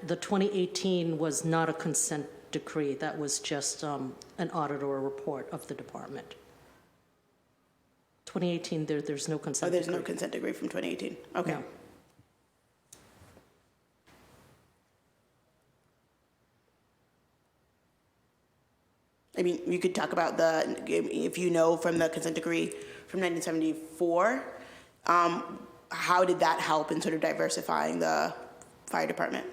the 2018 was not a consent decree. That was just an auditor report of the department. 2018, there's no consent decree. Oh, there's no consent decree from 2018. Okay. No. I mean, you could talk about if you know from the consent decree from 1974, how did that help in sort of diversifying the fire department?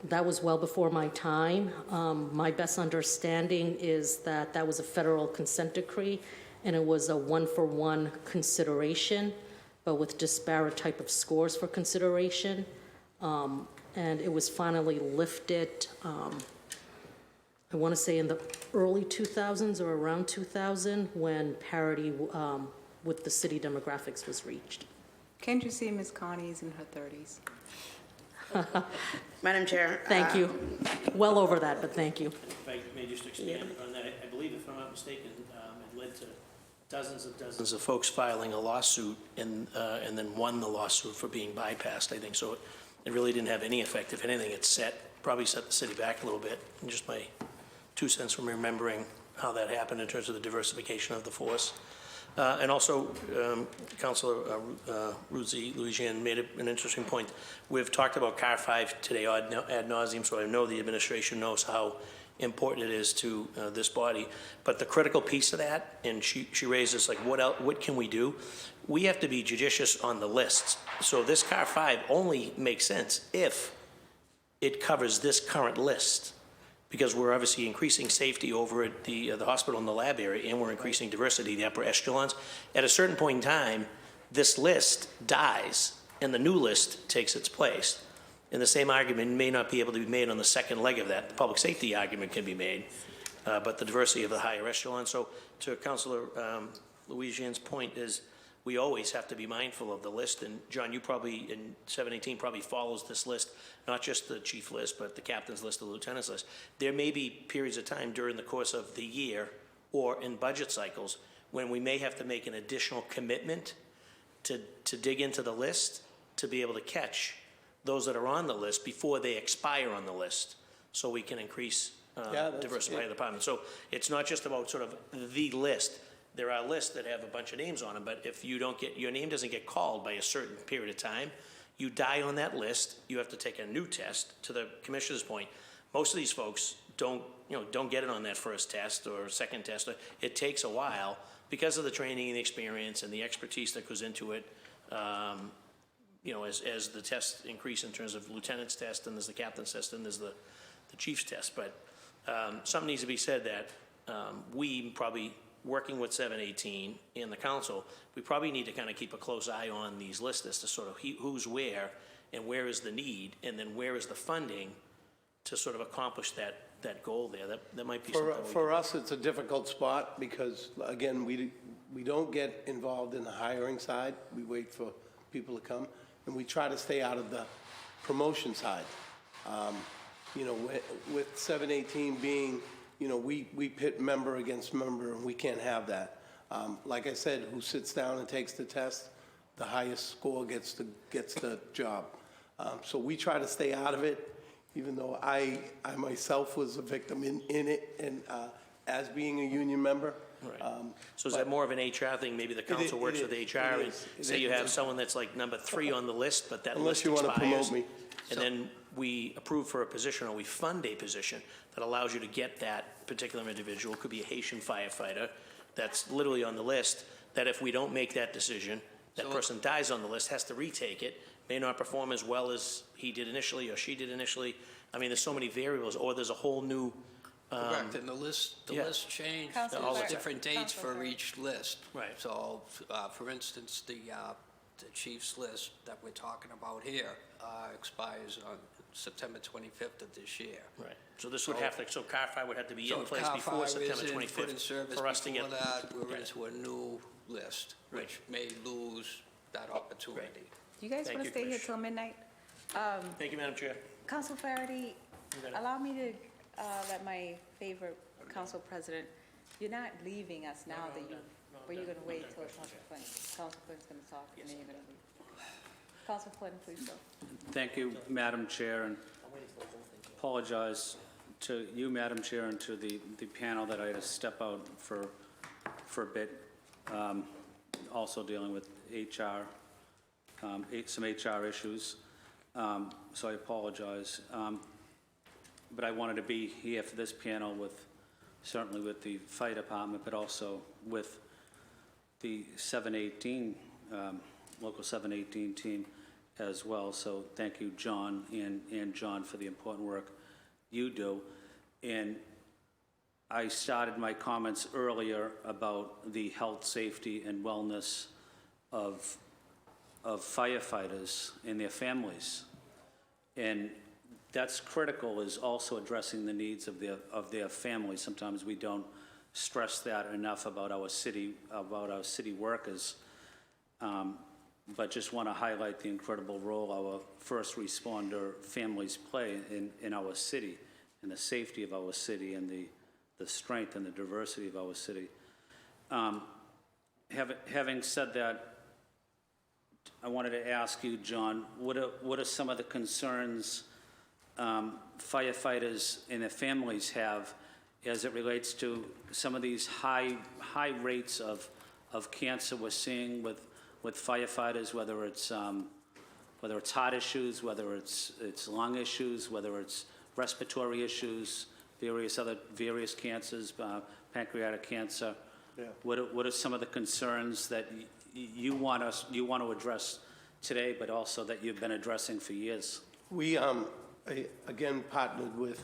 That was well before my time. My best understanding is that that was a federal consent decree, and it was a one-for-one consideration, but with disparate type of scores for consideration. And it was finally lifted, I want to say in the early 2000s or around 2000, when parity with the city demographics was reached. Can't you see Ms. Connie's in her 30s? Madam Chair. Thank you. Well over that, but thank you. If I may just expand on that, I believe, if I'm not mistaken, it led to dozens of folks filing a lawsuit and then won the lawsuit for being bypassed, I think. So it really didn't have any effect. If anything, it probably set the city back a little bit. And just my 2 cents from remembering how that happened in terms of the diversification of the force. And also, Councilor Louisian made an interesting point. We've talked about CAR 5 today ad nauseum, so I know the administration knows how important it is to this body. But the critical piece of that, and she raises, like, what can we do? We have to be judicious on the lists. So this CAR 5 only makes sense if it covers this current list, because we're obviously increasing safety over at the hospital and the lab area, and we're increasing diversity, the upper echelons. At a certain point in time, this list dies, and the new list takes its place. And the same argument may not be able to be made on the second leg of that. The public safety argument can be made, but the diversity of the higher echelon. So to Councilor Louisian's point is, we always have to be mindful of the list. And John, you probably, in 718, probably follows this list, not just the chief list, but the captain's list, the lieutenant's list. There may be periods of time during the course of the year or in budget cycles when we may have to make an additional commitment to dig into the list to be able to catch those that are on the list before they expire on the list, so we can increase diversity of the department. So it's not just about sort of the list. There are lists that have a bunch of names on them, but if you don't get, your name doesn't get called by a certain period of time, you die on that list. You have to take a new test. To the commissioner's point, most of these folks don't get it on that first test or second test. It takes a while because of the training and the experience and the expertise that goes into it. As the tests increase in terms of lieutenant's test, and there's the captain's test, and there's the chief's test. But something needs to be said that we probably, working with 718 and the council, we probably need to kind of keep a close eye on these lists as to sort of who's where and where is the need, and then where is the funding to sort of accomplish that goal there. That might be something. For us, it's a difficult spot because, again, we don't get involved in the hiring side. We wait for people to come, and we try to stay out of the promotion side. With 718 being you know, we pit member against member, and we can't have that. Like I said, who sits down and takes the test, the highest score gets the job. So we try to stay out of it, even though I myself was a victim in it, and as being a union member. Right. So is that more of an HR thing? Maybe the council works with HR, and say you have someone that's like number 3 on the list, but that list expires. Unless you want to promote me. And then we approve for a position, or we fund a position that allows you to get that particular individual. It could be a Haitian firefighter that's literally on the list, that if we don't make that decision, that person dies on the list, has to retake it, may not perform as well as he did initially or she did initially. I mean, there's so many variables, or there's a whole new. Correct, and the list changed, Councilor. there's different dates for Councilor. each list. Right. So, for instance, the chief's list that we're talking about here expires on September 25th of this year. Right. So this would have to, so CAR 5 would have to be So in if place CAR before 5 September is in, put in 25th service for us to get. before that, we're Right. into a new list, which may lose that opportunity. You guys Thank want to you, stay here Trish. till midnight? Thank you, Madam Chair. Council Flaherty, You got it. allow me to let my favorite council president, you're not leaving us now that you, or you're going to wait till Council Flynn. Council Flynn's going to talk, and then you're going to leave. Council Flynn, please go. Thank you, Madam Chair, and apologize to you, Madam Chair, and to the panel that I had to step out for a bit. Also dealing with HR, some HR issues, so I apologize. But I wanted to be here for this panel with, certainly with the fire department, but also with the 718, local 718 team as well. So thank you, John, and John, for the important work you do. And I started my comments earlier about the health, safety, and wellness of firefighters and their families. And that's critical, is also addressing the needs of their families. Sometimes we don't stress that enough about our city workers. But just want to highlight the incredible role our first responder families play in our city, and the safety of our city, and the strength and the diversity of our city. Having said that, I wanted to ask you, John, what are some of the concerns firefighters and their families have as it relates to some of these high rates of cancer we're seeing with firefighters, whether it's heart issues, whether it's lung issues, whether it's respiratory issues, various cancers, pancreatic cancer. Yeah. What are some of the concerns that you want to address today, but also that you've been addressing for years? We, again, partnered with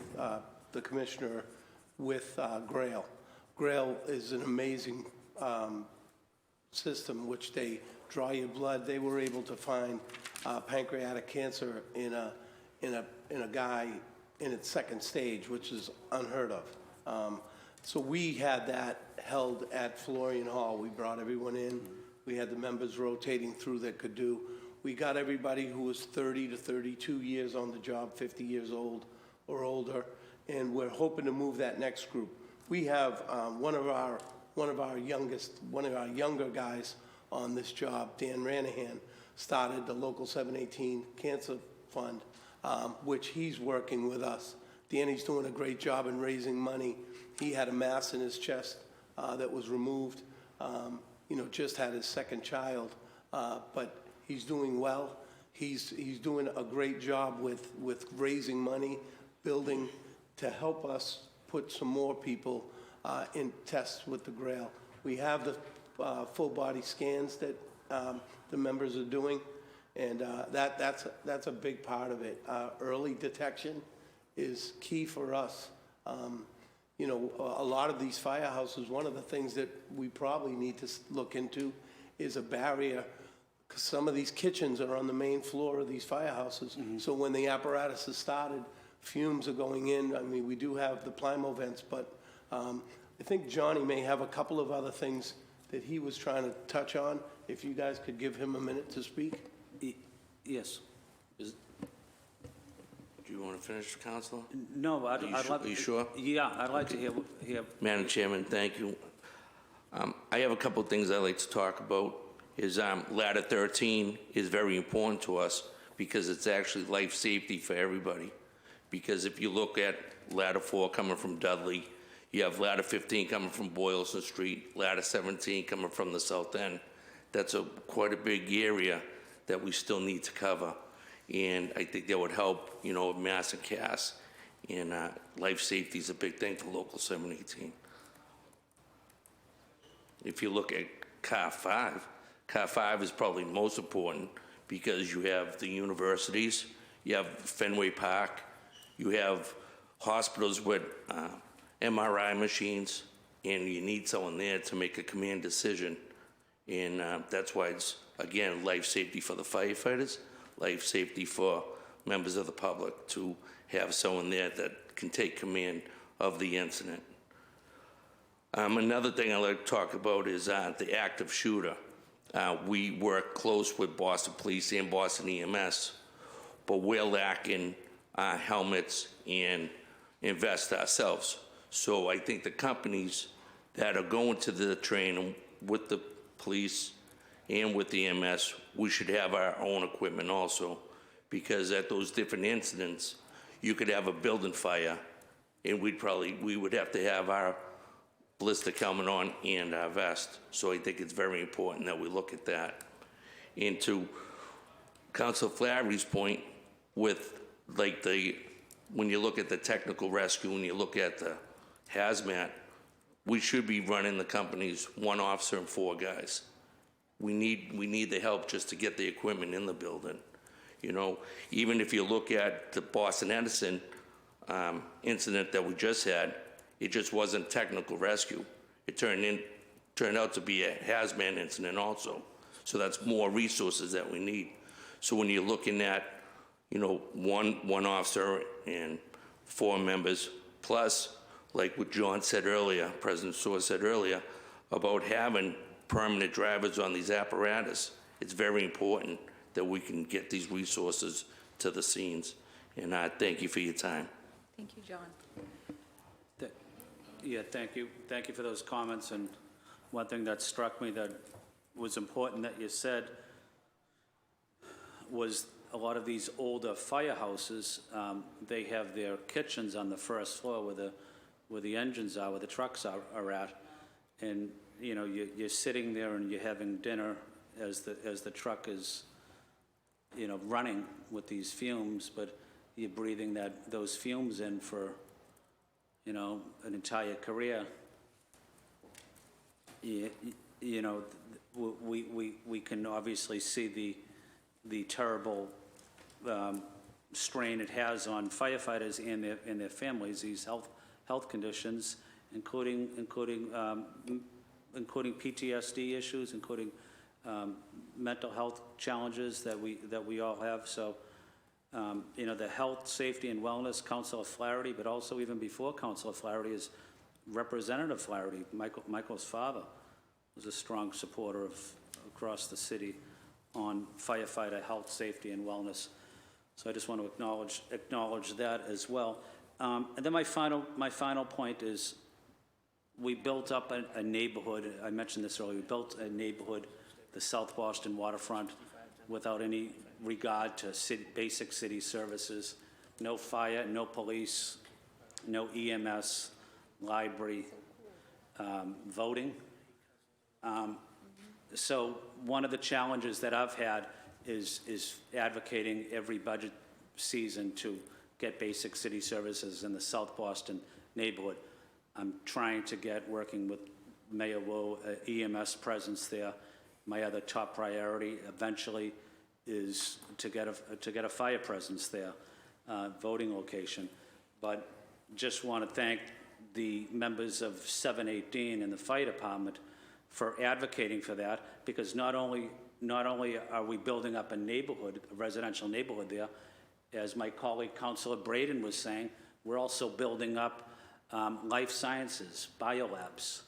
the commissioner with Grail. Grail is an amazing system which they draw your blood. They were able to find pancreatic cancer in a guy in its second stage, which is unheard of. So we had that held at Florian Hall. We brought everyone in. We had the members rotating through that could do. We got everybody who was 30 to 32 years on the job, 50 years old or older, and we're hoping to move that next group. We have one of our younger guys on this job, Dan Ranahan, started the local 718 Cancer Fund, which he's working with us. Danny's doing a great job in raising money. He had a mass in his chest that was removed. Just had his second child, but he's doing well. He's doing a great job with raising money, building to help us put some more people in tests with the Grail. We have the full body scans that the members are doing, and that's a big part of it. Early detection is key for us. A lot of these firehouses, one of the things that we probably need to look into is a barrier, because some of these kitchens are on the main floor of these firehouses. Mm-hmm. So when the apparatus is started, fumes are going in. I mean, we do have the Plimo vents, but I think Johnny may have a couple of other things that he was trying to touch on. If you guys could give him a minute to speak. Yes. Do you want to finish, Councilor? No, I'd love... Are you sure? Yeah, I'd like to hear... Madam Chairman, thank you. I have a couple of things I'd like to talk about. Ladder 13 is very important to us because it's actually life safety for everybody. Because if you look at ladder 4 coming from Dudley, you have ladder 15 coming from Boylston Street, ladder 17 coming from the south end. That's quite a big area that we still need to cover. And I think that would help, you know, Mass and Cass. And life safety is a big thing for Local 718. If you look at Car 5 is probably most important because you have the universities, you have Fenway Park, you have hospitals with MRI machines, and you need someone there to make a command decision. And that's why it's, again, life safety for the firefighters, life safety for members of the public to have someone there that can take command of the incident. Another thing I'd like to talk about is the active shooter. We work close with Boston Police and Boston EMS, but we're lacking helmets and vests ourselves. So I think the companies that are going to the training with the police and with the EMS, we should have our own equipment also, because at those different incidents, you could have a building fire, and we would have to have our ballistic helmet on and our vest. So I think it's very important that we look at that. And to Councilor Flaherty's point, with like when you look at the technical rescue, when you look at the hazmat, we should be running the companies 1 officer and 4 guys. We need the help just to get the equipment in the building. You know, even if you look at the Boston Edison incident that we just had, it just wasn't technical rescue. It turned out to be a hazmat incident also. So that's more resources that we need. So when you're looking at, you know, one officer and 4 members, plus, like what John said earlier, President Soar said earlier, about having permanent drivers on these apparatus, it's very important that we can get these resources to the scenes. And I thank you for your time. Thank you, John. Yeah, thank you. Thank you for those comments. And one thing that struck me that was important that you said was a lot of these older firehouses, they have their kitchens on the first floor where the engines are, where the trucks are at. And, you know, you're sitting there and you're having dinner as the truck is, you know, running with these fumes, but you're breathing those fumes in for, you know, an entire career. You know, we can obviously see the terrible strain it has on firefighters and their families, these health conditions, including PTSD issues, including mental health challenges that we all have. So, you know, the Health, Safety, and Wellness, Councilor Flaherty, but also even before Councilor Flaherty is Representative Flaherty. Michael's father was a strong supporter of across the city on firefighter health, safety, and wellness. So I just want to acknowledge that as well. And then my final point is we built up a neighborhood. I mentioned this earlier. We built a neighborhood, the South Boston waterfront, without any regard to basic city services. No fire, no police, no EMS, library, voting. So one of the challenges that I've had is advocating every budget season to get basic city services in the South Boston neighborhood. I'm trying to working with Mayor Wu, EMS presence there. My other top priority eventually is to get a fire presence there, voting location. But just want to thank the members of 718 and the fire department for advocating for that, because not only are we building up a neighborhood, a residential neighborhood there, as my colleague Councilor Braden was saying, we're also building up life sciences, biolabs.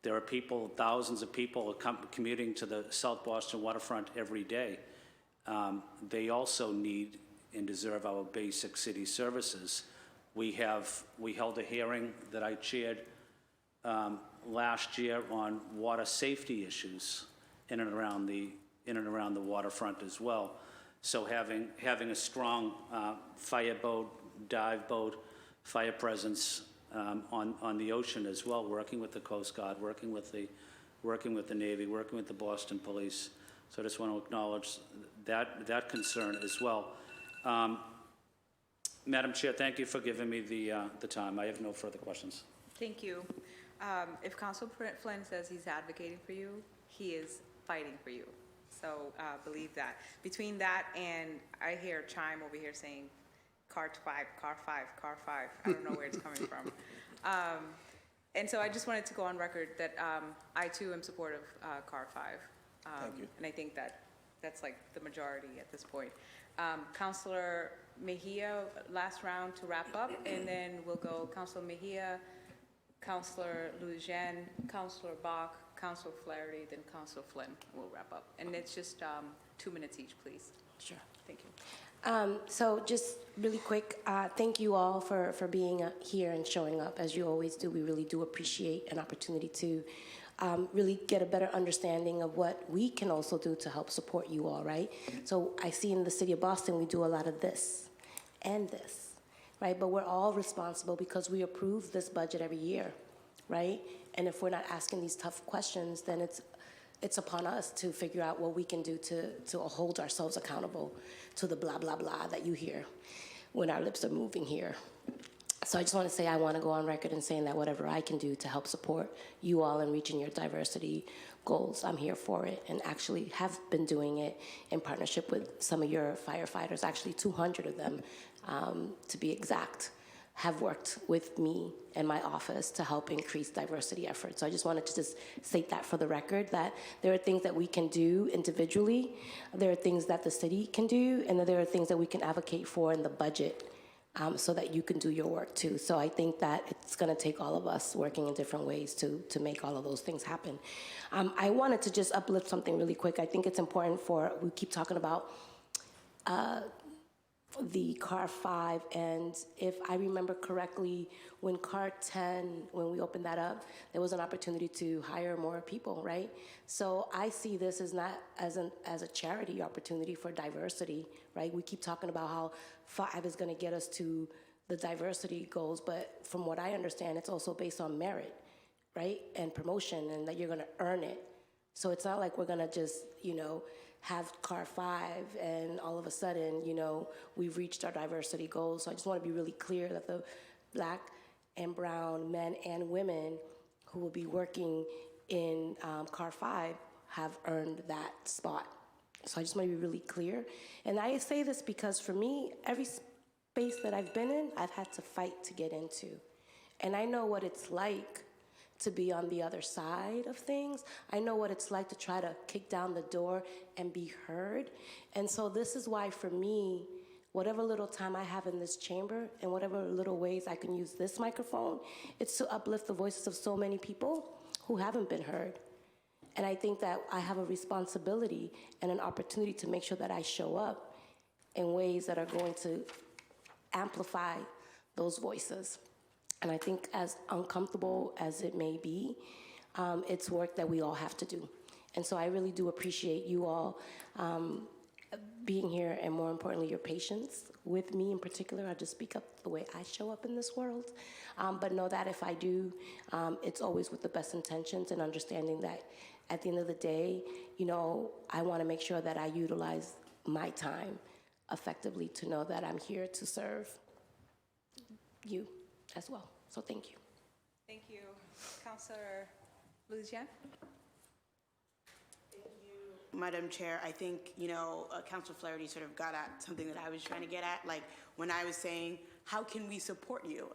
There are people, thousands of people commuting to the South Boston waterfront every day. They also need and deserve our basic city services. We held a hearing that I chaired last year on water safety issues in and around the waterfront as well. So having a strong fireboat, dive boat, fire presence on the ocean as well, working with the Coast Guard, working with the Navy, working with the Boston Police. So I just want to acknowledge that concern as well. Madam Chair, thank you for giving me the time. I have no further questions. Thank you. If Council Flynn says he's advocating for you, he is fighting for you. So believe that. Between that and I hear Chime over here saying, car 5, car 5, car 5. I don't know where it's coming from. And so I just wanted to go on record that I too am supportive of car 5. Thank you. And I think that's like the majority at this point. Councilor Mejia, last round to wrap up, and then we'll go Councilor Mejia, Councilor Lujan, Councilor Bach, Councilor Flaherty, then Councilor Flynn. We'll wrap up. And it's just 2 minutes each, please. Sure. Thank you. So just really quick, thank you all for being here and showing up, as you always do. We really do appreciate an opportunity to really get a better understanding of what we can also do to help support you all, right? So I see in the city of Boston, we do a lot of this and this, right? But we're all responsible because we approve this budget every year, right? And if we're not asking these tough questions, then it's upon us to figure out what we can do to hold ourselves accountable to the blah, blah, blah that you hear when our lips are moving here. So I just want to say I want to go on record in saying that whatever I can do to help support you all in reaching your diversity goals, I'm here for it, and actually have been doing it in partnership with some of your firefighters, actually 200 of them, to be exact, have worked with me and my office to help increase diversity efforts. So I just wanted to just state that for the record, that there are things that we can do individually, there are things that the city can do, and there are things that we can advocate for in the budget so that you can do your work too. So I think that it's gonna take all of us working in different ways to make all of those things happen. I wanted to just uplift something really quick. I think it's important we keep talking about the car 5, and if I remember correctly, when car 10, when we opened that up, there was an opportunity to hire more people, right? So I see this as not as a charity opportunity for diversity, right? We keep talking about how 5 is going to get us to the diversity goals, but from what I understand, it's also based on merit, right? And promotion, and that you're going to earn it. So it's not like we're going to just, have car 5 and all of a sudden, we've reached our diversity goals. So I just want to be really clear that the Black and brown men and women who will be working in car 5 have earned that spot. So I just want to be really clear. And I say this because for me, every space that I've been in, I've had to fight to get into. And I know what it's like to be on the other side of things. I know what it's like to try to kick down the door and be heard. And so this is why, for me, whatever little time I have in this chamber and whatever little ways I can use this microphone, it's to uplift the voices of so many people who haven't been heard. And I think that I have a responsibility and an opportunity to make sure that I show up in ways that are going to amplify those voices. And I think, as uncomfortable as it may be, it's work that we all have to do. And so I really do appreciate you all being here, and more importantly, your patience with me in particular. I just speak up the way I show up in this world. But know that if I do, it's always with the best intentions and understanding that at the end of the day, I want to make sure that I utilize my time effectively to know that I'm here to serve you as well. So thank you. Thank you. Councilor Lujan? Madam Chair, I think, Councilor Flaherty sort of got at something that I was trying to get at. Like, when I was saying, how can we support you?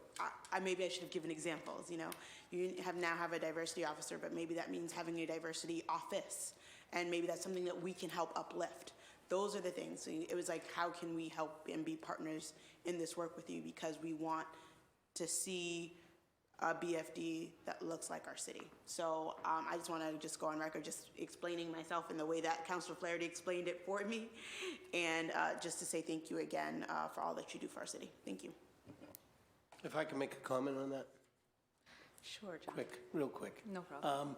Maybe I should have given examples, You now have a diversity officer, but maybe that means having a diversity office. And maybe that's something that we can help uplift. Those are the things. So it was like, how can we help and be partners in this work with you? Because we want to see a BFD that looks like our city. So I just want to just go on record just explaining myself in the way that Councilor Flaherty explained it for me, and just to say thank you again for all that you do for our city. Thank you. If I can make a comment on that? Sure, John. Real quick. No problem.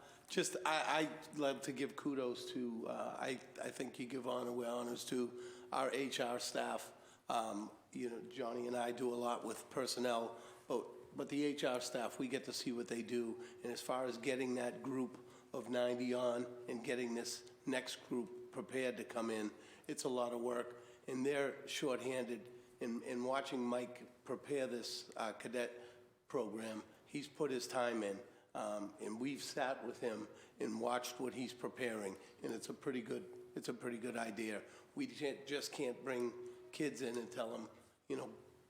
I'd love to give kudos to, I think you give honors to our HR staff. Johnny and I do a lot with personnel, but the HR staff, we get to see what they do. And as far as getting that group of 90 on and getting this next group prepared to come in, it's a lot of work. And they're shorthanded. In watching Mike prepare this cadet program, he's put his time in, and we've sat with him and watched what he's preparing, and it's a pretty good idea. We just can't bring kids in and tell them,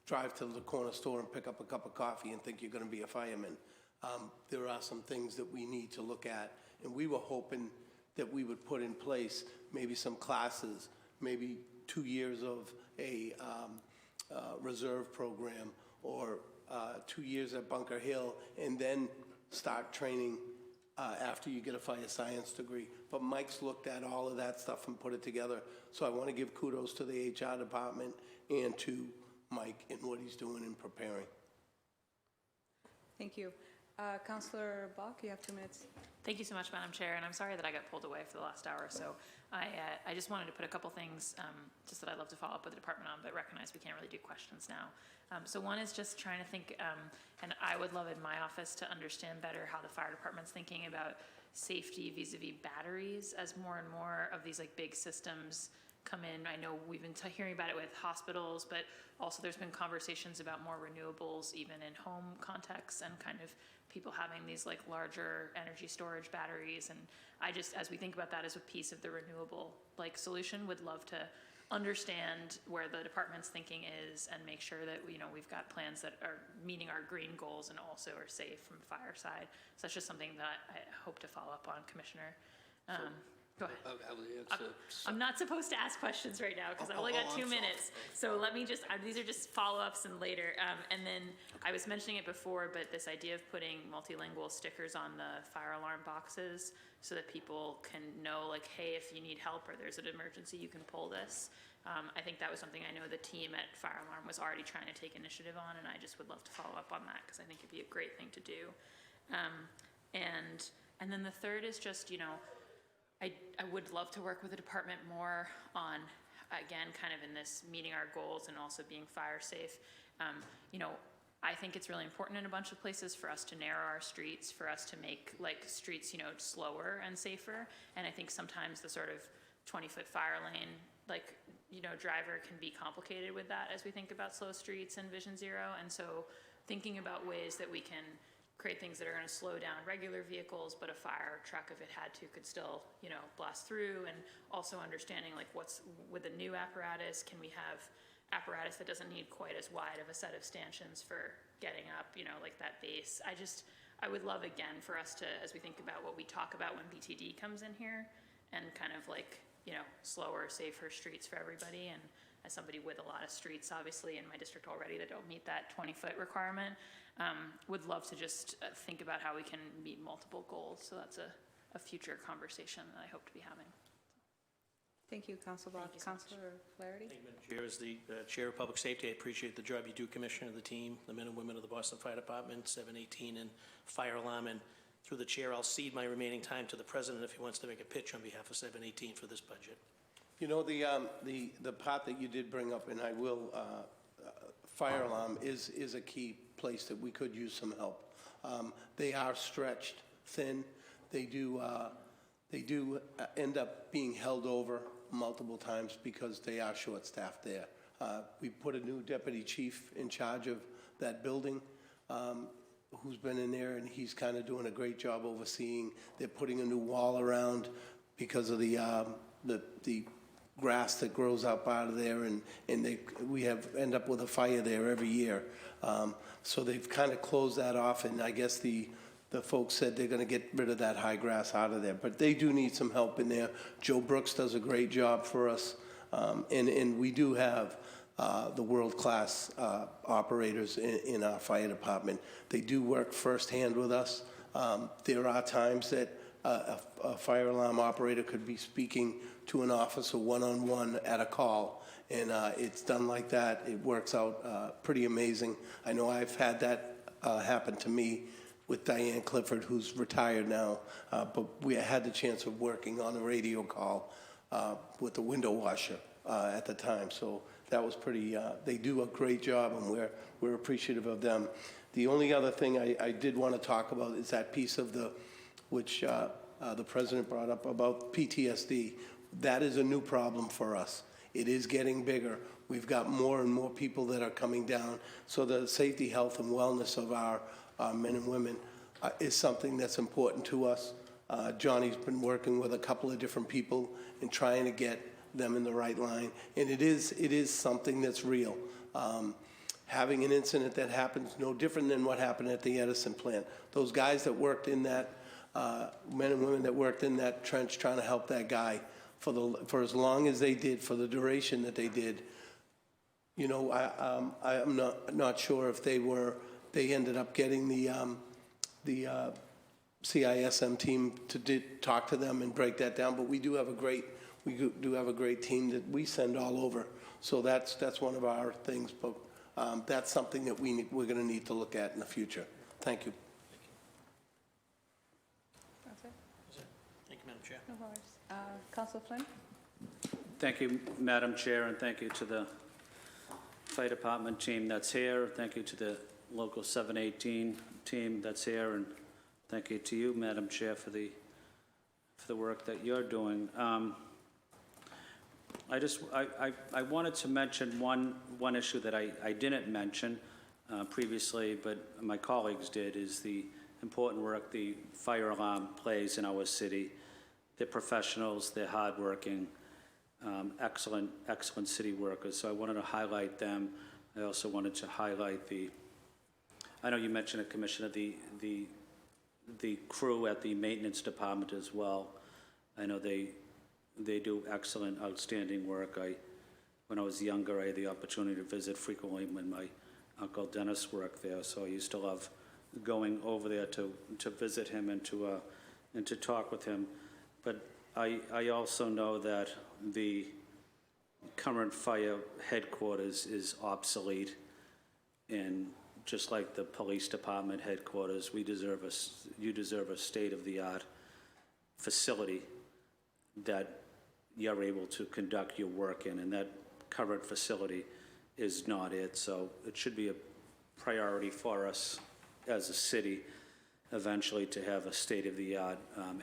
drive to the corner store and pick up a cup of coffee and think you're going to be a fireman. There are some things that we need to look at, and we were hoping that we would put in place maybe some classes, maybe 2 years of a reserve program, or 2 years at Bunker Hill, and then start training after you get a fire science degree. But Mike's looked at all of that stuff and put it together. So I want to give kudos to the HR department and to Mike in what he's doing in preparing. Thank you. Councilor Bach, you have 2 minutes. Thank you so much, Madam Chair, and I'm sorry that I got pulled away for the last hour. So I just wanted to put a couple things just that I'd love to follow up with the department on, but recognize we can't really do questions now. So one is just trying to think, and I would love in my office to understand better how the fire department's thinking about safety vis-a-vis batteries as more and more of these like big systems come in. I know we've been hearing about it with hospitals, but also there's been conversations about more renewables even in home contexts, and kind of people having these like larger energy storage batteries. And I just, as we think about that as a piece of the renewable like solution, would love to understand where the department's thinking is and make sure that we've got plans that are meeting our green goals and also are safe from the fire side. So that's just something that I hope to follow up on, Commissioner. Go ahead. I'm not supposed to ask questions right now because I've only got 2 minutes. So let me just, these are just follow-ups and later. And then I was mentioning it before, but this idea of putting multilingual stickers on the fire alarm boxes so that people can know, like, hey, if you need help or there's an emergency, you can pull this. I think that was something I know the team at Fire Alarm was already trying to take initiative on, and I just would love to follow up on that because I think it'd be a great thing to do. And then the third is just, I would love to work with the department more on, again, kind of in this meeting our goals and also being fire safe. I think it's really important in a bunch of places for us to narrow our streets, for us to make like streets, slower and safer. And I think sometimes the sort of 20-foot fire lane, driver can be complicated with that as we think about slow streets and Vision Zero. And so thinking about ways that we can create things that are going to slow down regular vehicles, but a fire truck, if it had to, could still, blast through. And also understanding like what's with the new apparatus, can we have apparatus that doesn't need quite as wide of a set of stanchions for getting up, like that base. I would love, again, for us to, as we think about what we talk about when BTD comes in here, and kind of like, slower, safer streets for everybody. And as somebody with a lot of streets, obviously, in my district already that don't meet that 20-foot requirement, would love to just think about how we can meet multiple goals. So that's a future conversation that I hope to be having. Thank you, Councilor Bach. Councilor Flaherty? Thank you, Madam Chair. As the Chair of Public Safety, I appreciate the job you do, Commissioner, the team, the men and women of the Boston Fire Department, 718, and Fire Alarm. And through the Chair, I'll cede my remaining time to the President if he wants to make a pitch on behalf of 718 for this budget. The part that you did bring up, and I will, Fire Alarm is a key place that we could use some help. They are stretched thin. They do end up being held over multiple times because they are short-staffed there. We put a new deputy chief in charge of that building, who's been in there, and he's kind of doing a great job overseeing. They're putting a new wall around because of the grass that grows up out of there, and we end up with a fire there every year. So they've kind of closed that off, and I guess the folks said they're going to get rid of that high grass out of there. But they do need some help in there. Joe Brooks does a great job for us, and we do have the world-class operators in our fire department. They do work firsthand with us. There are times that a fire alarm operator could be speaking to an officer one-on-one at a call, and it's done like that. It works out pretty amazing. I know I've had that happen to me with Diane Clifford, who's retired now, but we had the chance of working on a radio call with the window washer at the time. So that was pretty, they do a great job, and we're appreciative of them. The only other thing I did want to talk about is that piece of which the president brought up about PTSD. That is a new problem for us. It is getting bigger. We've got more and more people that are coming down. So the safety, health, and wellness of our men and women is something that's important to us. Johnny's been working with a couple of different people and trying to get them in the right line. And it is something that's real. Having an incident that happens no different than what happened at the Edison plant. Those guys that worked in that, men and women that worked in that trench trying to help that guy for as long as they did, for the duration that they did, you know, I'm not sure if they ended up getting the CISM team to talk to them and break that down, but we do have a great team that we send all over. So that's one of our things, but that's something that we're going to need to look at in the future. Thank you. That's it. Thank you, Madam Chair. No worries. Councilor Flynn? Thank you, Madam Chair, and thank you to the Fire Department team that's here. Thank you to the local 718 team that's here, and thank you to you, Madam Chair, for the work that you're doing. I wanted to mention one issue that I didn't mention previously, but my colleagues did, is the important work the fire alarm plays in our city. They're professionals, they're hardworking, excellent city workers. So I wanted to highlight them. I also wanted to highlight I know you mentioned, Commissioner, the crew at the maintenance department as well. I know they do excellent, outstanding work. When I was younger, I had the opportunity to visit frequently when my Uncle Dennis worked there, so I used to love going over there to visit him and to talk with him. But I also know that the current fire headquarters is obsolete, and just like the police department headquarters, you deserve a state-of-the-art facility that you're able to conduct your work in, and that current facility is not it. So it should be a priority for us as a city eventually to have a state-of-the-art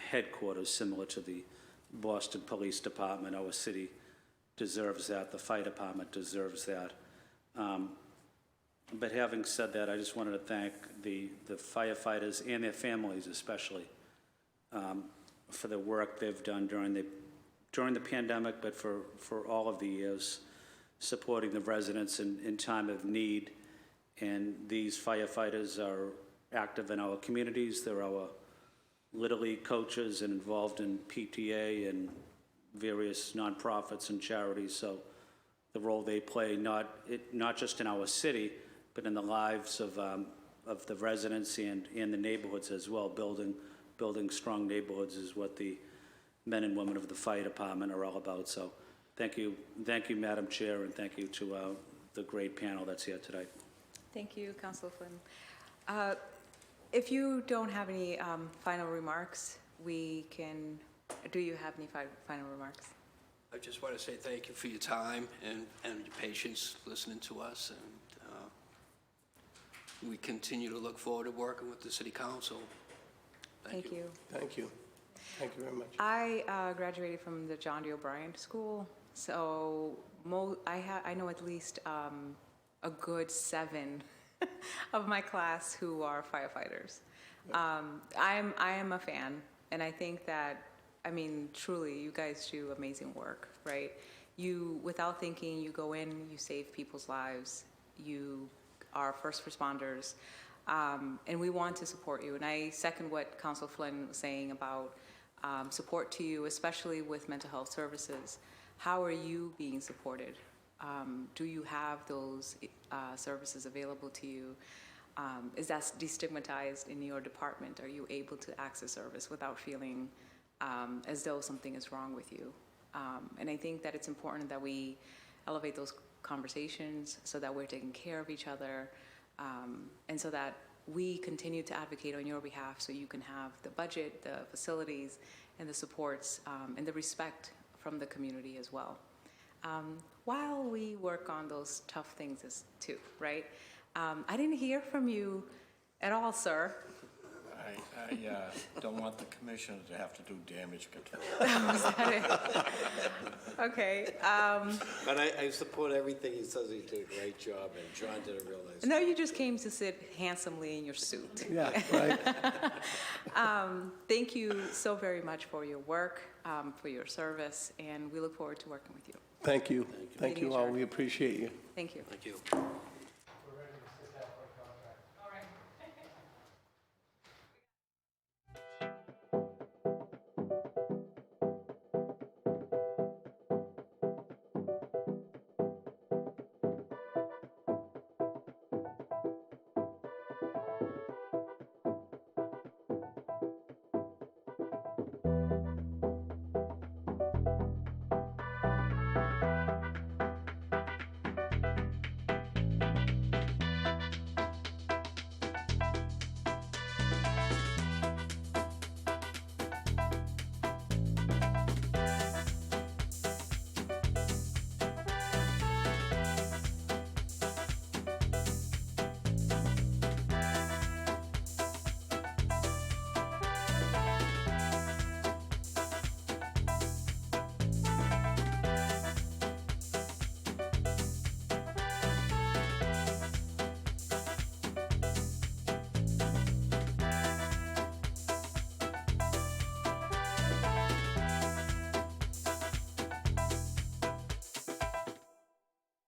headquarters similar to the Boston Police Department. Our city deserves that. The fire department deserves that. But having said that, I just wanted to thank the firefighters and their families especially for the work they've done during the pandemic, but for all of the years, supporting the residents in time of need. And these firefighters are active in our communities. They're our Little League coaches and involved in PTA and various nonprofits and charities. So the role they play, not just in our city, but in the lives of the residents and the neighborhoods as well. Building strong neighborhoods is what the men and women of the fire department are all about. So thank you, Madam Chair, and thank you to the great panel that's here today. Thank you, Councilor Flynn. If you don't have any final remarks, do you have any final remarks? I just want to say thank you for your time and your patience listening to us, and we continue to look forward to working with the City Council. Thank you. Thank you. Thank you very much. I graduated from the John D. O'Brien School, so I know at least a good 7 of my class who are firefighters. I am a fan, and I think that, I mean, truly, you guys do amazing work, right? You, without thinking, you go in, you save people's lives, you are first responders, and we want to support you. And I second what Councilor Flynn was saying about support to you, especially with mental health services. How are you being supported Do you have those services available to you? Is that destigmatized in your department? Are you able to access service without feeling as though something is wrong with you? And I think that it's important that we elevate those conversations so that we're taking care of each other, and so that we continue to advocate on your behalf so you can have the budget, the facilities, and the supports, and the respect from the community as well. While we work on those tough things too, right? I didn't hear from you at all, sir. I don't want the commissioner to have to do damage control. Was that it? Okay. But I support everything he says. He did a great job, and John did a real nice job. No, you just came to sit handsomely in your suit. Yeah, right. Thank you so very much for your work, for your service, and we look forward to working with you. Thank you. Thank you all. adjourned. We appreciate you. Thank you. Thank you.